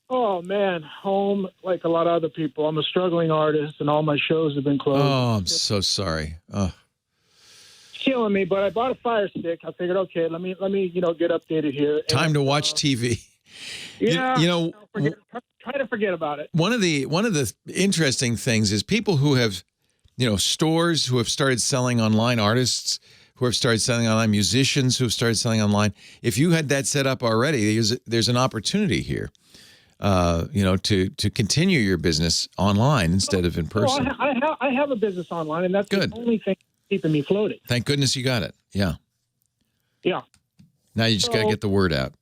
Oh, man, home like a lot of other people. I'm a struggling artist, and all my shows have been closed. Oh, I'm so sorry. Oh. It's killing me, but I bought a Fire Stick. I figured, okay, let me get updated here. Time to watch TV. Yeah, try to forget about it. One of the interesting things is people who have, stores who have started selling online, artists who have started selling online, musicians who have started selling online. If you had that set up already, there's an opportunity here, to continue your business online instead of in person. Well, I have a business online, and that's good. The only thing keeping me floating. Thank goodness you got it. Yeah. Yeah. Now you just got to get the word out.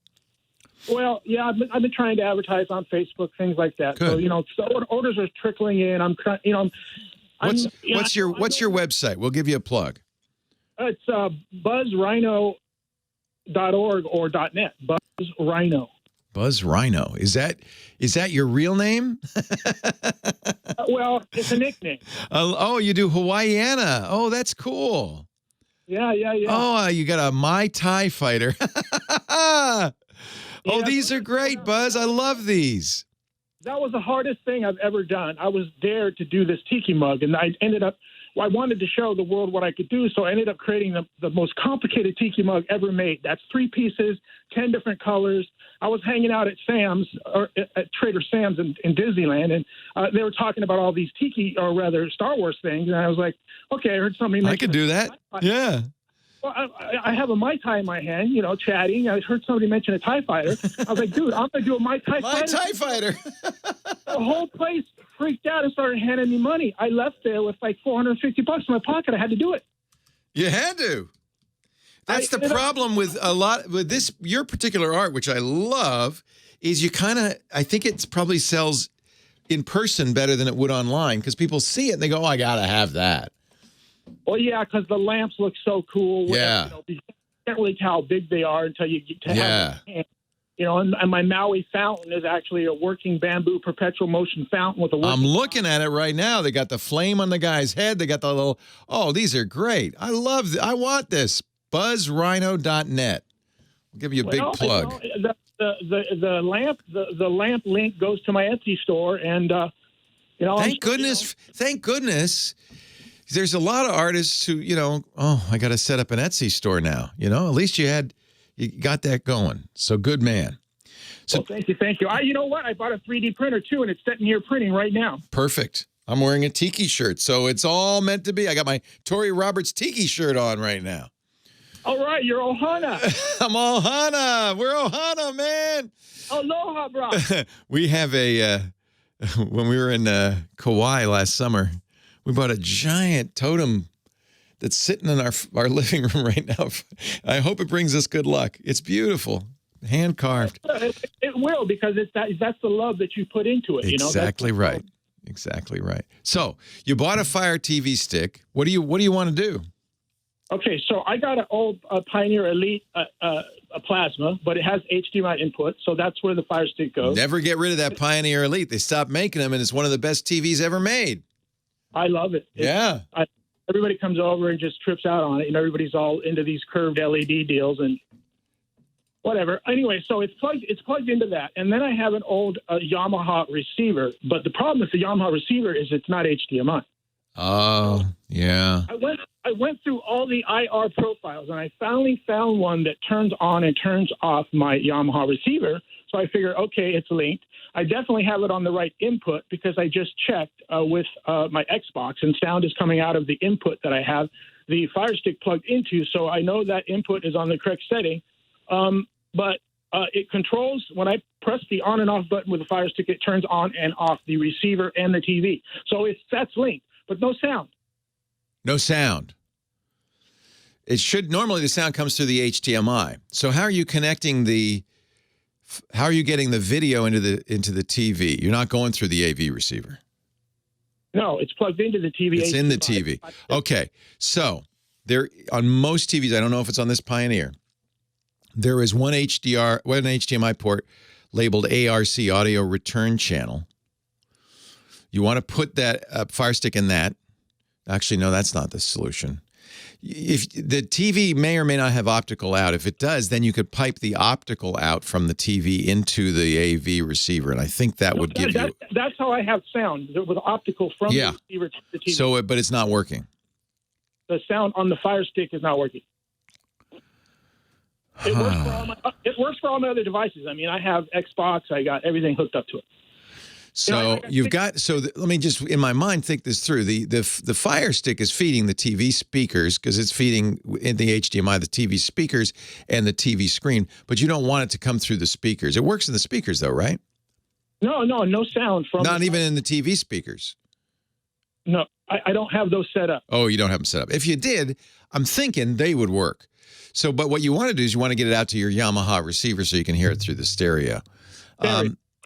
Well, yeah, I've been trying to advertise on Facebook, things like that. Good. So, orders are trickling in. What's your website? We'll give you a plug. It's buzzrhino.org or .net. Buzzrhino. Buzzrhino. Is that your real name? Well, it's a nickname. You do Hawaiiana. Oh, that's cool. Yeah. Oh, you got a Mai Tai fighter. These are great, Buzz. I love these. That was the hardest thing I've ever done. I was dared to do this tiki mug, and I wanted to show the world what I could do, so I ended up creating the most complicated tiki mug ever made. That's 3 pieces, 10 different colors. I was hanging out at Sam's, or at Trader Sam's in Disneyland, and they were talking about all these tiki, or rather Star Wars things, and I was like, okay, I heard somebody mention I could do that. Yeah. Well, I have a Mai Tai in my hand, chatting. I heard somebody mention a TIE fighter. I was like, dude, I'm going to do a Mai Tai fighter. Mai Tai fighter. The whole place freaked out and started handing me money. I left there with like $450 in my pocket. I had to do it. You had to. That's the problem with this, your particular art, which I love, is I think it probably sells in person better than it would online because people see it and they go, oh, I got to have that. Well, yeah, because the lamps look so cool. Yeah. You can't really tell how big they are until you get to have them. And my Maui fountain is actually a working bamboo perpetual motion fountain with a working... I'm looking at it right now. They got the flame on the guy's head. They got the little... Oh, these are great. I want this. Buzzrhino.net. I'll give you a big plug. The lamp link goes to my Etsy store, and Thank goodness. There's a lot of artists who, I got to set up an Etsy store now. At least you got that going. So good, man. So thank you. You know what? I bought a 3D printer too, and it's sitting here printing right now. Perfect. I'm wearing a tiki shirt, so it's all meant to be. I got my Tori Roberts tiki shirt on right now. All right, you're Ohana. I'm Ohana. We're Ohana, man. Aloha, bro. We have when we were in Kauai last summer, we bought a giant totem that's sitting in our living room right now. I hope it brings us good luck. It's beautiful. Hand carved. It will, because that's the love that you put into it. Exactly right. Exactly right. So you bought a Fire TV stick. What do you want to do? Okay, so I got an old Pioneer Elite a plasma, but it has HDMI input, so that's where the Fire Stick goes. Never get rid of that Pioneer Elite. They stopped making them, and it's one of the best TVs ever made. I love it. Yeah. Everybody comes over and just trips out on it, and everybody's all into these curved LED deals and whatever. Anyway, so it's plugged into that, and then I have an old Yamaha receiver, but the problem with the Yamaha receiver is it's not HDMI. Oh, yeah. I went through all the IR profiles, and I finally found one that turns on and turns off my Yamaha receiver. So I figured, okay, it's linked. I definitely have it on the right input because I just checked with my Xbox, and sound is coming out of the input that I have the Fire Stick plugged into. So I know that input is on the correct setting. But it controls, when I press the on and off button with the Fire Stick, it turns on and off the receiver and the TV. So that's linked, but no sound. No sound. It should normally the sound comes through the HDMI. So how are you connecting how are you getting the video into the TV? You're not going through the AV receiver. No, it's plugged into the TV. It's in the TV. Okay. So there on most TVs, I don't know if it's on this Pioneer, there is one HDMI port labeled ARC, audio return channel. You want to put that Fire Stick in that. Actually, no, that's not the solution. If the TV may or may not have optical out, if it does, then you could pipe the optical out from the TV into the AV receiver, and I think that would give you. That's how I have sound with optical from the receiver to the TV. So, but it's not working. The sound on the Fire Stick is not working. It works for all my other devices. I mean, I have Xbox. I got everything hooked up to it. So let me just, in my mind, think this through. The Fire Stick is feeding the TV speakers because it's feeding in the HDMI, the TV speakers and the TV screen, but you don't want it to come through the speakers. It works in the speakers though, right? No sound from. Not even in the TV speakers. No, I don't have those set up. Oh, you don't have them set up. If you did, I'm thinking they would work. So, but what you want to do is you want to get it out to your Yamaha receiver so you can hear it through the stereo.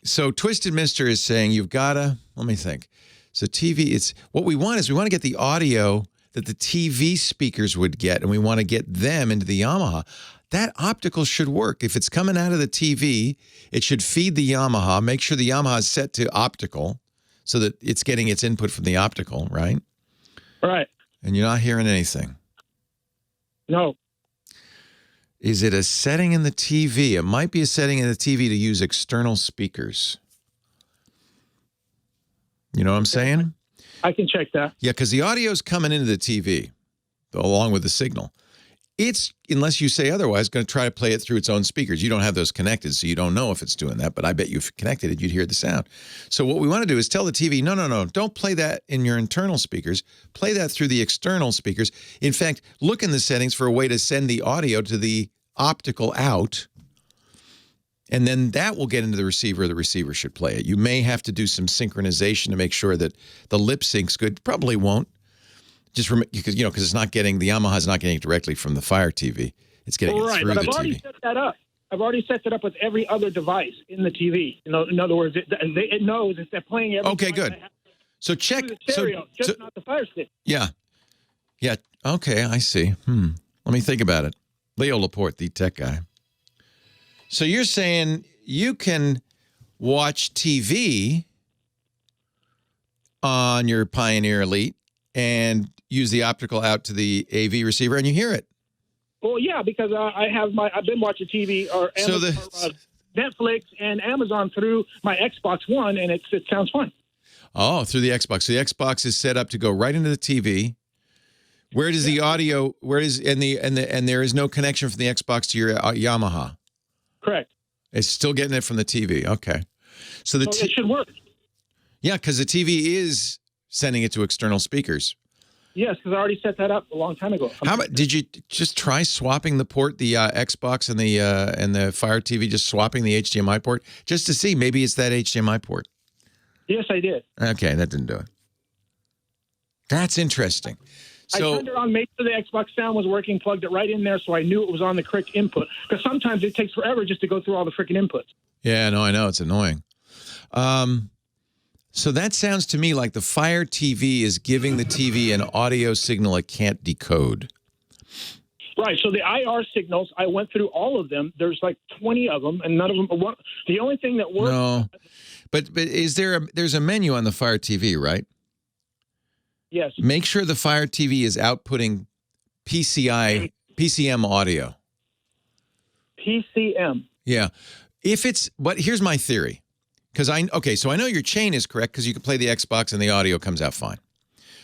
So Twisted Mister is saying you've got to, let me think. So TV, what we want to get the audio that the TV speakers would get, and we want to get them into the Yamaha. That optical should work. If it's coming out of the TV, it should feed the Yamaha. Make sure the Yamaha is set to optical so that it's getting its input from the optical, right? Right. And you're not hearing anything. No. Is it a setting in the TV? It might be a setting in the TV to use external speakers. You know what I'm saying? I can check that. Yeah, because the audio is coming into the TV along with the signal. It's, unless you say otherwise, going to try to play it through its own speakers. You don't have those connected, so you don't know if it's doing that, but I bet you if you connected it, you'd hear the sound. So what we want to do is tell the TV, no, don't play that in your internal speakers. Play that through the external speakers. In fact, look in the settings for a way to send the audio to the optical out, and then that will get into the receiver. The receiver should play it. You may have to do some synchronization to make sure that the lip sync's good. Probably won't. Just because it's not getting, the Yamaha's not getting it directly from the Fire TV. It's getting it through the TV. I've already set that up. I've already set it up with every other device in the TV. In other words, it knows if they're playing every. Okay, good. So check the stereo, not the Fire Stick. Yeah. Okay, I see. Let me think about it. Leo Laporte, the tech guy. So you're saying you can watch TV on your Pioneer Elite and use the optical out to the AV receiver, and you hear it. Well, yeah, because I've been watching TV or Netflix and Amazon through my Xbox One, and it sounds fine. Oh, through the Xbox. So the Xbox is set up to go right into the TV. Where does the audio? And there is no connection from the Xbox to your Yamaha. Correct. It's still getting it from the TV. Okay, so it should work. Yeah, because the TV is sending it to external speakers. Yes, because I already set that up a long time ago. How about? Did you just try swapping the port, the Xbox and the Fire TV, just swapping the HDMI port, just to see maybe it's that HDMI port? Yes, I did. Okay, that didn't do it. That's interesting. I turned it on, made sure the Xbox sound was working, plugged it right in there so I knew it was on the correct input. Because sometimes it takes forever just to go through all the freaking inputs. Yeah, no, I know. It's annoying. So that sounds to me like the Fire TV is giving the TV an audio signal it can't decode. Right. So the IR signals, I went through all of them. There's like 20 of them, and none of them are one. The only thing that works. No, but is there's a menu on the Fire TV, right? Yes. Make sure the Fire TV is outputting PCM audio. PCM. Yeah. But here's my theory. So I know your chain is correct because you can play the Xbox and the audio comes out fine.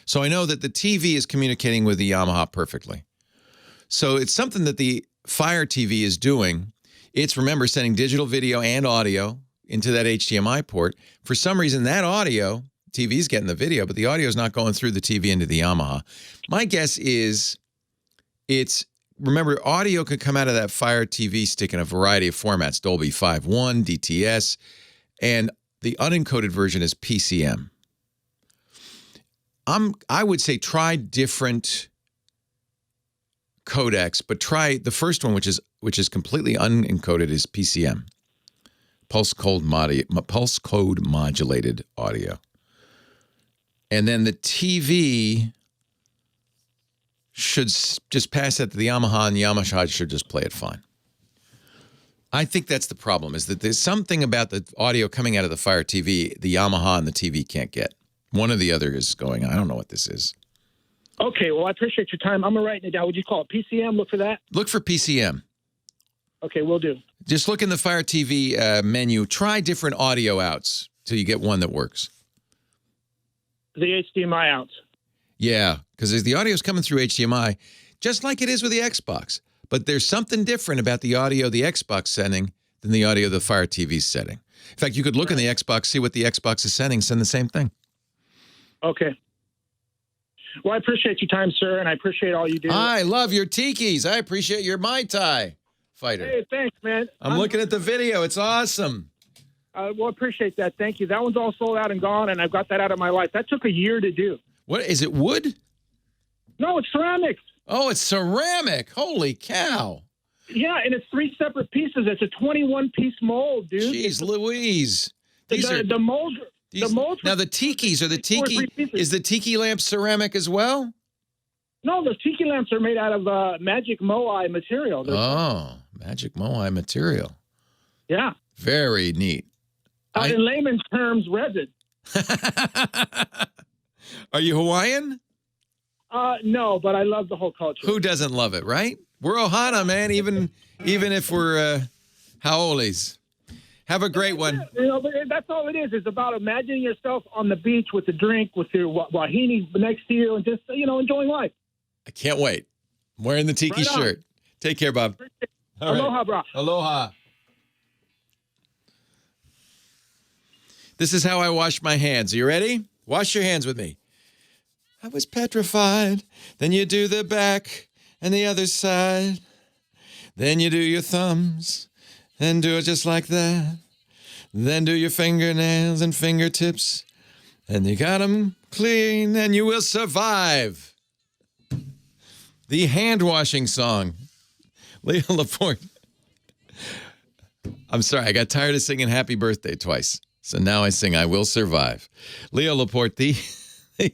So I know that the TV is communicating with the Yamaha perfectly. So it's something that the Fire TV is doing. It's, remember, sending digital video and audio into that HDMI port. For some reason, that audio, TV's getting the video, but the audio is not going through the TV into the Yamaha. My guess is remember, audio could come out of that Fire TV stick in a variety of formats, Dolby 5.1, DTS, and the unencoded version is PCM. I would say try different codecs, but try the first one, which is completely unencoded, is PCM, pulse code modulated audio. And then the TV should just pass that to the Yamaha, and the Yamaha should just play it fine. I think that's the problem, is that there's something about the audio coming out of the Fire TV the Yamaha and the TV can't get. One or the other is going on. I don't know what this is. Okay, well, I appreciate your time. I'm going to write it down. Would you call it PCM? Look for that? Look for PCM. Okay, will do. Just look in the Fire TV menu. Try different audio outs till you get one that works. The HDMI outs. Yeah, because the audio is coming through HDMI, just like it is with the Xbox. But there's something different about the audio the Xbox setting than the audio the Fire TV's setting. In fact, you could look in the Xbox, see what the Xbox is setting, send the same thing. Okay. Well, I appreciate your time, sir, and I appreciate all you do. I love your tikis. I appreciate your Mai Tai fighter. Hey, thanks, man. I'm looking at the video. It's awesome. Well, I appreciate that. Thank you. That one's all sold out and gone, and I've got that out of my life. That took a year to do. What, is it wood? No, it's ceramics. Oh, it's ceramic. Holy cow. Yeah, and it's 3 separate pieces. It's a 21-piece mold, dude. Jeez Louise. The mold. Now the tikis is the tiki lamp ceramic as well? No, the tiki lamps are made out of magic moai material. Magic moai material. Yeah. Very neat. In layman's terms, resin. Are you Hawaiian? No, but I love the whole culture. Who doesn't love it, right? We're Ohana, man, even if we're Haoles. Have a great one. But that's all it is. It's about imagining yourself on the beach with a drink, with your wahine next to you, and just, enjoying life. I can't wait. I'm wearing the tiki shirt. Take care, Bob. Aloha, bro. Aloha. This is how I wash my hands. Are you ready? Wash your hands with me. I was petrified. Then you do the back and the other side. Then you do your thumbs and do it just like that. Then do your fingernails and fingertips. And you got them clean and you will survive. The hand washing song. Leo Laporte. I'm sorry, I got tired of singing Happy Birthday twice. So now I sing I Will Survive. Leo Laporte, the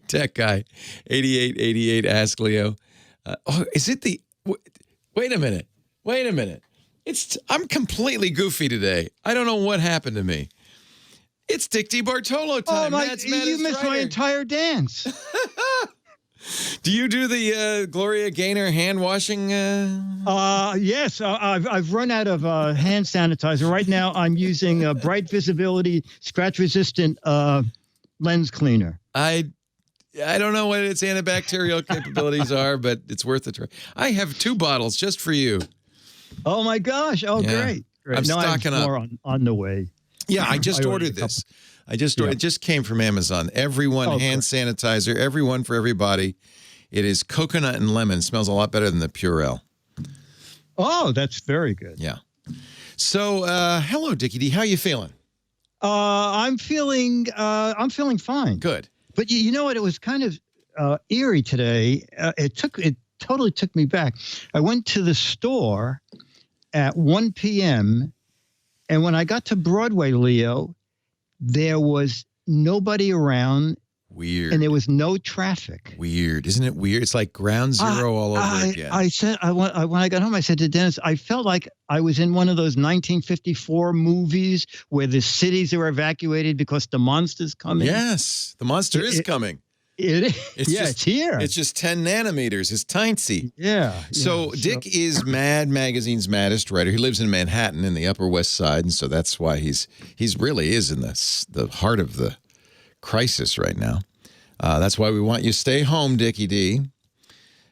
tech guy, 8888 Ask Leo. Is it the... Wait a minute. I'm completely goofy today. I don't know what happened to me. It's Dick DeBartolo time. You missed my entire dance. Do you do the Gloria Gaynor hand washing? Yes, I've run out of hand sanitizer. Right now, I'm using a bright visibility, scratch-resistant lens cleaner. I don't know what its antibacterial capabilities are, but it's worth a try. I have 2 bottles just for you. Oh my gosh! Oh, yeah. Great. I'm stocking up. More on the way. Yeah, I just ordered this. It just came from Amazon. Everyone hand sanitizer, everyone for everybody. It is coconut and lemon. It smells a lot better than the Purell. Oh, that's very good. Yeah. So, hello, Dickie D. How you feeling? I'm feeling fine. Good. But you know what? It was kind of eerie today. It totally took me back. I went to the store at 1 p.m. and when I got to Broadway, Leo, there was nobody around. Weird. And there was no traffic. Weird. Isn't it weird? It's like ground zero all over again. I said, when I got home, I said to Dennis, I felt like I was in one of those 1954 movies where the cities are evacuated because the monster's coming. Yes, the monster is coming. It's here. It's just 10 nanometers. It's tiny. Yeah. So Dick is Mad Magazine's maddest writer. He lives in Manhattan in the Upper West Side, and so that's why he's really is in the heart of the crisis right now. That's why we want you to stay home, Dickie D.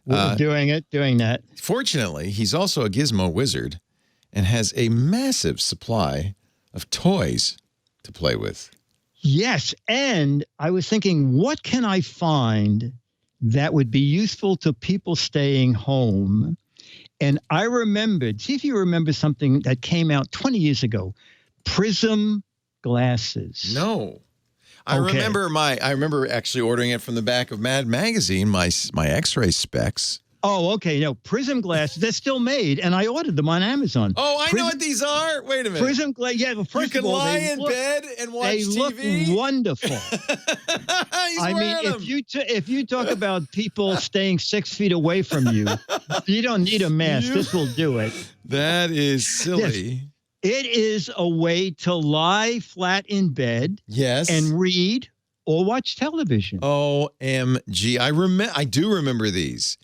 We're doing that. Fortunately, he's also a gizmo wizard and has a massive supply of toys to play with. Yes, and I was thinking, what can I find that would be useful to people staying home? And I remembered, see if you remember something that came out 20 years ago, prism glasses. No. I remember actually ordering it from the back of Mad Magazine, my X-ray specs. Oh, okay. No, prism glasses, they're still made, and I ordered them on Amazon. Oh, I know what these are. Wait a minute. Prism glass. Yeah, well, first of all, you can lie in bed and watch TV. They look wonderful. I mean, if you talk about people staying 6 feet away from you, you don't need a mask. This will do it. That is silly. Yes. It is a way to lie flat in bed, and read or watch television. OMG. I do remember these.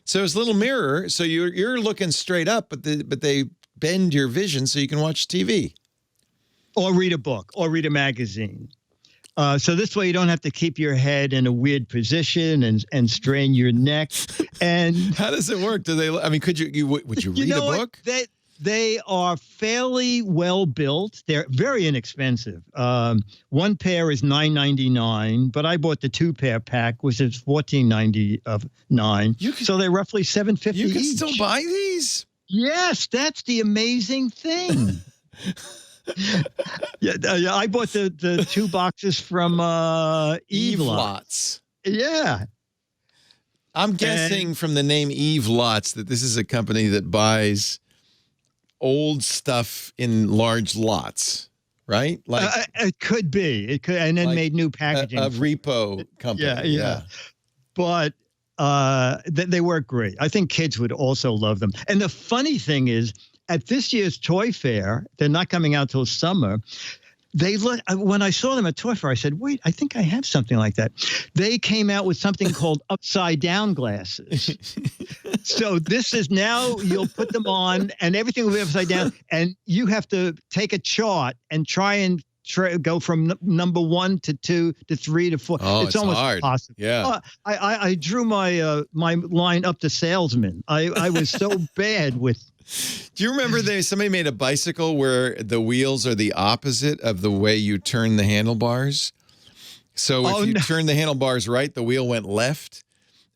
So it's a little mirror, so you're looking straight up, but they bend your vision so you can watch TV. Or read a book, or read a magazine. So this way you don't have to keep your head in a weird position and strain your neck. And how does it work? Do they? I mean, would you read a book? They are fairly well built. They're very inexpensive. One pair is $9.99, but I bought the 2-pair pack, which is $14.99. So they're roughly $7.50 You can each. still buy these? Yes, that's the amazing thing. I bought the 2 boxes from Eve Lots. Yeah. I'm guessing from the name Eve Lots that this is a company that buys old stuff in large lots, right? Like it could be. It could, and then like made new packaging. A repo company. Yeah. But they work great. I think kids would also love them. And the funny thing is, at this year's Toy Fair, they're not coming out till summer. When I saw them at Toy Fair, I said, wait, I think I have something like that. They came out with something called upside down glasses. So this is now you'll put them on and everything will be upside down. And you have to take a chart and try and go from number 1 to 2 to 3 to 4. Oh, it's almost hard. Impossible. Yeah. I drew my line up to salesman. I was so bad with. Do you remember somebody made a bicycle where the wheels are the opposite of the way you turn the handlebars? So if you turn the handlebars right, the wheel went left.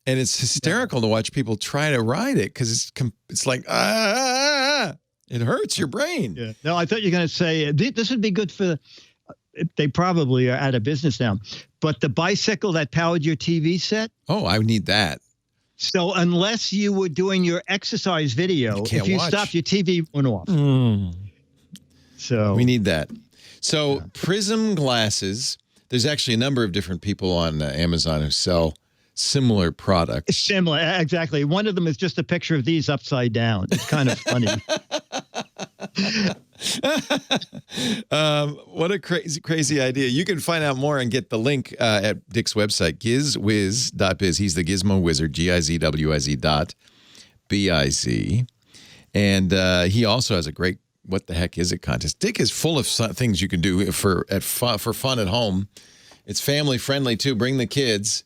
And it's hysterical to watch people try to ride it because it's like, it hurts your brain. Yeah. No, I thought you were going to say this would be good for, they probably are out of business now, but the bicycle that powered your TV set. Oh, I would need that. So unless you were doing your exercise video, if you stopped, your TV went off. So we need that. So prism glasses, there's actually a number of different people on Amazon who sell similar products. Similar, exactly. One of them is just a picture of these upside down. It's kind of funny. What a crazy idea. You can find out more and get the link at Dick's website, gizwiz.biz. He's the Gizmo Wizard, GIZWIZ.biz. And he also has a great What the Heck Is It contest. Dick is full of things you can do for fun at home. It's family friendly too. Bring the kids.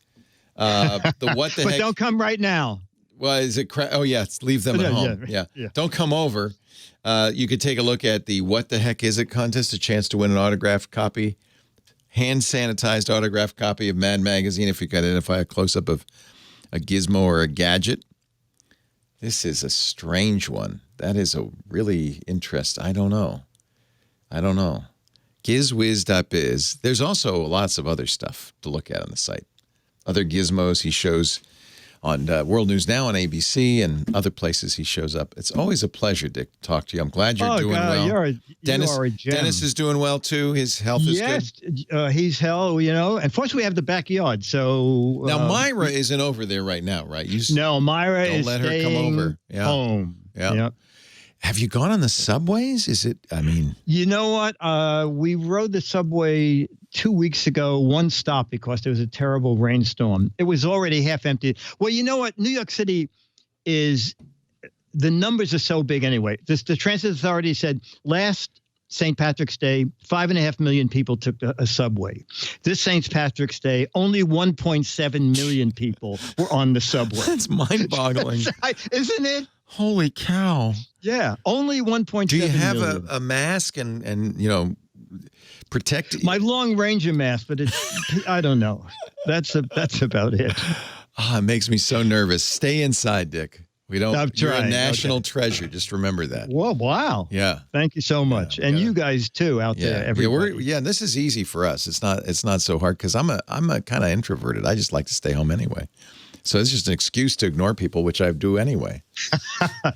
The What the Heck. But don't come right now. Well, is it? Oh, yeah. Leave them at home. Yeah. Don't come over. You could take a look at the What the Heck Is It contest, a chance to win an autographed copy, hand-sanitized autographed copy of Mad Magazine if you can identify a close-up of a gizmo or a gadget. This is a strange one. That is a really I don't know. Gizwiz.biz. There's also lots of other stuff to look at on the site. other gizmos he shows on World News Now on ABC and other places he shows up. It's always a pleasure, Dick, to talk to you. I'm glad you're doing well. You are a gem. Dennis is doing well, too. His health is good. Yes, he's hell, And fortunately, we have the backyard. So now, Myra isn't over there right now, right? No, Myra is let her come over. Yeah. Home. Yeah. Yep. Have you gone on the subways? Is it, You know what? We rode the subway 2 weeks ago, one stop because there was a terrible rainstorm. It was already half empty. Well, you know what? New York City the numbers are so big anyway. The Transit Authority said last St. Patrick's Day, 5.5 million people took a subway. This St. Patrick's Day, only 1.7 million people were on the subway. That's mind-boggling. Isn't it? Holy cow. Yeah, only 1.7 million. Do you have a mask and protect? My Long Ranger mask, but I don't know. That's about it. It makes me so nervous. Stay inside, Dick. You're a national treasure. Just remember that. Whoa, wow. Yeah. Thank you so much. And you guys too out there. Everybody. This is easy for us. It's not so hard because I'm a kind of introverted. I just like to stay home anyway. So it's just an excuse to ignore people, which I do anyway.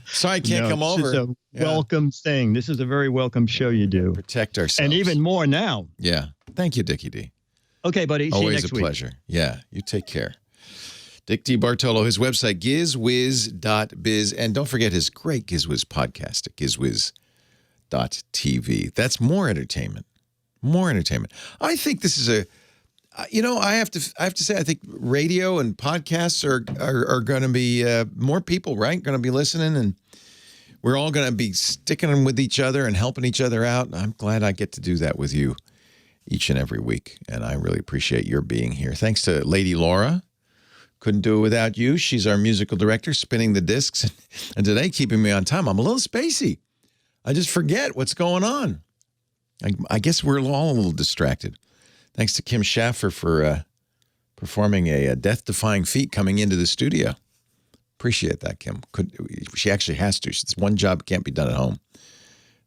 So I can't come over. This is a welcome thing. This is a very welcome show you do. Protect ourselves. And even more now. Yeah. Thank you, Dickie D. Okay, buddy. See you next week. Always a pleasure. Yeah. You take care. Dick DeBartolo, his website, gizwiz.biz. And don't forget his great GizWiz podcast at gizwiz.tv. That's more entertainment. More entertainment. I think this is I have to say, I think radio and podcasts are going to be more people, right? Going to be listening, and we're all going to be sticking with each other and helping each other out. I'm glad I get to do that with you each and every week, and I really appreciate your being here. Thanks to Lady Laura. Couldn't do it without you. She's our musical director, spinning the discs, and today keeping me on time. I'm a little spacey. I just forget what's going on. I guess we're all a little distracted. Thanks to Kim Schaffer for performing a death-defying feat coming into the studio. Appreciate that, Kim. She actually has to. It's one job can't be done at home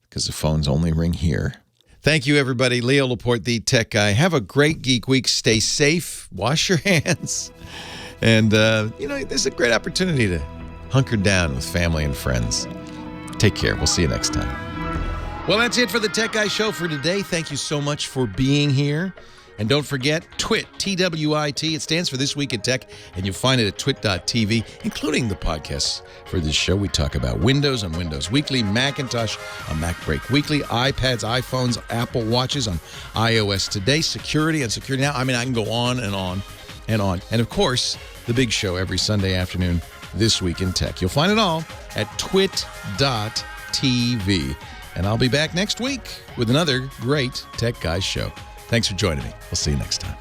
because the phones only ring here. Thank you, everybody. Leo Laporte, the tech guy. Have a great Geek Week. Stay safe. Wash your hands. And, there's a great opportunity to hunker down with family and friends. Take care. We'll see you next time. Well, that's it for the Tech Guy Show for today. Thank you so much for being here. And don't forget, TWIT, T-W-I-T. It stands for This Week in Tech, and you'll find it at twit.tv, including the podcasts for this show. We talk about Windows on Windows Weekly, Macintosh on MacBreak Weekly, iPads, iPhones, Apple Watches on iOS Today, security on Security Now. I can go on and on and on. And, of course, the big show every Sunday afternoon, This Week in Tech. You'll find it all at twit.tv. And I'll be back next week with another great Tech Guys show. Thanks for joining me. We'll see you next time.